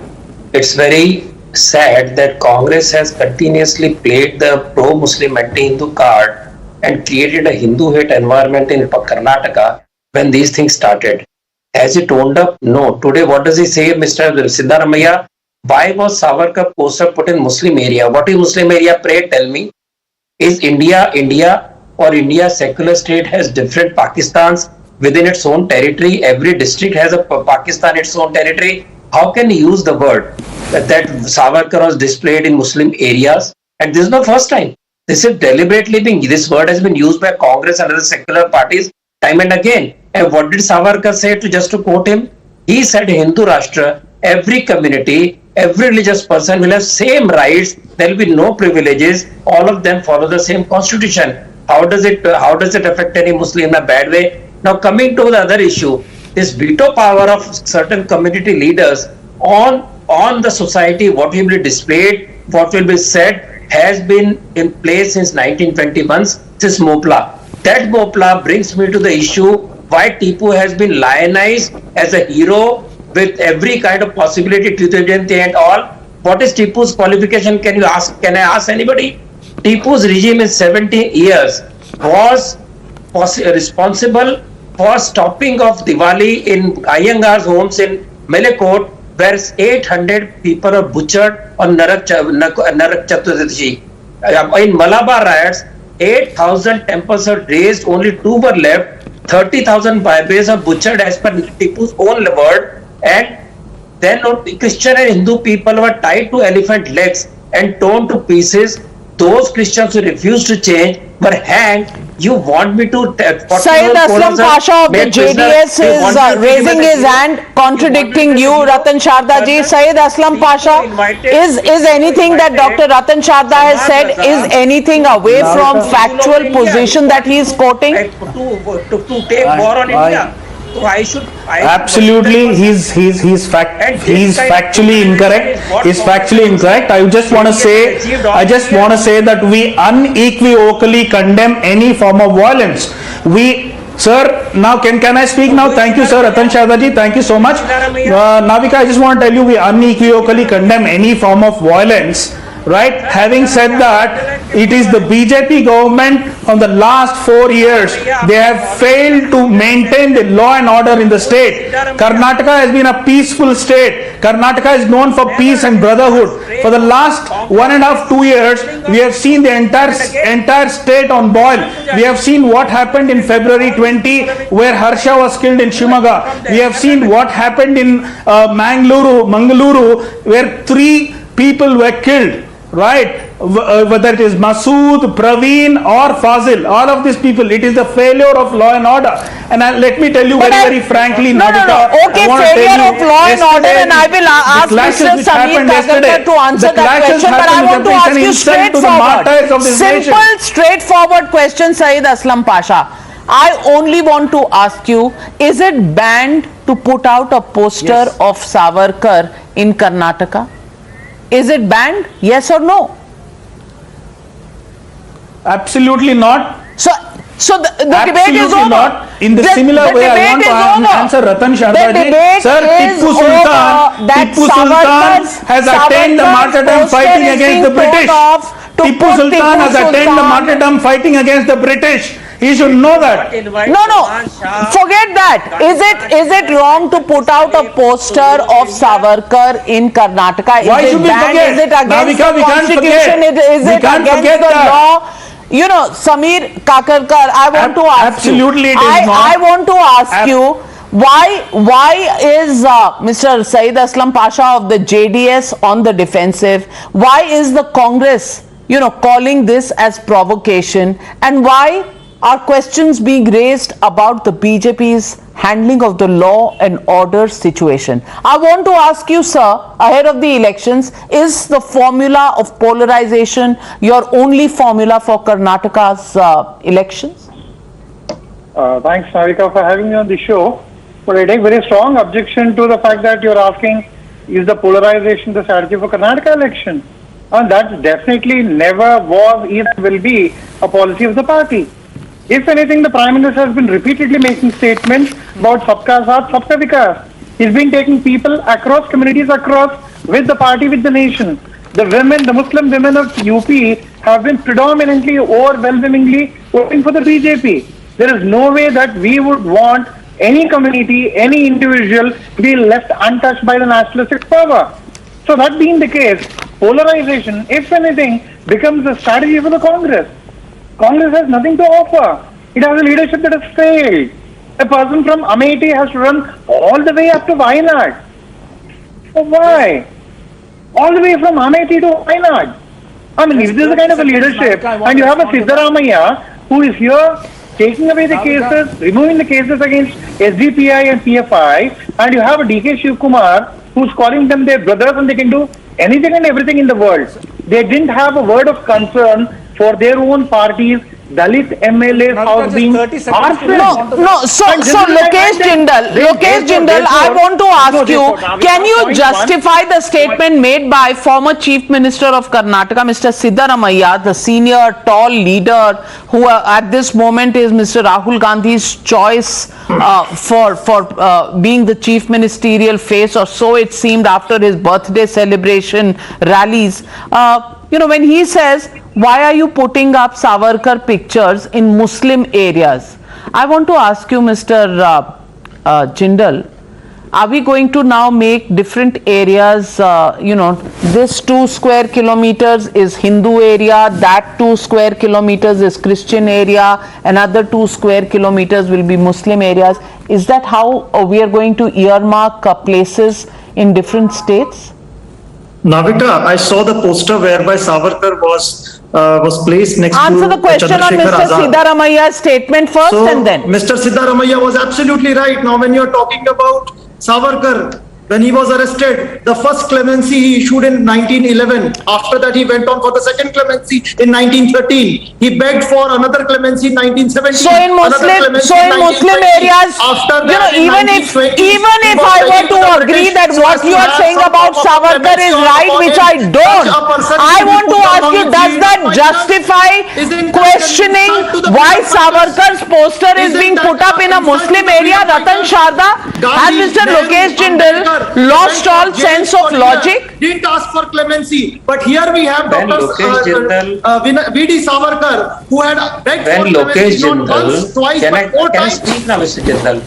it's very sad that Congress has continuously played the pro-Muslim anti-Hindu card and created a Hindu-hate environment in Karnataka when these things started. Has it owned up? No. Today, what does he say, Mr. Siddaramaiah? Why was Savarkar poster put in Muslim area? What is Muslim area? Pray tell me. Is India or India secular state has different Pakistans within its own territory? Every district has a Pakistan its own territory. How can you use the word that Savarkar was displayed in Muslim areas? And this is not the first time. This is deliberately this word has been used by Congress and other secular parties time and again. And what did Savarkar say, just to quote him? He said, Hindu Rashtra, every community, every religious person will have same rights. There will be no privileges. All of them follow the same constitution. How does it affect any Muslim in a bad way? Now coming to the other issue, this veto power of certain community leaders on the society, what will be displayed, what will be said, has been in place since 1921, since Mopla. That Mopla brings me to the issue why Tipu has been lionized as a hero with every kind of possibility, Titujante and all. What is Tipu's qualification? Can I ask anybody? Tipu's regime in 17 years was responsible for stopping of Diwali in Iyengar's homes in Melekot, where 800 people are butchered on Narak Chaturdashi. In Malabar riots, 8,000 temples are razed, only 2 were left. 30,000 Bibles are butchered as per Tipu's own word, and then Christian and Hindu people were tied to elephant legs and torn to pieces. Those Christians who refused to change were hanged. You want me to... Syed Aslam Pasha of the JDS is raising his hand, contradicting you, Ratan Shardaji. Syed Aslam Pasha, is anything that Dr. Ratan Sharda has said, is anything away from factual position that he is quoting? To take war on India. So absolutely, he's factually incorrect. He's factually incorrect. I just want to say that we unequivocally condemn any form of violence. Sir, now can I speak now? Thank you, sir. Ratan Shardaji, thank you so much. Navika, I just want to tell you, we unequivocally condemn any form of violence. Right? Having said that, it is the BJP government on the last 4 years, they have failed to maintain the law and order in the state. Karnataka has been a peaceful state. Karnataka is known for peace and brotherhood. For the last 1.5–2 years, we have seen the entire state on boil. We have seen what happened in February 20, where Harsha was killed in Shivamogga. We have seen what happened in Mangaluru, where 3 people were killed. right? Whether it is Masood, Praveen or Fazil, all of these people, it is the failure of law and order. And let me tell you very frankly, Navika, okay, failure of law and order, and I will ask Mr. Sameer Kagalkar to answer that question, but I want to ask you straightforward, straightforward question, Saeed Aslam Pasha. I only want to ask you, is it banned to put out a poster of Savarkar in Karnataka? Is it banned? Yes or no? Absolutely not. So the debate is over. Not. In the similar way, I want to answer Ratan Sharda ji. Sir, Tipu Sultan has attained the martyrdom fighting against the British. Tipu Sultan has attained the martyrdom fighting against the British. He should know that. No, forget that. Is it wrong to put out a poster of Savarkar in Karnataka? Why should we forget? Is it against the constitution? Is it against the law? You know, Sameer Kagalkar, I want to ask Absolutely you. It is not. I want to ask you, why is Mr. Saeed Aslam Pasha of the JDS on the defensive? Why is the Congress, calling this as provocation? And why are questions being raised about the BJP's handling of the law and order situation? I want to ask you, sir, ahead of the elections, is the formula of polarization your only formula for Karnataka's elections? Thanks, Sarika, for having me on the show. But I take very strong objection to the fact that you're asking, is the polarization the strategy for Karnataka election? And that definitely never was, either will be a policy of the party. If anything, the Prime Minister has been repeatedly making statements about Sabka Saath, Sabka Vikas. He's been taking people across communities with the party, with the nation. The women, the Muslim women of UP have been predominantly, overwhelmingly voting for the BJP. There is no way that we would want any community, any individual to be left untouched by the nationalistic power. So that being the case, polarization, if anything, becomes a strategy for the Congress. Congress has nothing to offer. It has a leadership that has failed. A person from Amethi has to run all the way up to Wayanad. So why? All the way from Amethi to Wayanad. I mean, if this is the kind of a leadership, and you have a Siddaramaiah who is here taking away the cases, removing the cases against SDPI and PFI, and you have a DK Shivkumar who's calling them their brothers and they can do anything and everything in the world. They didn't have a word of concern for their own parties, Dalit MLAs how being So Lokesh Jindal, I want to ask you, can you justify the statement made by former Chief Minister of Karnataka, Mr. Siddaramaiah, the senior tall leader who at this moment is Mr. Rahul Gandhi's choice for being the chief ministerial face, or so it seemed after his birthday celebration rallies. When he says, why are you putting up Savarkar pictures in Muslim areas? I want to ask you, Mr. Jindal, are we going to now make different areas, this 2 square kilometers is Hindu area, that 2 square kilometers is Christian area, another 2 square kilometers will be Muslim areas? Is that how we are going to earmark places in different states? Navika, I saw the poster whereby Savarkar was placed next to Answer the question on Mr. Siddaramaiah's statement first and then. Mr. Siddaramaiah was absolutely right. Now when you're talking about Savarkar, when he was arrested, the first clemency he issued in 1911. After that, he went on for the second clemency in 1913. He begged for another clemency in 1917. So in Muslim areas, even if I were to agree that what you are saying about Savarkar is right, which I don't, I want to ask you, does that justify questioning why Savarkar's poster is being put up in a Muslim area? Ratan Sharda, has Mr. Lokesh Jindal lost all sense of logic? Didn't ask for clemency, but here we have Dr. V.D. Savarkar, who had begged for clemency not once, twice, but 4 times. Can I speak now, Mr. Jindal?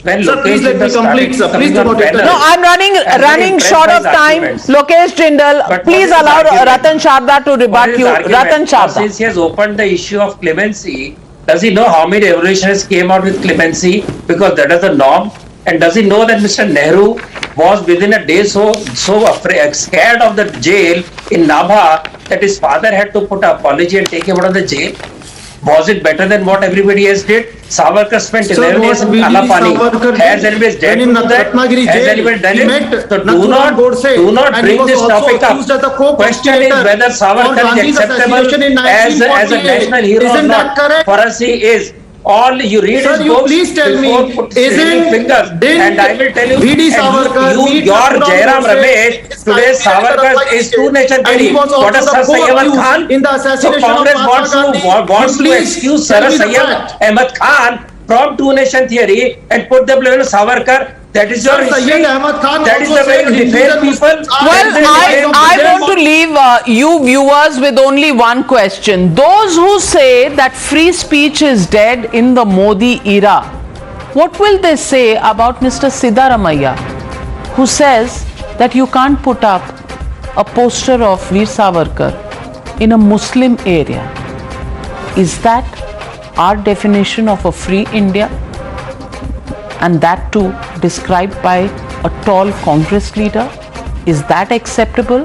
When Sir, please let me complete, sir. Please do not interrupt. No, I'm running short of time. Lokesh Jindal, please allow Ratan Sharda to rebut you. Ratan Sharda. Since he has opened the issue of clemency, does he know how many revolutionists came out with clemency? Because that is the norm. And does he know that Mr. Nehru was within a day so scared of the jail in Nabha that his father had to put an apology and take him out of the jail? Was it better than what everybody else did? Savarkar spent 11 days in Kalapani. Has anybody dared to do that? Has anybody done it? So do not bring this topic up. Question is whether Savarkar is acceptable as a national hero or not. For us he is. All you read his books before putting fingers, and I will tell you, your Jairam Ramesh, today Savarkar is two nation theory. What does Sir Syed Ahmad Khan? So Congress wants to excuse Sir Syed Ahmad Khan from two nation theory and put the blame on Savarkar. That is your history. That is the way you defame people. Well, I want to leave you viewers with only one question. Those who say that free speech is dead in the Modi era, what will they say about Mr. Siddaramaiah, who says that you can't put up a poster of Veer Savarkar in a Muslim area? Is that our definition of a free India? And that too described by a tall Congress leader? Is that acceptable?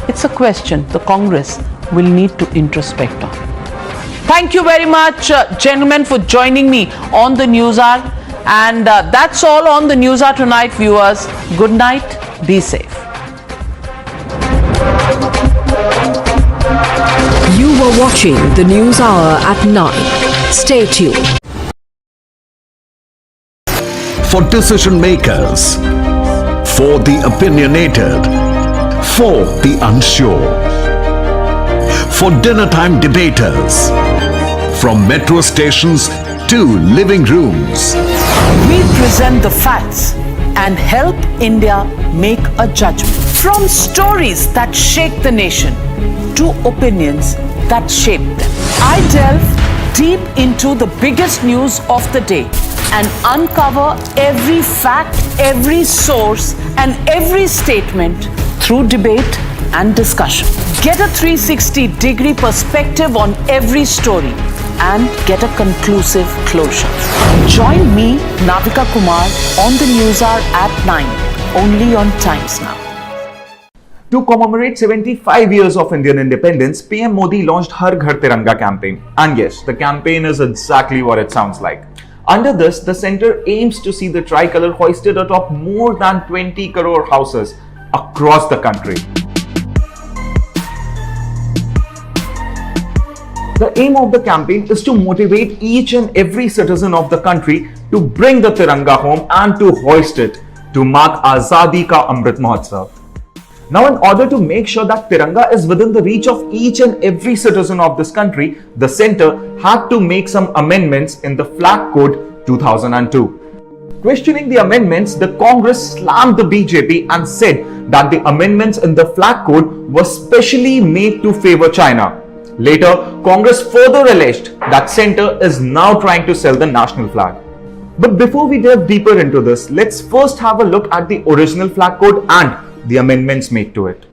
It's a question the Congress will need to introspect on. Thank you very much, gentlemen, for joining me on the Newshour. And that's all on the Newshour tonight, viewers. Good night. Be safe. You were watching the Newshour at 9. Stay tuned. For decision makers, for the opinionated, for the unsure, for dinner time debaters, from metro stations to living rooms. We present the facts and help India make a judgment. From stories that shake the nation to opinions that shape them. I delve deep into the biggest news of the day and uncover every fact, every source, and every statement through debate and discussion. Get a 360-degree perspective on every story and get a conclusive closure. Join me, Navika Kumar, on the Newshour at 9, only on Times Now. To commemorate 75 years of Indian independence, PM Modi launched Har Ghar Tiranga campaign. And yes, the campaign is exactly what it sounds like. Under this, the centre aims to see the tricolour hoisted atop more than 20 crore houses across the country. The aim of the campaign is to motivate each and every citizen of the country to bring the Tiranga home and to hoist it to mark Azadi Ka Amrit Mahotsav. Now, in order to make sure that Tiranga is within the reach of each and every citizen of this country, the centre had to make some amendments in the Flag Code 2002. Questioning the amendments, the Congress slammed the BJP and said that the amendments in the Flag Code were specially made to favour China. Later, Congress further alleged that centre is now trying to sell the national flag. But before we delve deeper into this, let's first have a look at the original Flag Code and the amendments made to it.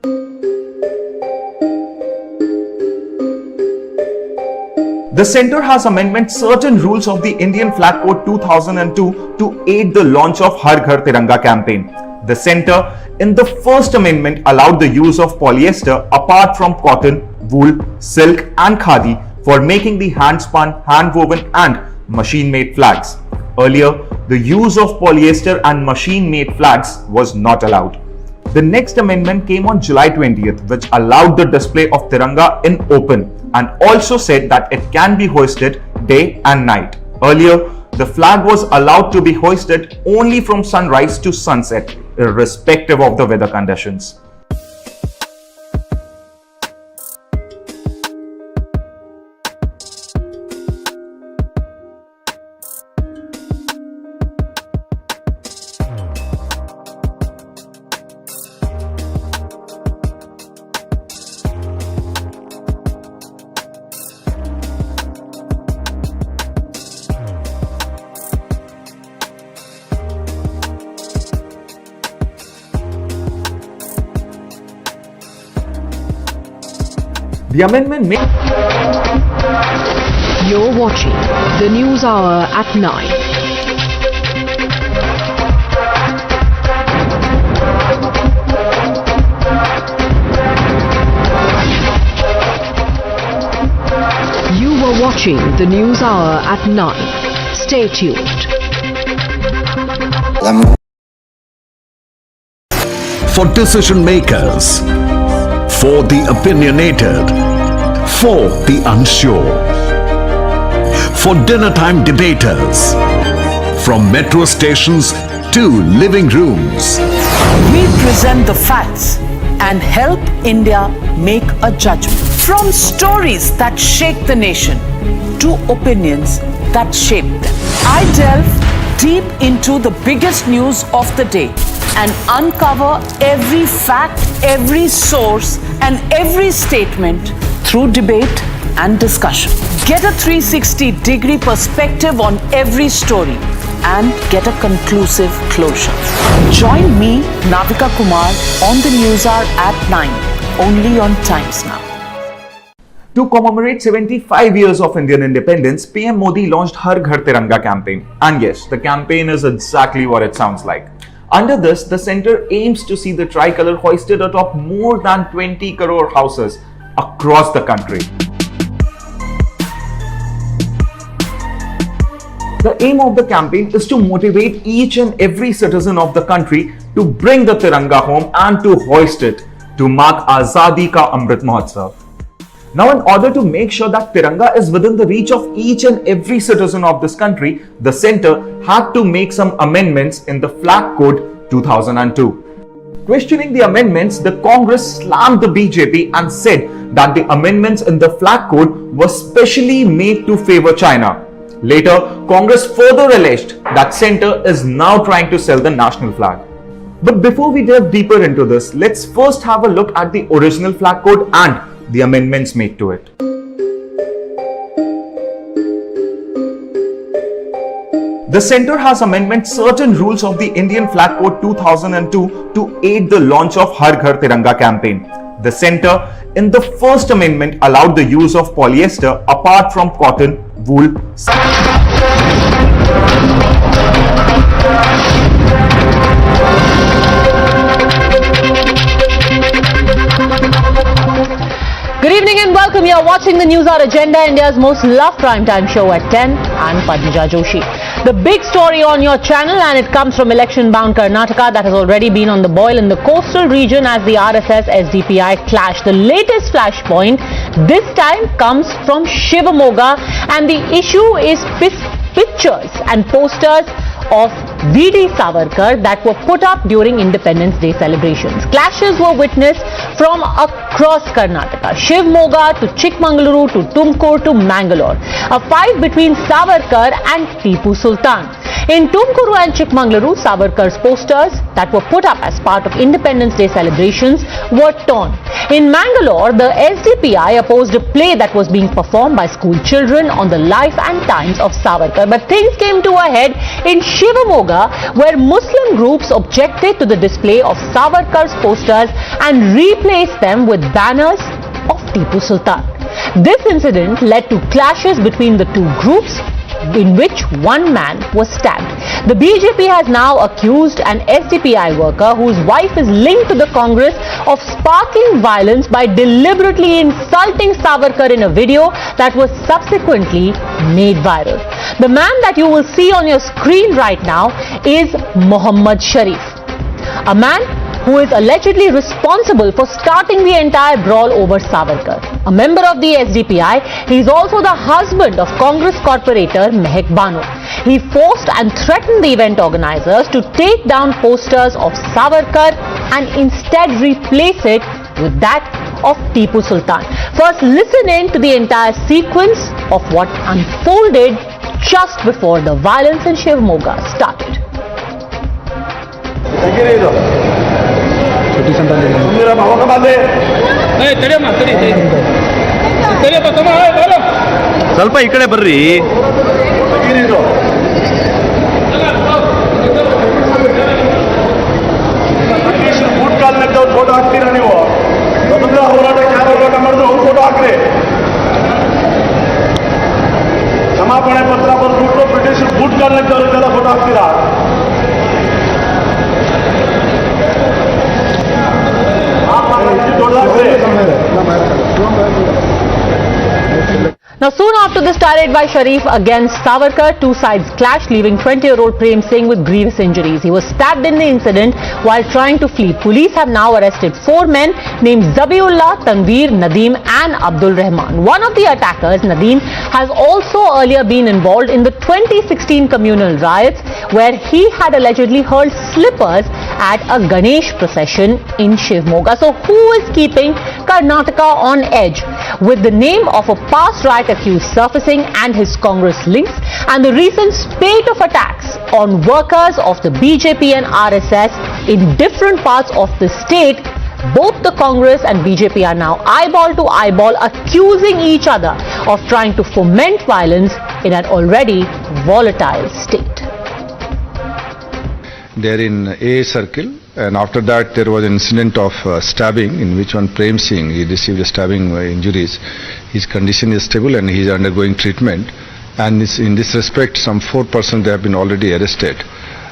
The centre has amended certain rules of the Indian Flag Code 2002 to aid the launch of Har Ghar Tiranga campaign. The centre, in the first amendment, allowed the use of polyester apart from cotton, wool, silk and khadi for making the hand-spun, hand-woven and machine-made flags. Earlier, the use of polyester and machine-made flags was not allowed. The next amendment came on July 20th, which allowed the display of Tiranga in open and also said that it can be hoisted day and night. Earlier, the flag was allowed to be hoisted only from sunrise to sunset, irrespective of the weather conditions. The amendment made... You're watching the Newshour at 9. watching the News Hour at 9. Stay tuned. For decision makers, for the opinionated, for the unsure, for dinner time debaters, from metro stations to living rooms. We present the facts and help India make a judgment. From stories that shake the nation to opinions that shape them. I delve deep into the biggest news of the day and uncover every fact, every source, and every statement through debate and discussion. Get a 360-degree perspective on every story and get a conclusive closure. Join me, Navika Kumar, on the News Hour at 9, only on Times Now. To commemorate 75 years of Indian independence, PM Modi launched Har Ghar Tiranga campaign. And yes, the campaign is exactly what it sounds like. Under this, the centre aims to see the tricolour hoisted atop more than 20 crore houses across the country. The aim of the campaign is to motivate each and every citizen of the country to bring the Tiranga home and to hoist it to mark Azadi Ka Amrit Mahotsav. Now, in order to make sure that Tiranga is within the reach of each and every citizen of this country, the centre had to make some amendments in the Flag Code 2002. Questioning the amendments, the Congress slammed the BJP and said that the amendments in the Flag Code were specially made to favour China. Later, Congress further alleged that centre is now trying to sell the national flag. But before we delve deeper into this, let's first have a look at the original Flag Code and the amendments made to it. The centre has amended certain rules of the Indian Flag Code 2002 to aid the launch of Har Ghar Tiranga campaign. The centre, in the first amendment, allowed the use of polyester apart from cotton, wool. Good evening and welcome. You are watching the News Hour Agenda, India's most loved primetime show at 10. I'm Padmaja Joshi. The big story on your channel, and it comes from election-bound Karnataka that has already been on the boil in the coastal region as the RSS-SDPI clash. The latest flashpoint this time comes from Shivamogga, and the issue is pictures and posters of V.D. Savarkar that were put up during Independence Day celebrations. Clashes were witnessed from across Karnataka, Shivamogga to Chikmagaluru to Tumkur to Mangalore. A fight between Savarkar and Tipu Sultan. In Tumkuru and Chikmagaluru, Savarkar's posters that were put up as part of Independence Day celebrations were torn. In Mangalore, the SDPI opposed a play that was being performed by school children on the life and times of Savarkar. But things came to a head in Shivamogga, where Muslim groups objected to the display of Savarkar's posters and replaced them with banners of Tipu Sultan. This incident led to clashes between the two groups, in which one man was stabbed. The BJP has now accused an SDPI worker whose wife is linked to the Congress of sparking violence by deliberately insulting Savarkar in a video that was subsequently made viral. The man that you will see on your screen right now is Muhammad Sharif, a man who is allegedly responsible for starting the entire brawl over Savarkar. A member of the SDPI, he is also the husband of Congress corporator Mehak Bano. He forced and threatened the event organizers to take down posters of Savarkar and instead replace it with that of Tipu Sultan. First, listen in to the entire sequence of what unfolded just before the violence in Shivamogga started. ಸ್ವಲ್ಪ ಈ ಕಡೆ ಬರ್ರಿ. Photo ಹಾಕ್ತೀರಾ ನೀವು? ಸ್ವತಂತ್ರ ಹೋರಾಟಕ್ಕೆ ಯಾರು ಹೋರಾಟ ಮಾಡಿದ್ರು ಅವ್ರು ಫೋಟೋ ಹಾಕ್ರಿ. ಕ್ಷಮಾಪಣೆ ಪತ್ರ ಬರ್ಬಿಟ್ಟು ಬ್ರಿಟಿಷ್ ಬೂಟ್ ಕಾಲ್ನದ್ದವ್ರಿಗೆಲ್ಲ ಫೋಟೋ ಹಾಕ್ತೀರಾ? Now, soon off to the star-rated by Sharif against Savarkar. Two sides clashed, leaving 20-year-old Prem Singh with grievous injuries. He was stabbed in the incident while trying to flee. Police have now arrested 4 men named Zabiullah, Tanveer, Nadeem and Abdul Rahman. One of the attackers, Nadeem, has also earlier been involved in the 2016 communal riots where he had allegedly hurled slippers at a Ganesh procession in Shivmoga. So who is keeping Karnataka on edge? With the name of a past riot accused surfacing and his Congress links and the recent spate of attacks on workers of the BJP and RSS in different parts of the state, both the Congress and BJP are now eyeball to eyeball accusing each other of trying to foment violence in an already volatile state. They are in A circle, and after that there was an incident of stabbing in which one Prem Singh, he received a stabbing injuries. His condition is stable and he is undergoing treatment, and in this respect some 4 persons they have been already arrested.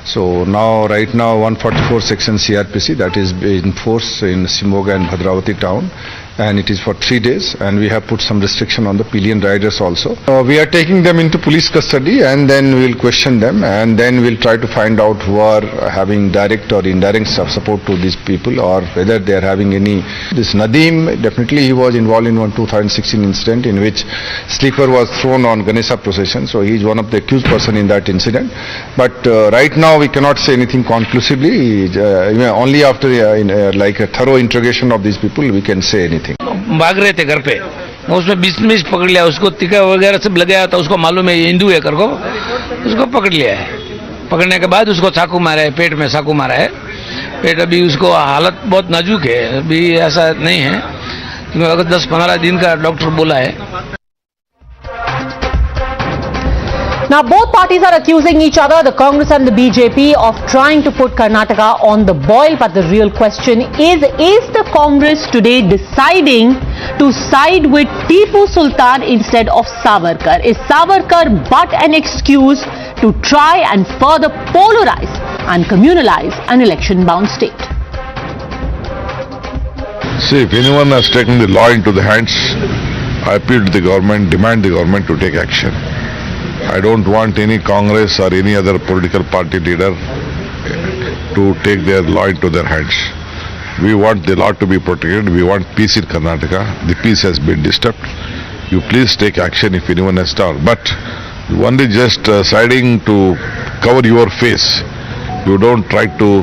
So right now 144 section CRPC that is in force in Shimoga and Bhadravati town, and it is for 3 days, and we have put some restriction on the pillion riders also. We are taking them into police custody and then we will question them, and then we will try to find out who are having direct or indirect support to these people, or whether they are having any. This Nadeem, definitely he was involved in one 2016 incident in which sleeper was thrown on Ganesha procession, so he is one of the accused person in that incident. But right now we cannot say anything conclusively. Only after like a thorough interrogation of these people we can say anything. भाग रहे थे घर पे, उसमें 20 minute पकड़ लिया, उसको टीका वगैरह सब लगाया था, उसको मालूम है ये हिंदू है करको, उसको पकड़ लिया है। पकड़ने के बाद उसको चाकू मारा है, पेट में चाकू मारा है। पेट अभी उसको हालत बहुत नाजुक है, अभी ऐसा नहीं है, क्योंकि 10-15 दिन का डॉक्टर बोला है। Now, both parties are accusing each other, the Congress and the BJP, of trying to put Karnataka on the boil. But the real question is the Congress today deciding to side with Tipu Sultan instead of Savarkar? Is Savarkar but an excuse to try and further polarize and communalize an election-bound state? See, if anyone has taken the law into the hands, I appeal to the government, demand the government to take action. I don't want any Congress or any other political party leader to take their law into their hands. We want the law to be protected. We want peace in Karnataka. The peace has been disturbed. You please take action if anyone has done. But only just siding to cover your face. You don't try to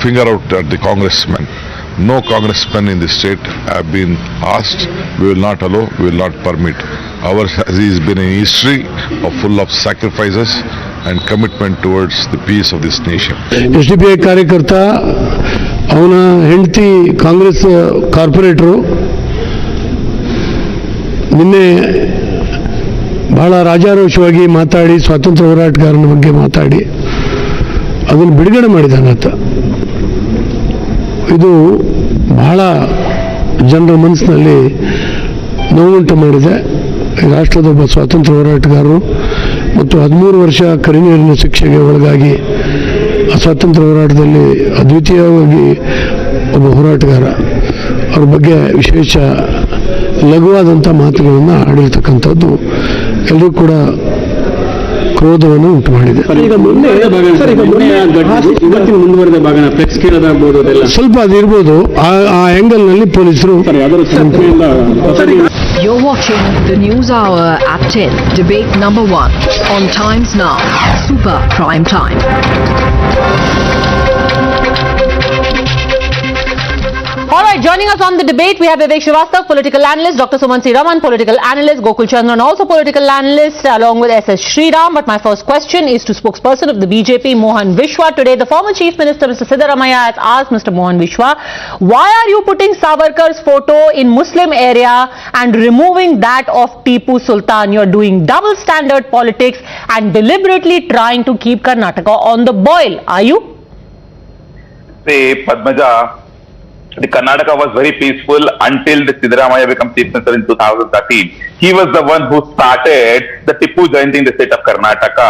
finger out at the congressman. No congressmen in the state have been asked. We will not allow, we will not permit. Ours has been a history full of sacrifices and commitment towards the peace of this nation. SDPI ಕಾರ್ಯಕರ್ತ ಅವನ ಹೆಂಡತಿ Congress corporator ನಿನ್ನೆ ಬಹಳ ರಾಜಾರೋಷವಾಗಿ ಮಾತಾಡಿ ಸ್ವಾತಂತ್ರ್ಯ ಹೋರಾಟಗಾರನ ಬಗ್ಗೆ ಮಾತಾಡಿ ಅದನ್ನು ಬಿಡುಗಡೆ ಮಾಡಿದಾನಂತ. ಇದು ಬಹಳ ಜನರ ಮನಸ್ಸಿನಲ್ಲಿ ನೋವುಂಟು ಮಾಡಿದೆ. ರಾಷ್ಟ್ರದ ಒಬ್ಬ ಸ್ವಾತಂತ್ರ್ಯ ಹೋರಾಟಗಾರರು ಮತ್ತು 13 ವರ್ಷ ಕರಿನೀರಿನ ಶಿಕ್ಷೆಗೆ ಒಳಗಾಗಿ ಸ್ವಾತಂತ್ರ್ಯ ಹೋರಾಟದಲ್ಲಿ ಅದ್ವಿತೀಯವಾಗಿ ಒಬ್ಬ ಹೋರಾಟಗಾರ, ಅವ್ರ ಬಗ್ಗೆ ವಿಶೇಷ ಲಘುವಾದಂಥ ಮಾತುಗಳನ್ನು ಆಡಿರ್ತಕ್ಕಂಥದ್ದು ಎಲ್ಲರೂ ಕೂಡ ಕ್ರೋಧವನ್ನು ಉಂಟು ಮಾಡಿದೆ. ಸ್ವಲ್ಪ ಅದಿರ್ಬೋದು, ಆ ಆಂಗಲ್ನಲ್ಲಿ ಪೊಲೀಸರು. You're watching the News Hour at 10, debate number 1 on Times Now, Super Prime Time. All right, joining us on the debate, we have Vivek Srivastava, political analyst, Dr. Suman Raman, political analyst, Gokul Chandran, also political analyst, along with S.S. Sriram. But my first question is to spokesperson of the BJP, Mohan Vishwa. Today, the former Chief Minister, Mr. Siddaramaiah, has asked Mr. Mohan Vishwa, why are you putting Savarkar's photo in Muslim area and removing that of Tipu Sultan? You're doing double standard politics and deliberately trying to keep Karnataka on the boil. Are you? Say, Padmaja, the Karnataka was very peaceful until the Siddaramaiah became Chief Minister in 2013. He was the one who started the Tipu Jayanti in the state of Karnataka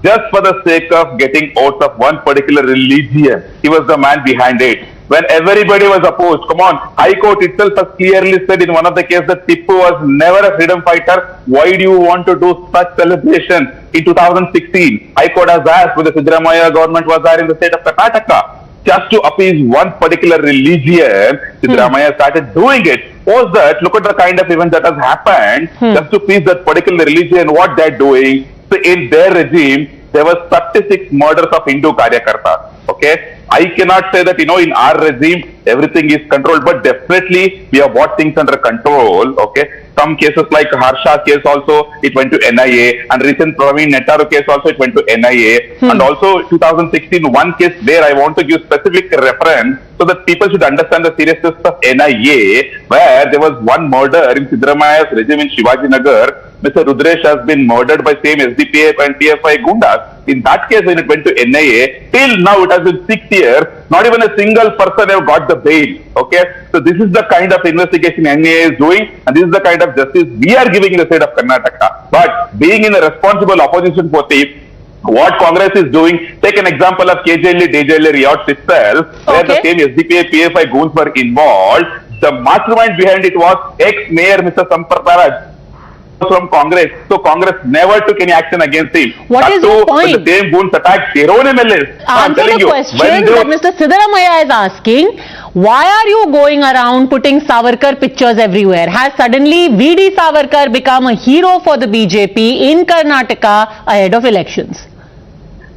just for the sake of getting votes of one particular religion. He was the man behind it. when everybody was opposed. Come on, High Court itself has clearly said in one of the cases that Tipu was never a freedom fighter. Why do you want to do such celebration in 2016? High Court has asked when the Siddaramaiah government was there in the state of Karnataka. Just to appease one particular religion, Siddaramaiah started doing it. Post that, look at the kind of event that has happened just to appease that particular religion, what they're doing. So in their regime, there were 36 murders of Hindu Karyakartas. Okay, I cannot say that, in our regime, everything is controlled, but definitely we have brought things under control. Okay, some cases like Harsha case also, it went to NIA, and recent Praveen Nettaru case also, it went to NIA, and also 2016, one case there I want to give specific reference so that people should understand the seriousness of NIA, where there was one murder in Siddaramaiah's regime in Shivaji Nagar. Mr. Rudresh has been murdered by same SDPF and TFI Gundas. In that case, when it went to NIA, till now it has been 6 years, not even a single person have got the bail. Okay, so this is the kind of investigation NIA is doing, and this is the kind of justice we are giving in the state of Karnataka. But being in a responsible opposition party, what Congress is doing, take an example of KJL, DJL riots itself, where the same SDPA, PFI goons were involved. The mastermind behind it was ex-mayor Mr. Sampath from Congress. So Congress never took any action against him. What is your point? The same goons attacked their own MLAs. Answer the question that Mr. Siddaramaiah is asking. Why are you going around putting Savarkar pictures everywhere? Has suddenly VD Savarkar become a hero for the BJP in Karnataka ahead of elections?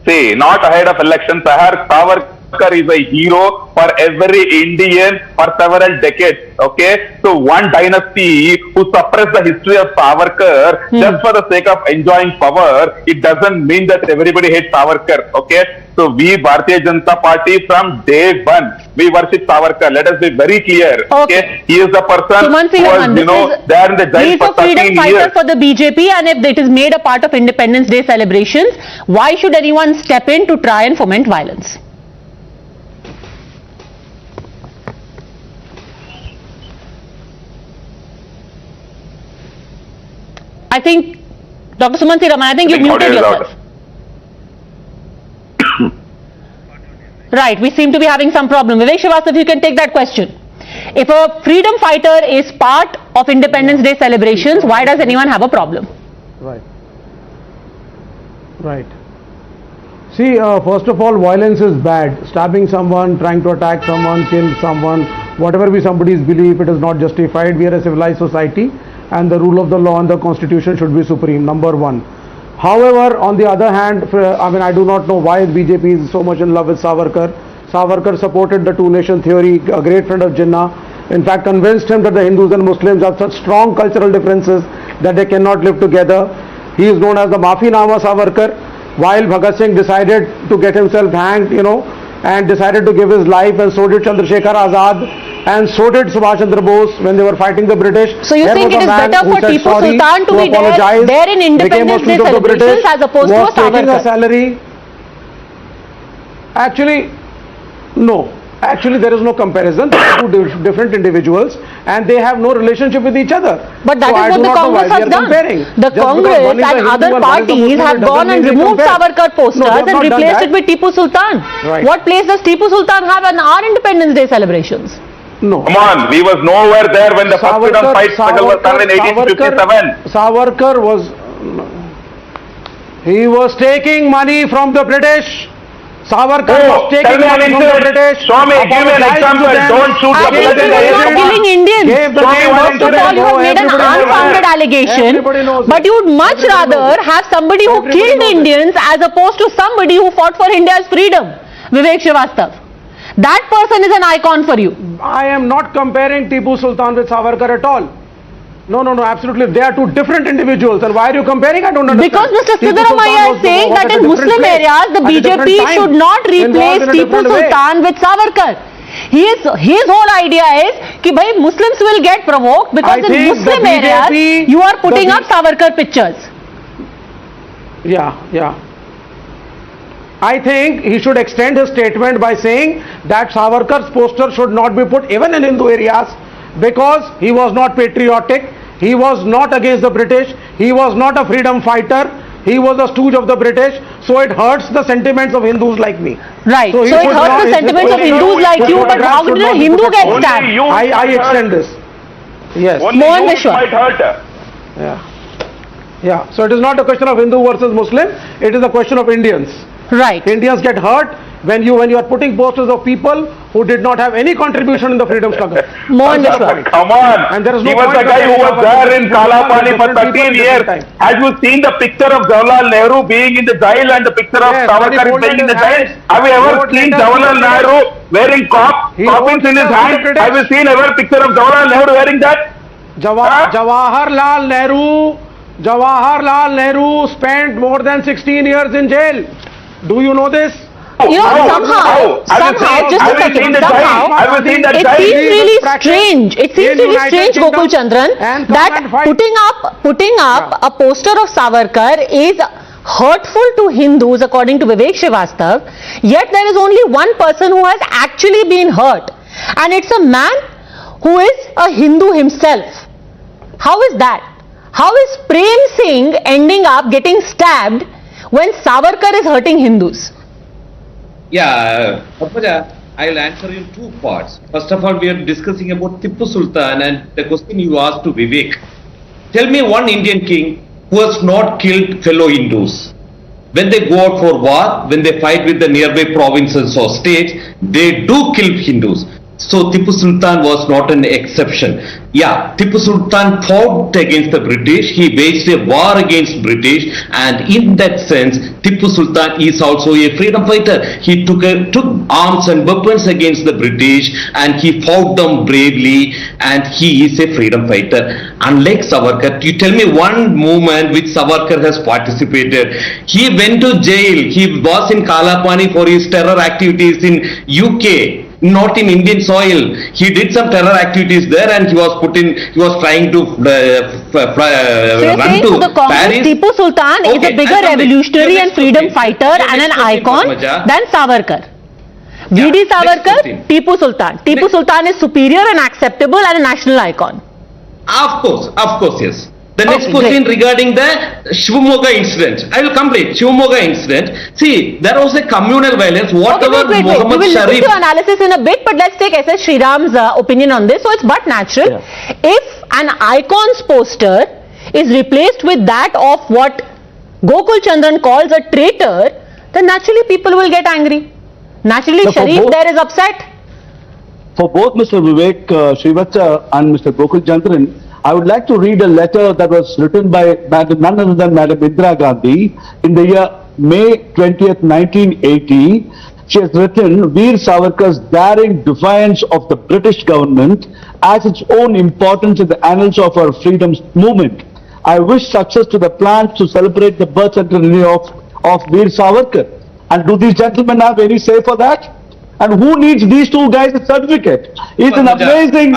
See, not ahead of elections. Savarkar is a hero for every Indian for several decades. Okay, so one dynasty who suppressed the history of Savarkar just for the sake of enjoying power, it doesn't mean that everybody hates Savarkar. Okay, so we Bharatiya Janata Party from day one, we worship Savarkar. Let us be very clear. Okay, he is the person who was, there in the jail for 13 years. He is a freedom fighter for the BJP, and if it is made a part of Independence Day celebrations, why should anyone step in to try and foment violence? I think, Dr. Sumanthi Raman, I think you muted yourself. Right, we seem to be having some problem. Vivek Srivastava, you can take that question. If a freedom fighter is part of Independence Day celebrations, why does anyone have a problem? Right. Right. See, first of all, violence is bad. Stabbing someone, trying to attack someone, kill someone, whatever be somebody's belief, it is not justified. We are a civilized society, and the rule of the law and the constitution should be supreme, number one. However, on the other hand, I do not know why BJP is so much in love with Savarkar. Savarkar supported the two-nation theory, a great friend of Jinnah. In fact, convinced him that the Hindus and Muslims have such strong cultural differences that they cannot live together. He is known as the Maafinama Savarkar. While Bhagat Singh decided to get himself hanged, and decided to give his life, and so did Chandrasekhar Azad, and so did Subhash Chandra Bose when they were fighting the British. So you think it is better for Tipu Sultan to be there in Independence Day celebrations as opposed to a Savarkar? A salary? Actually, no. Actually, there is no comparison. They are two different individuals, and they have no relationship with each other. But that is what the Congress has done. The Congress and other parties have gone and removed Savarkar posters and replaced it with Tipu Sultan. Right. What place does Tipu Sultan have in our Independence Day celebrations? No. Come on, we was nowhere there when the first freedom fight struggle was done in 1857. Savarkar was, he was taking money from the British. Savarkar was taking money from the British. Show me, give me an example. Don't shoot the blood in the air. Killing Indians. First of all, you have made an unfounded allegation, but you would much rather have somebody who killed Indians as opposed to somebody who fought for India's freedom. Vivek Srivastava. That person is an icon for you. I am not comparing Tipu Sultan with Savarkar at all. No, absolutely. They are two different individuals. And why are you comparing? I don't understand. Because Mr. Siddaramaiah is saying that in Muslim areas, the BJP should not replace Tipu Sultan with Savarkar. His whole idea is that Muslims will get provoked because in Muslim areas, you are putting up Savarkar pictures. Yeah. I think he should extend his statement by saying that Savarkar's poster should not be put even in Hindu areas because he was not patriotic, he was not against the British, he was not a freedom fighter, He was a stooge of the British, so it hurts the sentiments of Hindus like me. Right. So, it hurts the sentiments of Hindus like you, but how did a Hindu get stabbed? I extend this. Yes. Mohan Vishwa. Might hurt. Yeah. So it is not a question of Hindu versus Muslim. It is a question of Indians. Right. Indians get hurt when you are putting posters of people who did not have any contribution in the freedom struggle. Mohan Vishwa. Come on. And there is no he was the guy who was there in Kalapani for 13 years. Have you seen the picture of Jawaharlal Nehru being in the jail and the picture of Savarkar being in the jail? Have you ever seen Jawaharlal Nehru wearing coffins in his hand? Have you seen ever picture of Jawaharlal Nehru wearing that? Jawaharlal Nehru spent more than 16 years in jail. Do you know this? You know, somehow, just a second, somehow, it seems really strange. It seems really strange, Gokul Chandran, that putting up a poster of Savarkar is hurtful to Hindus, according to Vivek Srivastav. Yet there is only one person who has actually been hurt, and it's a man who is a Hindu himself. How is that? How is Prem Singh ending up getting stabbed when Savarkar is hurting Hindus? Yeah, Padmaja, I'll answer in two parts. First of all, we are discussing about Tipu Sultan and the question you asked to Vivek. Tell me one Indian king who has not killed fellow Hindus. When they go out for war, when they fight with the nearby provinces or states, they do kill Hindus. So Tipu Sultan was not an exception. Yeah, Tipu Sultan fought against the British. He waged a war against British, and in that sense, Tipu Sultan is also a freedom fighter. He took arms and weapons against the British, and he fought them bravely, and he is a freedom fighter. Unlike Savarkar, you tell me one movement which Savarkar has participated. He went to jail. He was in Kalapani for his terror activities in UK. Not in Indian soil. He did some terror activities there, and he was trying to run to the Congress, Paris. Tipu Sultan is a bigger revolutionary and freedom fighter and an icon than Savarkar. V.D. Savarkar, Tipu Sultan. Tipu Sultan is superior and acceptable and a national icon. Of course, yes. The next question regarding the Shivamogga incident. I will complete. Shivamogga incident. See, there was a communal violence. Whatever wait. Muhammad We will Sharif. listen to analysis in a bit, but let's take S.S. Sriram's opinion on this. So it's but natural. If an icon's poster is replaced with that of what Gokul Chandran calls a traitor, then naturally people will get angry. Naturally, Sharif there is upset. For both Mr. Vivek Srivatsa and Mr. Gokul Chandran, I would like to read a letter that was written by none other than Madam Indira Gandhi in the year May 20th, 1980. She has written, Veer Savarkar's daring defiance of the British government has its own importance in the annals of our freedom movement. I wish success to the plans to celebrate the birth centenary of Veer Savarkar. And do these gentlemen have any say for that? And who needs these two guys a certificate? It's an amazing,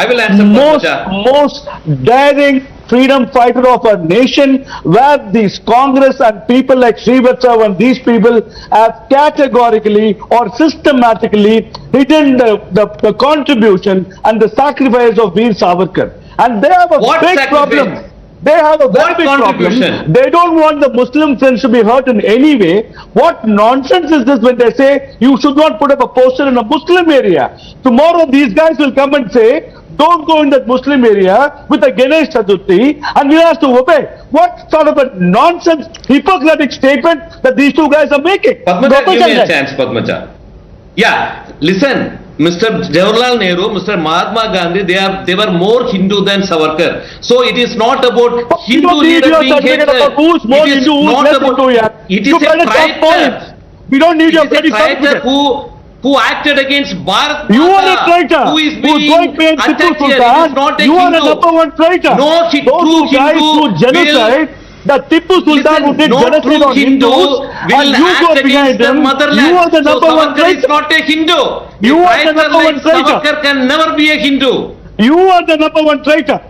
most daring freedom fighter of our nation, where these Congress and people like Srivatsa and these people have categorically or systematically hidden the contribution and the sacrifice of Veer Savarkar. And they have a big problem. They have a very big problem. They don't want the Muslim friends to be hurt in any way. What nonsense is this when they say you should not put up a poster in a Muslim area? Tomorrow these guys will come and say, don't go in that Muslim area with a Ganesh Chaturthi, and we have to obey. What sort of a nonsense, hypocritic statement that these two guys are making? Padmaja, give me a chance, Padmaja. Yeah, listen. Mr. Jawaharlal Nehru, Mr. Mahatma Gandhi, they were more Hindu than Savarkar. So it is not about Hindu leader being hated. Who's more Hindu, who's less Hindu? It is a traitor. We don't need your petty traitor who acted against Bharat Mata. You are a traitor. Who is being going to attacked Tipu here. It is not a You Hindu. are a number one traitor. No true guys Hindu who genocide. The Tipu Sultan who did genocide on Hindus, and you go behind him. You are the number one traitor. Is not a Hindu. You are the number one traitor. Savarkar can never be a Hindu. You are the number one traitor.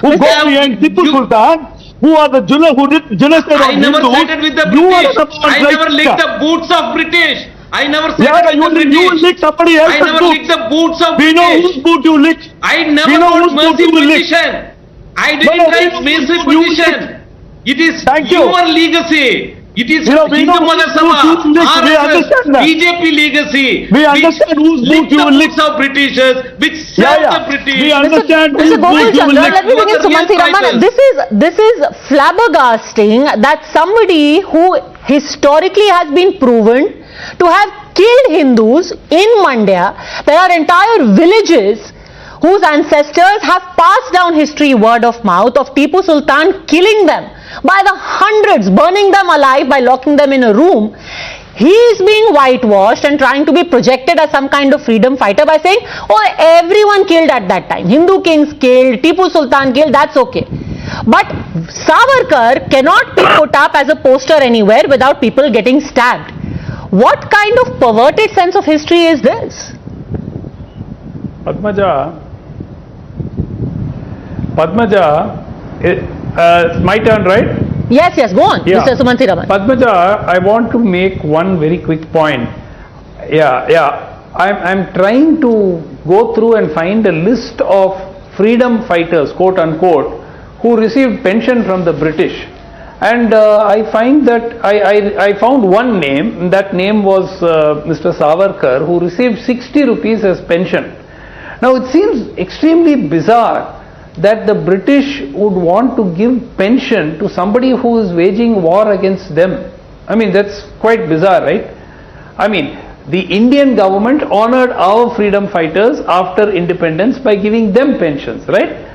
Who go behind Tipu Sultan, who are the who did genocide on Hindus. I never sided with the British. I never licked the boots of British. I never sided with the British. You licked somebody else's I never licked the boots of British. We know whose boot you licked. I never got mercy petition. I didn't write mercy petition. It is Thank you. your legacy. It is You know, we Hindu know Mahasabha, whose book we understand that. BJP legacy. We understand whose book you will lick. Of Britishers, which served the British. We understand whose Mr. book Gokul you will Chandra, lick. let me bring in Sumanthi Raman. This is flabbergasting that somebody who historically has been proven to have killed Hindus in Mandya, there are entire villages whose ancestors have passed down history word of mouth of Tipu Sultan killing them by the hundreds, burning them alive by locking them in a room. He is being whitewashed and trying to be projected as some kind of freedom fighter by saying, oh, everyone killed at that time. Hindu kings killed, Tipu Sultan killed, that's okay. But Savarkar cannot be put up as a poster anywhere without people getting stabbed. What kind of perverted sense of history is this? Padmaja, it's my turn, right? Yes, go on, Yeah. Mr. Sumanthi Raman. Padmaja, I want to make one very quick point. I'm trying to go through and find a list of freedom fighters, quote unquote, who received pension from the British. And I find that I found one name. That name was Mr. Savarkar, who received 60 rupees as pension. Now it seems extremely bizarre that the British would want to give pension to somebody who is waging war against them. I mean, that's quite bizarre, right? I mean, the Indian government honored our freedom fighters after independence by giving them pensions, right?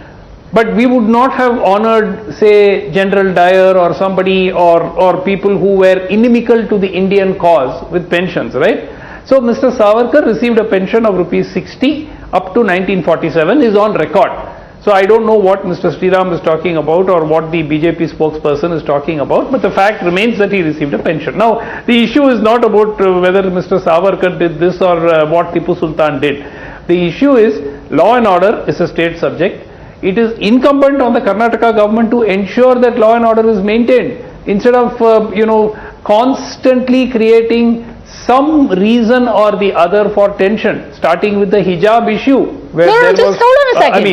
But we would not have honored, say, General Dyer or somebody or people who were inimical to the Indian cause with pensions, right? So Mr. Savarkar received a pension of rupees 60 up to 1947 is on record. So I don't know what Mr. Sriram is talking about or what the BJP spokesperson is talking about, but the fact remains that he received a pension. Now, the issue is not about whether Mr. Savarkar did this or what Tipu Sultan did. The issue is law and order is a state subject. It is incumbent on the Karnataka government to ensure that law and order is maintained instead of, constantly creating some reason or the other for tension, starting with the hijab issue. Where Just hold on a second.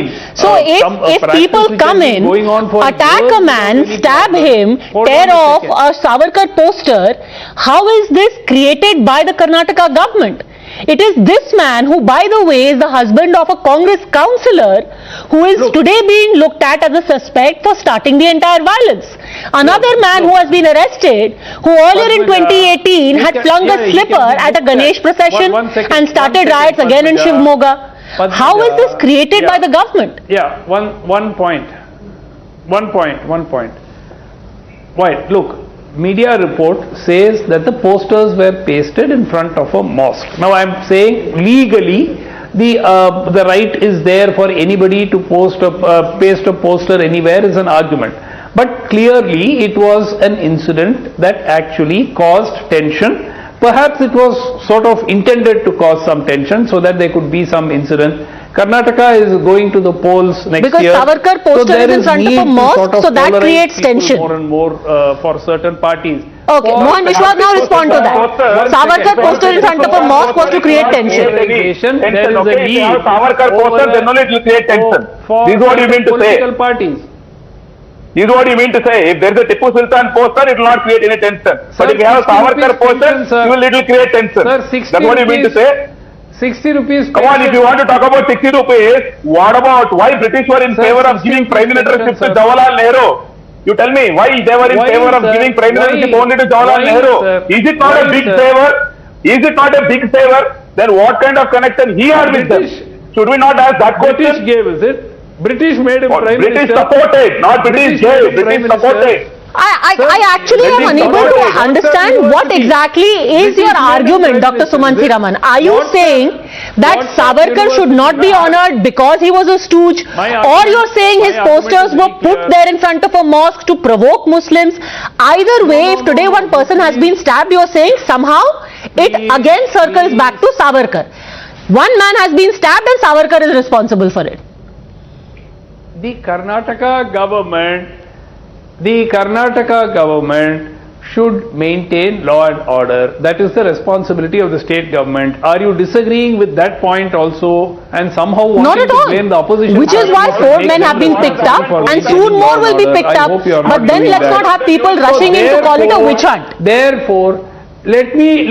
If people come in, attack a man, stab him, tear off a Savarkar poster, how is this created by the Karnataka government? It is this man who, by the way, is the husband of a Congress councillor who is today being looked at as a suspect for starting the entire violence. Another man who has been arrested, who earlier in 2018 had flung a slipper at a Ganesh procession and started riots again in Shivmoga. How is this created by the government? One point. Wait, look. Media report says that the posters were pasted in front of a mosque. Now I am saying legally the right is there for anybody to paste a poster anywhere is an argument. But clearly it was an incident that actually caused tension. Perhaps it was sort of intended to cause some tension so that there could be some incident. Karnataka is going to the polls next year. Because Savarkar poster is in front of a mosque, so that creates tension. More and more for certain parties. Okay, Mohan Vishwas now respond to that. Savarkar poster in front of a mosque was to create tension. If you have Savarkar poster, then only it will create tension. This is what you mean to say. Political parties. This is what you mean to say. If there is a Tipu Sultan poster, it will not create any tension. But if you have a Savarkar poster, it will create tension. That's what you mean to say. 60 rupees. Come on, if you want to talk about 60 rupees, what about why British were in favor of giving prime ministership to Jawaharlal Nehru? You tell me why they were in favor of giving prime ministership only to Jawaharlal Nehru? Is it not a big favor? Is it not a big favor? Then what kind of connection he had with them? Should we not ask that question? British gave, is it? British made him prime minister. British supported, not British gave. British supported. I actually am unable to understand what exactly is your argument, Dr. Sumanthi Raman. Are you saying that Savarkar should not be honored because he was a stooge, or you're saying his posters were put there in front of a mosque to provoke Muslims? Either way, if today one person has been stabbed, you're saying somehow it again circles back to Savarkar. One man has been stabbed and Savarkar is responsible for it. The Karnataka government should maintain law and order. That is the responsibility of the state government. Are you disagreeing with that point also and somehow wanting to blame the opposition? Which is why 4 men have been picked up and soon more will be picked up. But then let's not have people rushing in to call it a witch hunt. Therefore, let me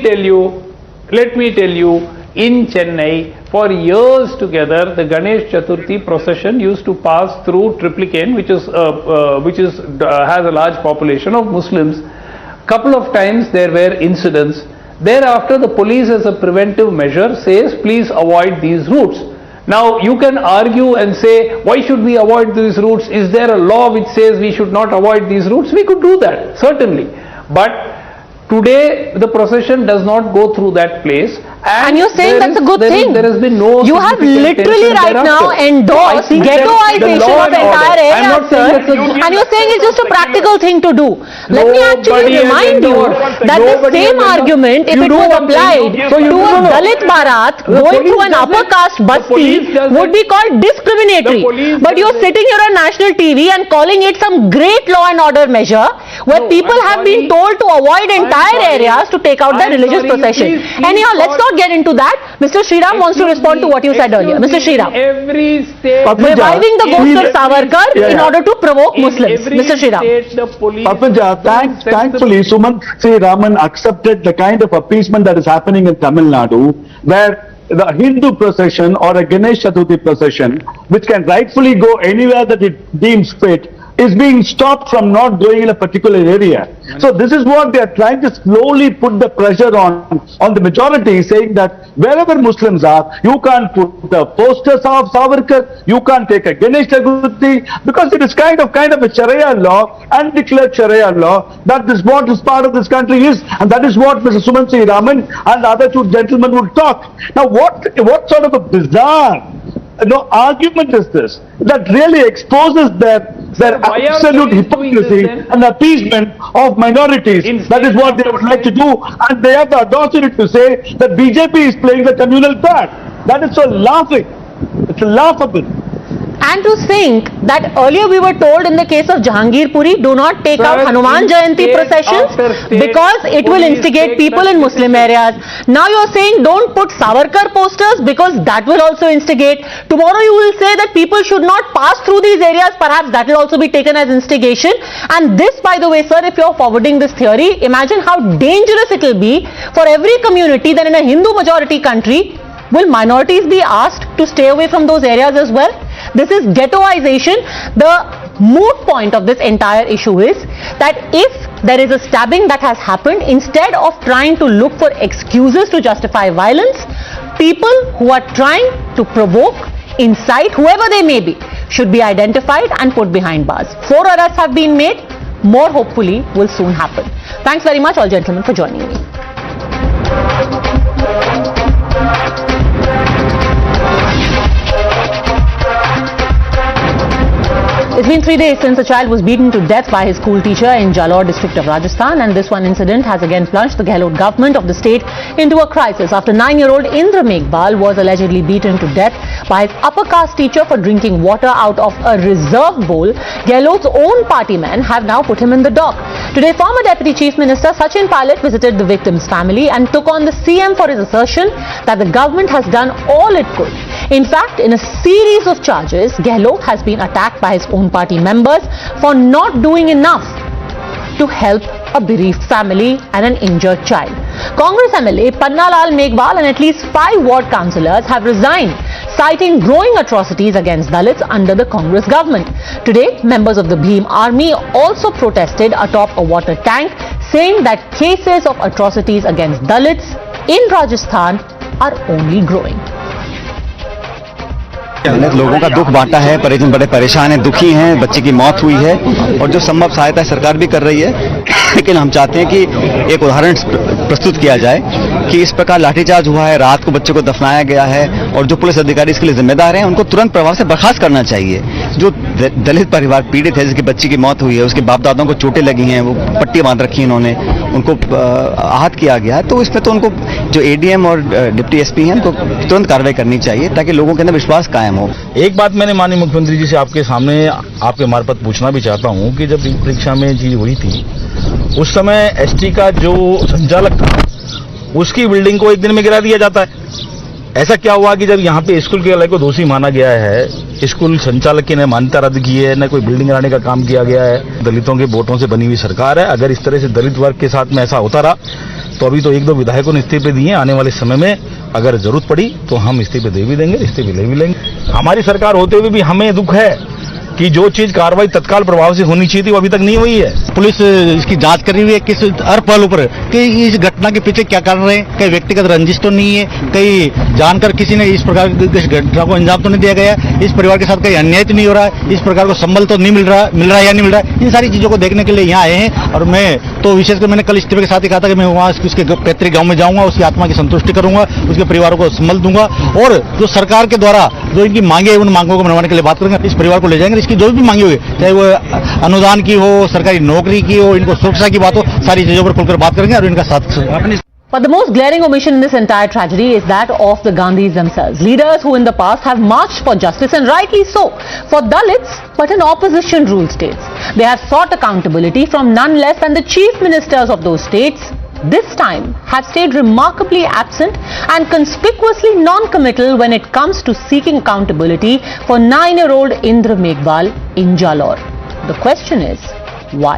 tell you, in Chennai, for years together, the Ganesh Chaturthi procession used to pass through Triplicane, which has a large population of Muslims. Couple of times there were incidents. Thereafter, the police, as a preventive measure, says please avoid these routes. Now you can argue and say, why should we avoid these routes? Is there a law which says we should not avoid these routes? We could do that, certainly. But today the procession does not go through that place. And you're saying that's a good thing. There has been no. You have literally right now endorsed ghettoization of entire area, sir. And you're saying it's just a practical thing to do. Let me actually remind you that the same argument, if it was applied to a Dalit Bharat going through an upper caste basti, would be called discriminatory. But you're sitting here on national TV and calling it some great law and order measure where people have been told to avoid entire areas to take out the religious procession. Anyhow, let's not get into that. Mr. Sriram wants to respond to what you said earlier. Mr. Sriram. Every state reviving the ghost of Savarkar in order to provoke Muslims. Mr. Sriram. Padmaja, thankfully, Sumant Raman accepted the kind of appeasement that is happening in Tamil Nadu, where the Hindu procession or a Ganesh Chaturthi procession, which can rightfully go anywhere that it deems fit, is being stopped from not going in a particular area. So this is what they are trying to slowly put the pressure on the majority, saying that wherever Muslims are, you can't put the posters of Savarkar, you can't take a Ganesh Chaturthi, because it is kind of a Sharia law, undeclared Sharia law, that is what this part of this country is, and that is what Mr. Sumant Raman and the other two gentlemen would talk. Now what sort of a bizarre argument is this that really exposes their absolute hypocrisy and appeasement of minorities? That is what they would like to do, and they have the audacity to say that BJP is playing the communal card. That is so laughing. It's laughable. And to think that earlier we were told in the case of Jahangir Puri, do not take out Hanuman Jayanti processions because it will instigate people in Muslim areas. Now you're saying don't put Savarkar posters because that will also instigate. Tomorrow you will say that people should not pass through these areas, perhaps that will also be taken as instigation. And this, by the way, sir, if you're forwarding this theory, imagine how dangerous it will be for every community that in a Hindu majority country, will minorities be asked to stay away from those areas as well? This is ghettoization. The moot point of this entire issue is that if there is a stabbing that has happened, instead of trying to look for excuses to justify violence, people who are trying to provoke, incite, whoever they may be, should be identified and put behind bars. 4 arrests have been made. More hopefully will soon happen. Thanks very much all gentlemen for joining me. It's been 3 days since a child was beaten to death by his school teacher in Jalore district of Rajasthan, and this one incident has again plunged the Gehlot government of the state into a crisis after 9-year-old Indra Meghbal was allegedly beaten to death by his upper caste teacher for drinking water out of a reserve bowl. Gehlot's own party men have now put him in the dock. Today, former Deputy Chief Minister Sachin Pilot visited the victim's family and took on the CM for his assertion that the government has done all it could. In fact, in a series of charges, Gehlot has been attacked by his own party members for not doing enough to help a bereaved family and an injured child. Congress MLA Padmaja Meghbal and at least 5 ward councillors have resigned, citing growing atrocities against Dalits under the Congress government. Today, members of the Bhim army also protested atop a water tank, saying that cases of atrocities against Dalits in Rajasthan are only growing. लोगों का दुख बांटा है, परिजन बड़े परेशान हैं, दुखी हैं, बच्चे की मौत हुई है और जो संभव सहायता सरकार भी कर रही है, लेकिन हम चाहते हैं कि एक उदाहरण प्रस्तुत किया जाए कि इस प्रकार लाठीचार्ज हुआ है, रात को बच्चे को दफनाया गया है और जो पुलिस अधिकारी इसके लिए जिम्मेदार हैं उनको तुरंत प्रभाव से बर्खास्त करना चाहिए। जो दलित परिवार पीड़ित है, जिसके बच्चे की मौत हुई है, उसके बाप दादाओं को चोटें लगी हैं, वो पट्टी बांध रखी है उन्होंने, उनको आहत किया गया है, तो इसमें तो उनको जो एडीएम और डिप्टी एसपी हैं उनको तुरंत कार्रवाई करनी चाहिए ताकि लोगों के अंदर विश्वास कायम हो। एक बात मैंने माननीय मुख्यमंत्री जी से आपके सामने आपके मार्फत पूछना भी चाहता हूं कि जब परीक्षा में चीज हुई थी उस समय एसटी का जो संचालक था उसकी बिल्डिंग को एक दिन में गिरा दिया जाता है। ऐसा क्या हुआ कि जब यहाँ पे स्कूल के वाले को दोषी माना गया है, स्कूल संचालक की ने मान्यता रद्द की है, न कोई बिल्डिंग गिराने का काम किया गया है। दलितों के वोटों से बनी हुई सरकार है। अगर इस तरह से दलित वर्ग के साथ में ऐसा होता रहा तो अभी तो 1-2 विधायकों ने इस्तीफे दिए। आने वाले समय में अगर जरूरत पड़ी तो हम इस्तीफे दे भी देंगे, इस्तीफे ले भी लेंगे। हमारी सरकार होते हुए भी हमें दुख है कि जो चीज कार्रवाई तत्काल प्रभाव से होनी चाहिए थी वो अभी तक नहीं हुई है। पुलिस इसकी जांच कर रही है किस हर पहलू पर कि इस घटना के पीछे क्या कारण रहे, कहीं व्यक्तिगत रंजिश तो नहीं है, कहीं जानकर किसी ने इस प्रकार की घटना को अंजाम तो नहीं दिया गया, इस परिवार के साथ कहीं अन्याय तो नहीं हो रहा है, इस प्रकार को संबल तो नहीं मिल रहा है या नहीं मिल रहा है। इन सारी चीजों को देखने के लिए यहाँ आए हैं। और मैं तो विशेषकर मैंने कल इस्तीफे के साथ ही कहा था कि मैं वहाँ उसके पैतृक गाँव में जाऊंगा, उसकी आत्मा की संतुष्टि करूंगा, उसके परिवार को संबल दूंगा और जो सरकार के द्वारा जो इनकी मांगे उन मांगों को मनवाने के लिए बात करेंगे। इस परिवार को ले जाएंगे, इसकी जो भी मांगे हुई, चाहे वो अनुदान की हो, सरकारी नौकरी की हो, इनको सुरक्षा की बात हो, सारी चीजों पर खुलकर बात करेंगे और इनका साथ अपनी। But the most glaring omission in this entire tragedy is that of the Gandhis themselves, leaders who in the past have marched for justice, and rightly so, for Dalits, but in opposition ruled states. They have sought accountability from none less than the chief ministers of those states. This time have stayed remarkably absent and conspicuously non-committal when it comes to seeking accountability for 9-year-old Indra Meghwal in Jalore. The question is, why?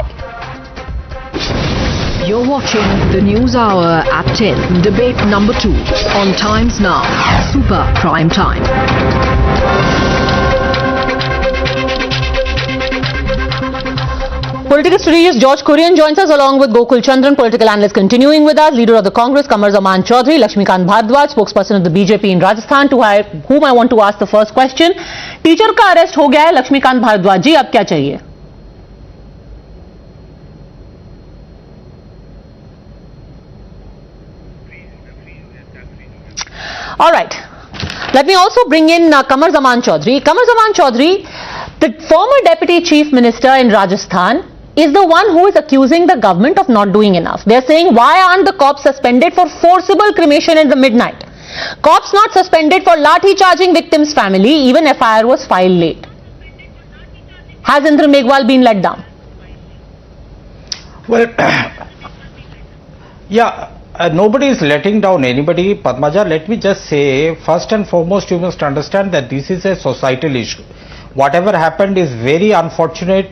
You're watching the News Hour at 10, debate number 2 on Times Now, Super Prime Time. Political strategist George Kurian joins us along with Gokul Chandran, political analyst continuing with us, leader of the Congress Kamar Zaman Chaudhary, Lakshmikant Bhardwaj, spokesperson of the BJP in Rajasthan, to whom I want to ask the first question. Teacher का arrest हो गया है, लक्ष्मीकांत भारद्वाज जी, अब क्या चाहिए? All right. Let me also bring in Kamar Zaman Chaudhary. Kamar Zaman Chaudhary, the former deputy chief minister in Rajasthan, is the one who is accusing the government of not doing enough. They're saying, why aren't the cops suspended for forcible cremation in the midnight? Cops not suspended for lathi charging victim's family, even FIR was filed late. Has Indra Meghwal been let down? Well, yeah. Nobody is letting down anybody. Padmaja, let me just say, first and foremost, you must understand that this is a societal issue. Whatever happened is very unfortunate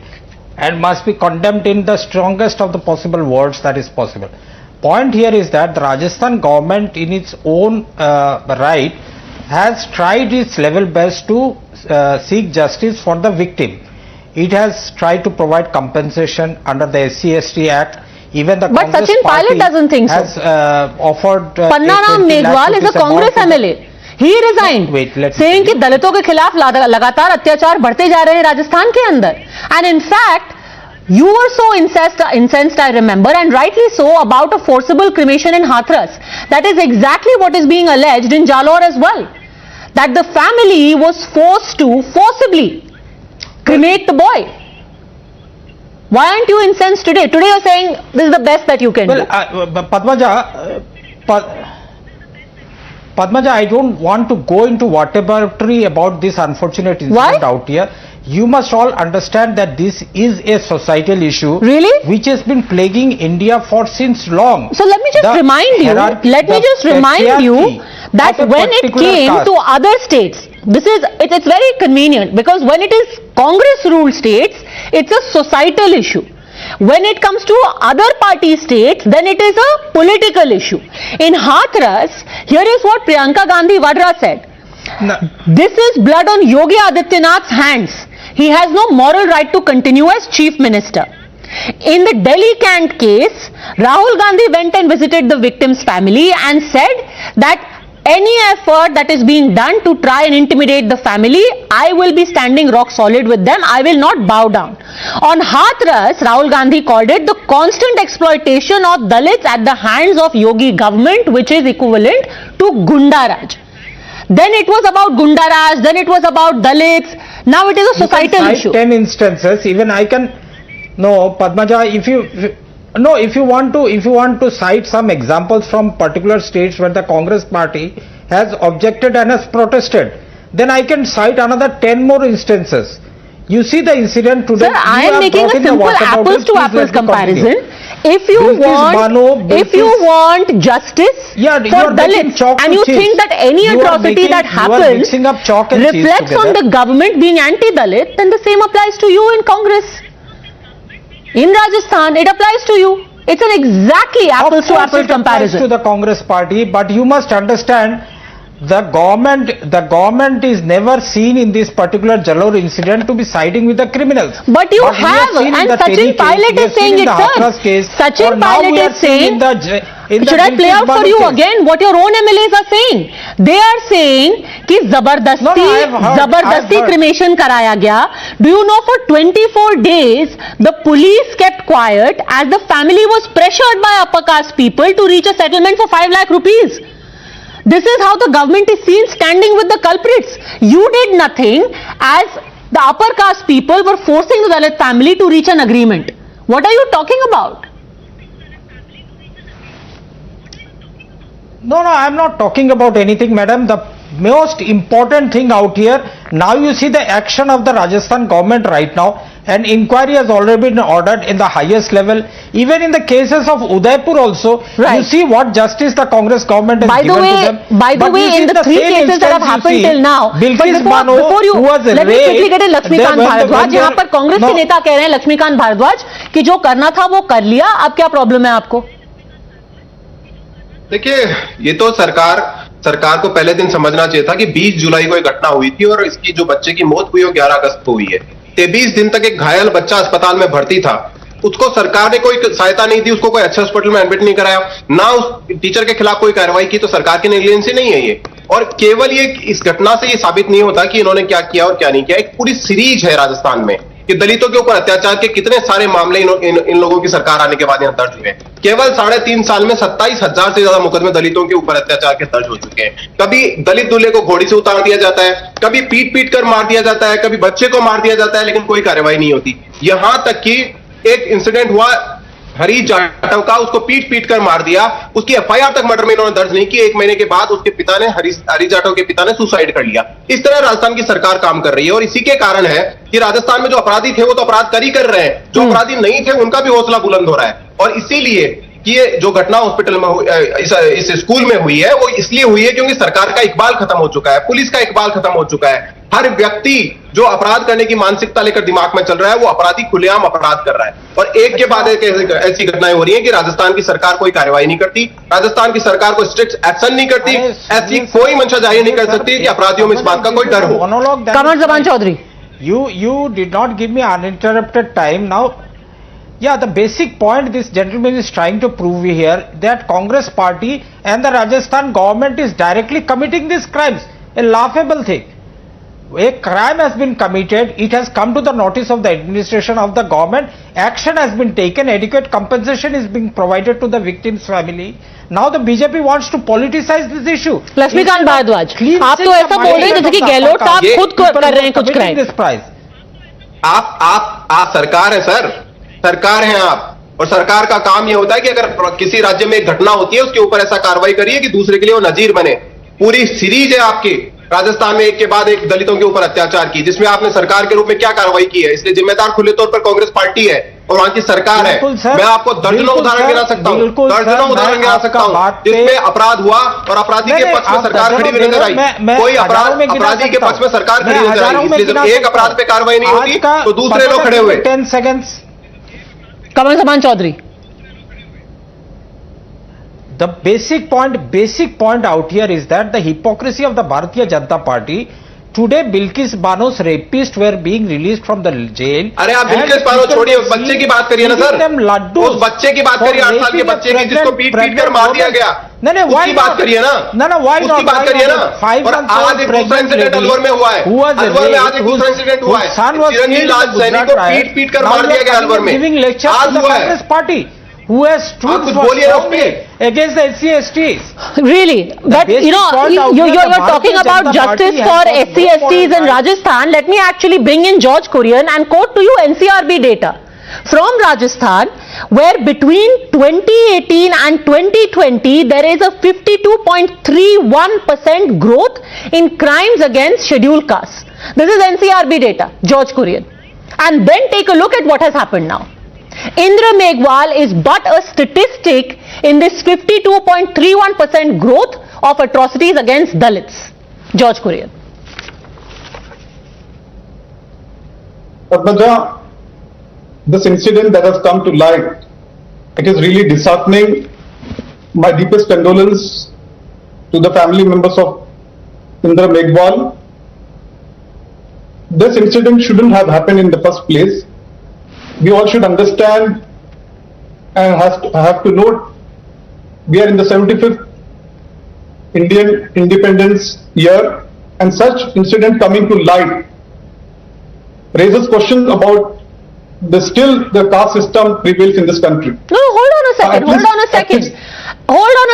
and must be condemned in the strongest of the possible words that is possible. Point here is that the Rajasthan government in its own right has tried its level best to seek justice for the victim. It has tried to provide compensation under the SC/ST Act. Even the but Congress Sachin party Pilot doesn't think so. has offered Pannaram Meghwal is a Congress MLA. He resigned, saying कि दलितों के खिलाफ लगातार अत्याचार बढ़ते जा रहे हैं राजस्थान के अंदर. And in fact, you were so incensed, I remember, and rightly so, about a forcible cremation in Hathras. That is exactly what is being alleged in Jalore as well. That the family was forced to forcibly cremate the boy. Why aren't you incensed today? Today you're saying this is the best that you can do. Padmaja, I don't want to go into whatever about this unfortunate incident out here. You must all understand that this is a societal issue. Really? Which has been plaguing India for since long. So let me just remind you that when it came to other states, it's very convenient, because when it is Congress ruled states, it's a societal issue. When it comes to other party states, then it is a political issue. In Hathras, here is what Priyanka Gandhi Vadra said. No. This is blood on Yogi Adityanath's hands. He has no moral right to continue as chief minister. In the Delhi Cant case, Rahul Gandhi went and visited the victim's family and said that any effort that is being done to try and intimidate the family, I will be standing rock solid with them. I will not bow down. On Hathras, Rahul Gandhi called it the constant exploitation of Dalits at the hands of Yogi government, which is equivalent to Gundaraj. Then it was about Gundaraj, then it was about Dalits. Now it is a societal issue. 10 instances, even I can. No, Padmaja, if you want to cite some examples from particular states where the Congress party has objected and has protested, then I can cite another 10 more instances. You see the incident today. Sir, I am making a simple apples to apples comparison. If you want justice for Dalits and you think that any atrocity that happens reflects on the government being anti-Dalit, then the same applies to you in Congress. In Rajasthan, it applies to you. It's an exactly apples to apples comparison. To the Congress party, but you must understand the government is never seen in this particular Jalore incident to be siding with the criminals. But you have, and Sachin Pilot is saying it, sir. Sachin Pilot is saying, should I play out for you again what your own MLAs are saying? They are saying कि जबरदस्ती cremation कराया गया. Do you know for 24 days the police kept quiet as the family was pressured by upper caste people to reach a settlement for 5 lakh rupees. This is how the government is seen standing with the culprits. You did nothing as the upper caste people were forcing the Dalit family to reach an agreement. What are you talking about? No, I am not talking about anything, madam. The most important thing out here, now you see the action of the Rajasthan government right now. An inquiry has already been ordered in the highest level. Even in the cases of Udaipur also, you see what justice the Congress government has given to them. By the way, in the 3 cases that have happened till now, before you, let me quickly get in Lakshmikant Bharadwaj. यहाँ पर कांग्रेस के नेता कह रहे हैं लक्ष्मीकांत भारद्वाज कि जो करना था वो कर लिया, अब क्या प्रॉब्लम है आपको? देखिए, ये तो सरकार को पहले दिन समझना चाहिए था कि 20 जुलाई को एक घटना हुई थी और इसकी जो बच्चे की मौत हुई वो 11 अगस्त को हुई है। 23 दिन तक एक घायल बच्चा अस्पताल में भर्ती था, उसको सरकार ने कोई सहायता नहीं दी, उसको कोई अच्छे हॉस्पिटल में एडमिट नहीं कराया, ना उस टीचर के खिलाफ कोई कार्रवाई की, तो सरकार की नेग्लिजेंसी नहीं है ये। और केवल ये इस घटना से ये साबित नहीं होता कि इन्होंने क्या किया और क्या नहीं किया। एक पूरी सीरीज है राजस्थान में कि दलितों के ऊपर अत्याचार के कितने सारे मामले इन लोगों की सरकार आने के बाद यहां दर्ज हुए हैं। केवल 3.5 साल में 27,000 से ज्यादा मुकदमे दलितों के ऊपर अत्याचार के दर्ज हो चुके हैं। कभी दलित दूल्हे को घोड़ी से उतार दिया जाता है, कभी पीट कर मार दिया जाता है, कभी बच्चे को मार दिया जाता है, लेकिन कोई कार्रवाई नहीं होती। यहां तक कि एक इंसिडेंट हुआ हरीश जाटव का, उसको पीट कर मार दिया, उसकी एफआईआर तक मर्डर में इन्होंने दर्ज नहीं की। 1 महीने के बाद उसके पिता ने हरीश जाटव के पिता ने सुसाइड कर लिया। इस तरह राजस्थान की सरकार काम कर रही है और इसी के कारण है कि राजस्थान में जो अपराधी थे वो तो अपराध कर रहे हैं, जो अपराधी नहीं थे उनका भी हौसला बुलंद हो रहा है। और इसीलिए कि ये जो घटना हॉस्पिटल में इस स्कूल में हुई है वो इसलिए हुई है क्योंकि सरकार का इकबाल खत्म हो चुका है, पुलिस का इकबाल खत्म हो चुका है। हर व्यक्ति जो अपराध करने की मानसिकता लेकर दिमाग में चल रहा है वो अपराधी खुलेआम अपराध कर रहा है। और एक के बाद एक ऐसी घटनाएं हो रही हैं कि राजस्थान की सरकार कोई कार्रवाई नहीं करती, राजस्थान की सरकार को स्ट्रिक्ट एक्शन नहीं करती, ऐसी कोई मंशा जाहिर नहीं कर सकती कि अपराधियों में इस बात का कोई डर हो। कमर जबान Chaudhary, you did not give me uninterrupted time now. Yeah, the basic point this gentleman is trying to prove here that Congress party and the Rajasthan government is directly committing these crimes. A laughable thing. A crime has been committed, it has come to the notice of the administration of the government, action has been taken, adequate compensation is being provided to the victim's family. Now the BJP wants to politicize this issue. Laxmikant Bhardwaj, आप तो ऐसा बोल रहे हैं जैसे कि गहलोत साहब खुद कर रहे हैं कुछ क्राइम। आप सरकार है सर, सरकार हैं आप, और सरकार का काम यह होता है कि अगर किसी राज्य में एक घटना होती है उसके ऊपर ऐसा कार्रवाई करिए कि दूसरे के लिए वो नजीर बने। पूरी सीरीज है आपकी राजस्थान में एक के बाद एक दलितों के ऊपर अत्याचार की, जिसमें आपने सरकार के रूप में क्या कार्रवाई की है, इसलिए जिम्मेदार खुले तौर पर कांग्रेस पार्टी है और वहां की सरकार है। मैं आपको दर्जनों उदाहरण गिना सकता हूं, जिसमें अपराध हुआ और अपराधी के पक्ष में सरकार खड़ी हुई नजर आई। कोई अपराधी के पक्ष में सरकार खड़ी नजर आई, इसलिए जब एक अपराध पे कार्रवाई नहीं होती तो दूसरे लोग खड़े हुए। 10 seconds. कमल जबान Chaudhary, the basic point out here is that the hypocrisy of the Bharatiya Janata Party. Today Bilkis Bano's rapists were being released from the jail. अरे आप बिल्किस बानो छोड़िए, उस बच्चे की बात करिए ना सर, उस बच्चे की बात करिए, 8 साल के बच्चे की जिसको पीट कर मार दिया गया, उसकी बात करिए ना, उसकी बात करिए ना। और आज एक दूसरा इंसिडेंट अलवर में हुआ है, अलवर में आज एक दूसरा इंसिडेंट हुआ है, चिरंजीव लाल सैनी को पीट कर मार दिया गया अलवर में, आज हुआ है। Who has stood for against the SC/STs? Really, but you know, you're talking about justice for SC/STs in Rajasthan. Let me actually bring in George Kurian and quote to you NCRB data from Rajasthan, where between 2018 and 2020 there is a 52.31% growth in crimes against scheduled castes. This is NCRB data. George Kurian. And then take a look at what has happened now. Indra Meghwal is but a statistic in this 52.31% growth of atrocities against Dalits. George Kurian. Padmaja, this incident that has come to light, it is really disheartening. My deepest condolence to the family members of Indra Meghwal. This incident shouldn't have happened in the first place. We all should understand and have to note we are in the 75th Indian independence year, and such incident coming to light raises questions about the caste system prevails in this country. No, hold on a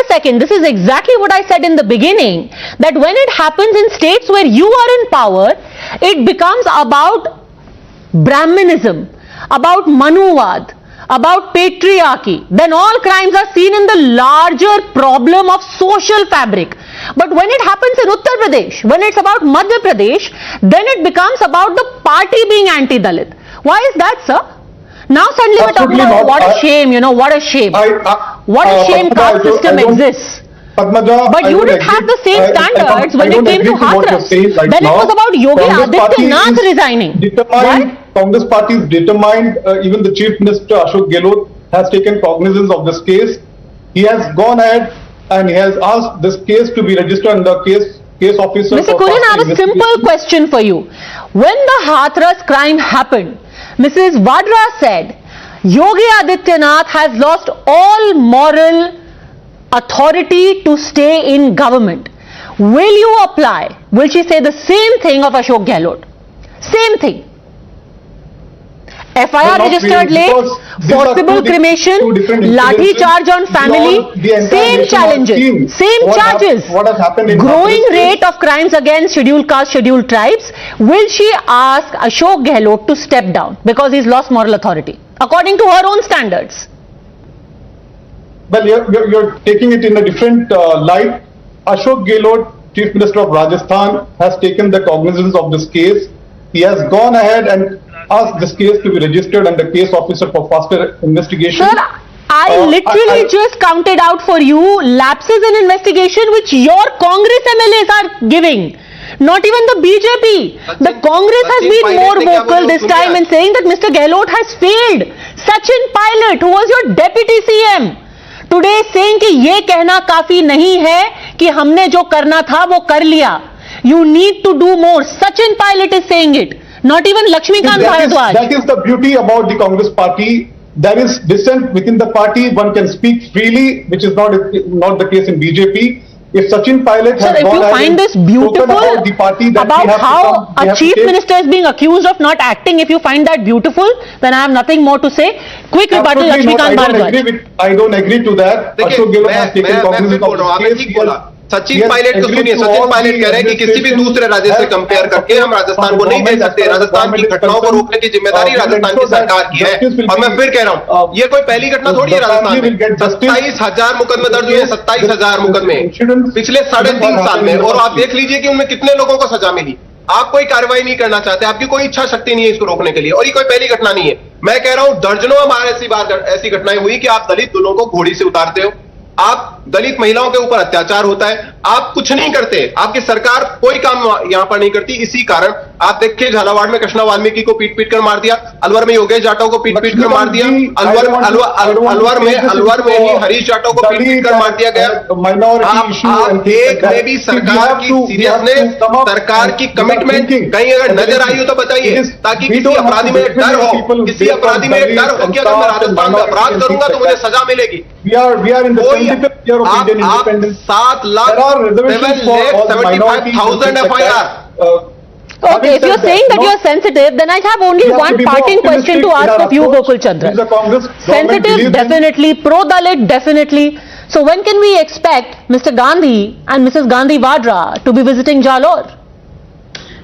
second. This is exactly what I said in the beginning, that when it happens in states where you are in power, it becomes about Brahmanism, about Manuvad, about patriarchy. Then all crimes are seen in the larger problem of social fabric. But when it happens in Uttar Pradesh, when it's about Madhya Pradesh, then it becomes about the party being anti-Dalit. Why is that, sir? Now suddenly we're talking about what a shame, what a shame. What a shame caste system exists. Padmaja, but you didn't have the same standards when it came to Hathras. Then it was about Yogi Adityanath resigning. Congress party is determined. Even the Chief Minister Ashok Gehlot has taken cognizance of this case. He has gone ahead and he has asked this case to be registered under case officer. Mr. Kurian, I have a simple question for you. When the Hathras crime happened, Mrs. Vadra said, Yogi Adityanath has lost all moral authority to stay in government. Will you apply? Will she say the same thing of Ashok Gehlot? Same thing. FIR registered late, forcible cremation, lathi charge on family, same challenges, same charges, growing rate of crimes against scheduled caste, scheduled tribes. Will she ask Ashok Gehlot to step down because he's lost moral authority, according to her own standards? Well, you're taking it in a different light. Ashok Gehlot, Chief Minister of Rajasthan, has taken the cognizance of this case. He has gone ahead and asked this case to be registered under case officer for faster investigation. Sir, I literally just counted out for you lapses in investigation which your Congress MLAs are giving. Not even the BJP. The Congress has been more vocal this time in saying that Mr. Gehlot has failed. Sachin Pilot, who was your deputy CM, today saying कि ये कहना काफी नहीं है कि हमने जो करना था वो कर लिया. You need to do more. Sachin Pilot is saying it. Not even Lakshmikant Bharadwaj. That is the beauty about the Congress party. There is dissent within the party. One can speak freely, which is not the case in BJP. If Sachin Pilot has if you find this beautiful about the party that about how a chief minister is being accused of not acting, if you find that beautiful, then I have nothing more to say. Quick rebuttal, Lakshmikant Bharadwaj. I don't agree to that. Ashok Gehlot has taken cognizance of the case. Sachin Pilot को सुनिए. सचिन पायलट कह रहे हैं कि किसी भी दूसरे राज्य से कंपेयर करके हम राजस्थान को नहीं दे सकते. राजस्थान की घटनाओं को रोकने की जिम्मेदारी राजस्थान की सरकार की है. और मैं फिर कह रहा हूं, ये कोई पहली घटना थोड़ी है. राजस्थान में 27,000 मुकदमे दर्ज हुए. 27,000 मुकदमे पिछले 3.5 साल में. और आप देख लीजिए कि उनमें कितने लोगों को सजा मिली. आप कोई कार्रवाई नहीं करना चाहते. आपकी कोई इच्छा शक्ति नहीं है इसको रोकने के लिए. और ये कोई पहली घटना नहीं है. मैं कह रहा हूं दर्जनों बार ऐसी घटनाएं हुई कि आप दलित दुल्हों को घोड़ी से उतारते हो, आप दलित महिलाओं के ऊपर अत्याचार होता है, आप कुछ नहीं करते. आपकी सरकार कोई काम यहां पर नहीं करती. इसी कारण आप देखिए झालावाड़ में कृष्णा वाल्मीकि को पीट कर मार दिया. अलवर में योगेश जाटव को पीट कर मार दिया. अलवर में ही हरीश जाटव को पीट कर मार दिया गया. आप एक में भी सरकार की सीरियसनेस, सरकार की कमिटमेंट कहीं अगर नजर आई हो तो बताइए, ताकि किसी अपराधी में डर हो, किसी अपराधी में डर हो कि अगर मैं राजस्थान में अपराध करूंगा तो मुझे सजा मिलेगी. आप 7,75,000 FIR. Okay, if you're saying that you're sensitive, then I have only one parting question to ask of you, Gokul Chandra. Sensitive, definitely. Pro-Dalit, definitely. So when can we expect Mr. Gandhi and Mrs. Gandhi Vadra to be visiting Jalore?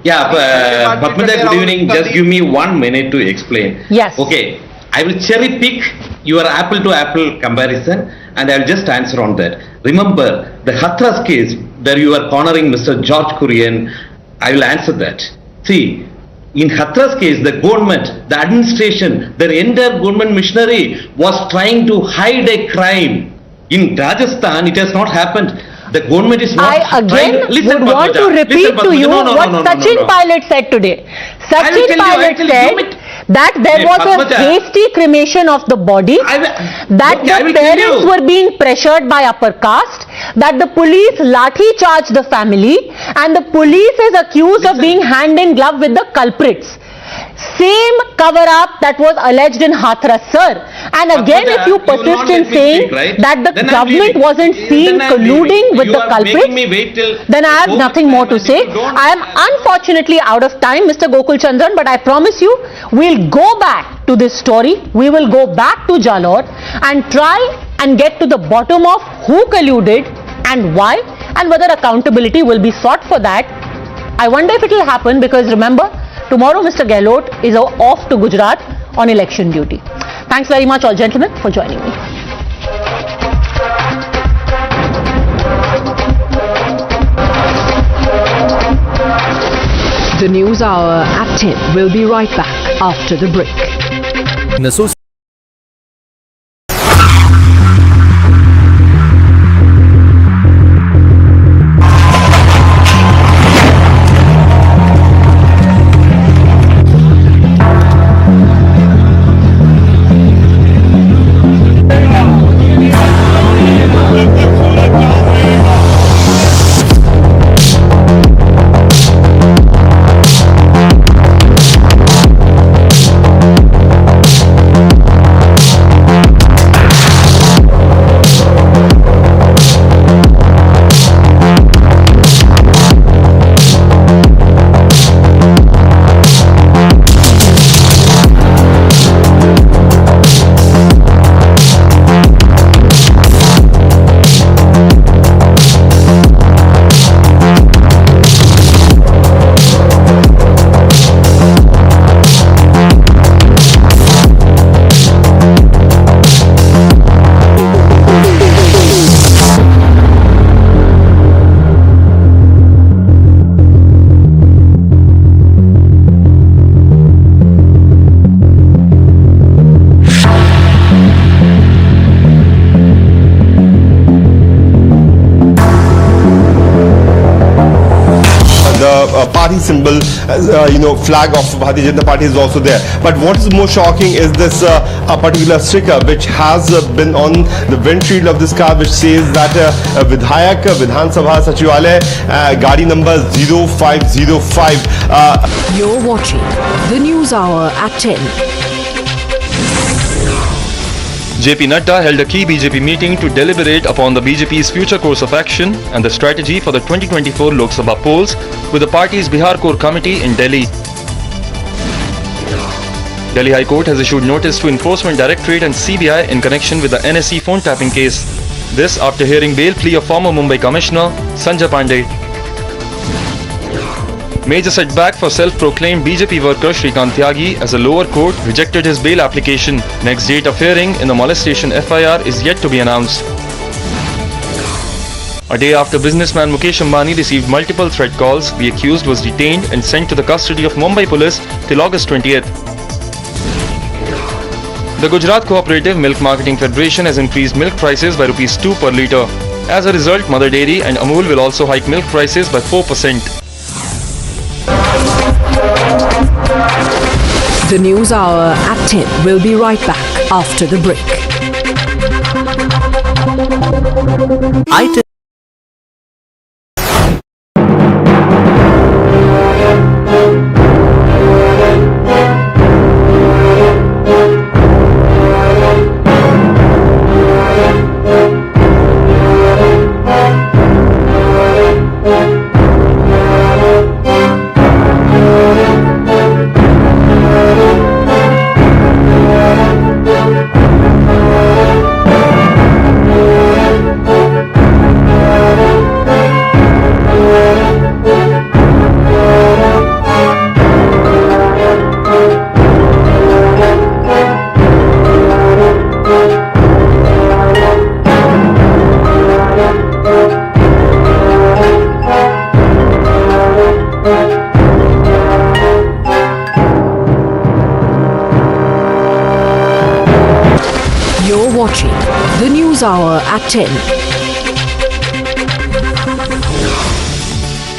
Yeah, Padmaja, good evening. Just give me 1 minute to explain. Yes. Okay, I will cherry pick your apple to apple comparison and I will just answer on that. Remember, the Hathras case where you are cornering Mr. George Kurian, I will answer that. See, In Hathras case, the government, the administration, their entire government machinery was trying to hide a crime. In Rajasthan, it has not happened. The government is not I again would want to repeat to you what Sachin Pilot said today. Sachin Pilot said that there was a hasty cremation of the body, that the parents were being pressured by upper caste, that the police lathi charged the family, and the police is accused of being hand in glove with the culprits. Same cover-up that was alleged in Hathras, sir. And again, if you persist in saying that the government wasn't seen colluding with the culprits, then I have nothing more to say. I am unfortunately out of time, Mr. Gokul Chandran, but I promise you, we'll go back to this story. We will go back to Jalore and try and get to the bottom of who colluded and why, and whether accountability will be sought for that. I wonder if it will happen, because remember, tomorrow Mr. Gehlot is off to Gujarat on election duty. Thanks very much all gentlemen for joining me. The News Hour at 10 will be right back after the break. Party symbol, flag of Bharatiya Janata Party is also there. But what is more shocking is this a particular sticker which has been on the windshield of this car, which says that Vidhayak Vidhan Sabha Sachivalaya, Gadi number 0505. You're watching the News Hour at 10. JP Nadda held a key BJP meeting to deliberate upon the BJP's future course of action and the strategy for the 2024 Lok Sabha polls with the party's Bihar Core Committee in Delhi. Delhi High Court has issued notice to Enforcement Directorate and CBI in connection with the NSE phone tapping case. This after hearing bail plea of former Mumbai Commissioner Sanjay Pandey. Major setback for self-proclaimed BJP worker Shrikant Tyagi as a lower court rejected his bail application. Next date of hearing in the molestation FIR is yet to be announced. A day after businessman Mukesh Ambani received multiple threat calls, the accused was detained and sent to the custody of Mumbai police till August 20th. The Gujarat Cooperative Milk Marketing Federation has increased milk prices by Rs 2 per litre. As a result, Mother Dairy and Amul will also hike milk prices by 4%. The News Hour at 10 will be right back after the break. at 10.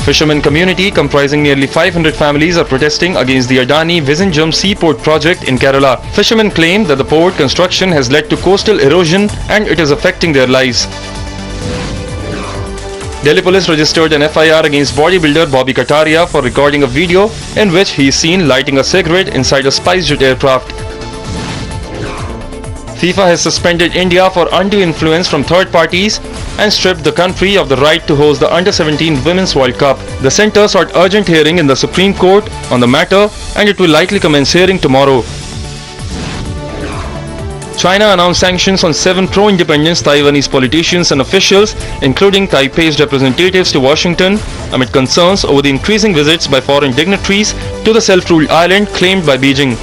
Fishermen community comprising nearly 500 families are protesting against the Adani Vizinjam seaport project in Kerala. Fishermen claim that the port construction has led to coastal erosion and it is affecting their lives. Delhi police registered an FIR against bodybuilder Bobby Kataria for recording a video in which he is seen lighting a cigarette inside a SpiceJet aircraft. FIFA has suspended India for undue influence from third parties and stripped the country of the right to host the Under-17 Women's World Cup. The centre sought urgent hearing in the Supreme Court on the matter and it will likely commence hearing tomorrow. China announced sanctions on 7 pro-independence Taiwanese politicians and officials, including Taipei's representatives to Washington, amid concerns over the increasing visits by foreign dignitaries to the self-ruled island claimed by Beijing.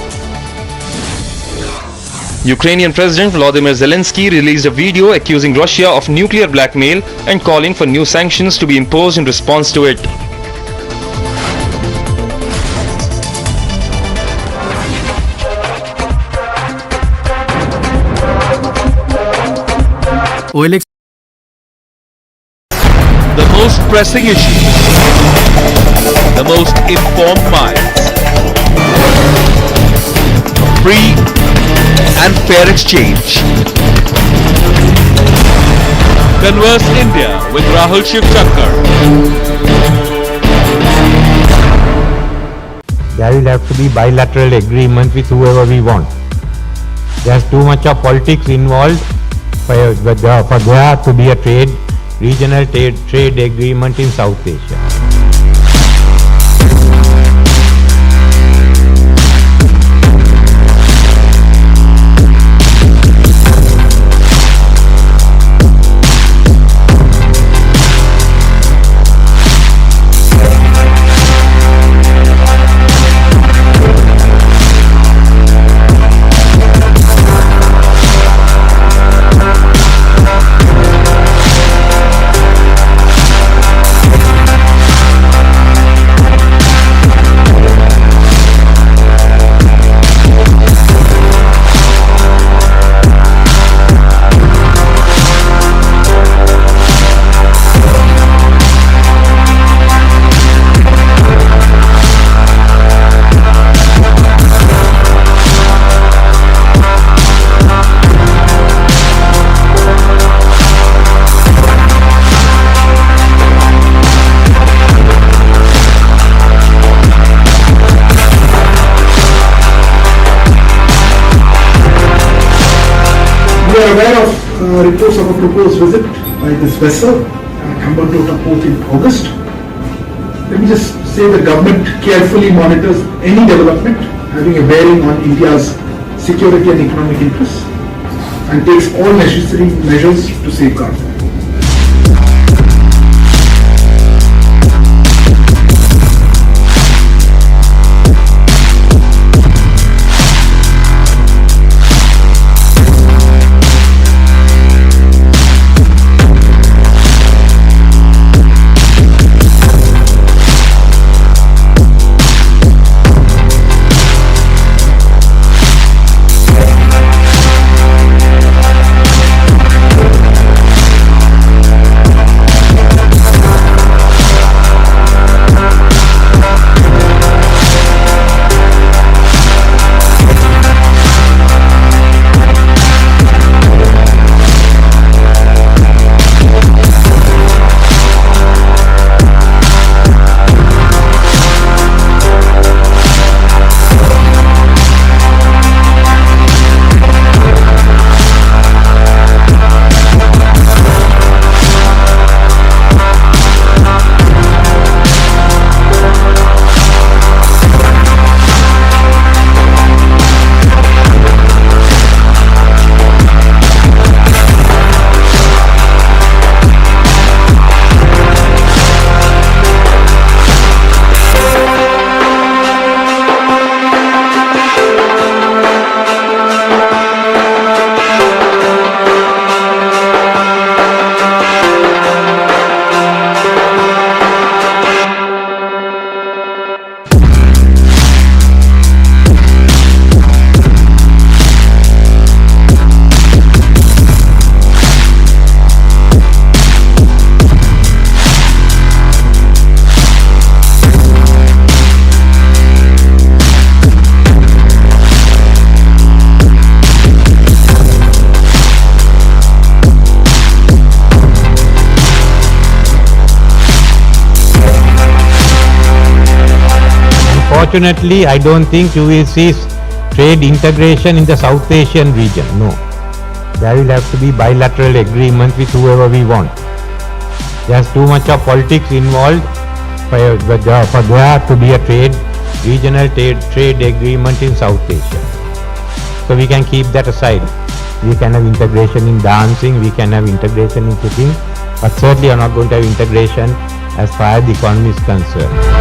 Ukrainian President Volodymyr Zelensky released a video accusing Russia of nuclear blackmail and calling for new sanctions to be imposed in response to it. The most pressing issues, the most informed minds, free and fair exchange. Converse India with Rahul Shivshankar. There will have to be bilateral agreement with whoever we want. There's too much of politics involved for there to be a regional trade agreement in South Asia. We are aware of reports of a proposed visit by this vessel, Khambantota port in August. Let me just say the government carefully monitors any development having a bearing on India's security and economic interests and takes all necessary measures to safeguard them. unfortunately, I don't think you will see trade integration in the South Asian region. No. There will have to be bilateral agreement with whoever we want. There's too much of politics involved for there to be a regional trade agreement in South Asia. So we can keep that aside. We can have integration in dancing, we can have integration in cooking, but certainly we are not going to have integration as far as the economy is concerned.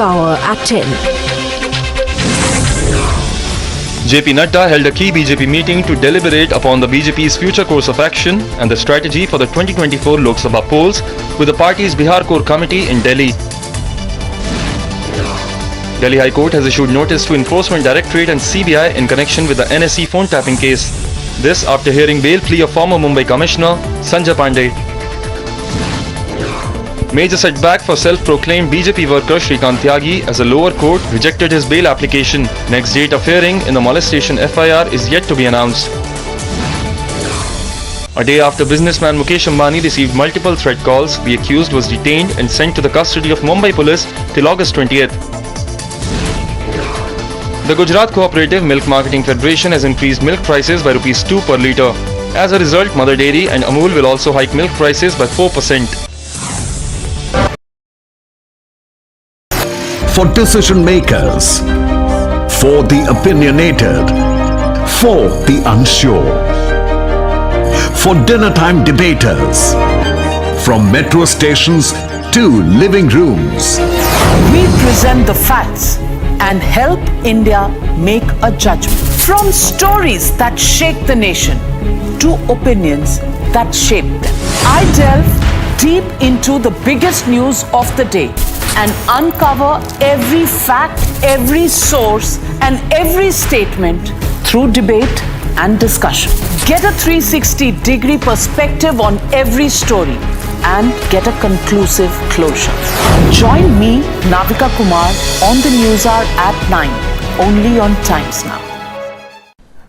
Hour at 10. JP Nadda held a key BJP meeting to deliberate upon the BJP's future course of action and the strategy for the 2024 Lok Sabha polls with the party's Bihar Core Committee in Delhi. Delhi High Court has issued notice to Enforcement Directorate and CBI in connection with the NSE phone tapping case. This after hearing bail plea of former Mumbai Commissioner Sanjay Pandey. Major setback for self-proclaimed BJP worker Shrikant Tyagi as the lower court rejected his bail application. Next date of hearing in the molestation FIR is yet to be announced. A day after businessman Mukesh Ambani received multiple threat calls, the accused was detained and sent to the custody of Mumbai police till August 20th. The Gujarat Cooperative Milk Marketing Federation has increased milk prices by Rs 2 per litre. As a result, Mother Dairy and Amul will also hike milk prices by 4%. For decision makers, for the opinionated, for the unsure, for dinner time debaters, from metro stations to living rooms. We present the facts and help India make a judgment. From stories that shake the nation to opinions that shape them. I delve deep into the biggest news of the day and uncover every fact, every source and every statement through debate and discussion. Get a 360-degree perspective on every story and get a conclusive closure. Join me, Navika Kumar, on the Newshour at 9, only on Times Now.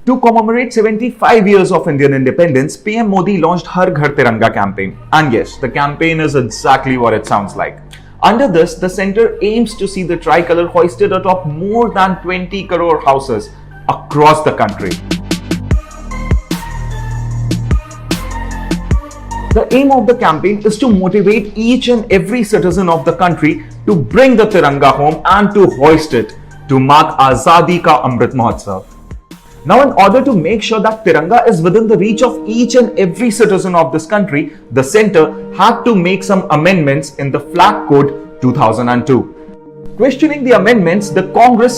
To commemorate 75 years of Indian independence, PM Modi launched Har Ghar Tiranga campaign. And yes, the campaign is exactly what it sounds like. Under this, the centre aims to see the tricolor hoisted atop more than 20 crore houses across the country. The aim of the campaign is to motivate each and every citizen of the country to bring the Tiranga home and to hoist it to mark Azadi Ka Amrit Mahotsav. Now, in order to make sure that Tiranga is within the reach of each and every citizen of this country, the centre had to make some amendments in the Flag Code 2002. Questioning the amendments, the Congress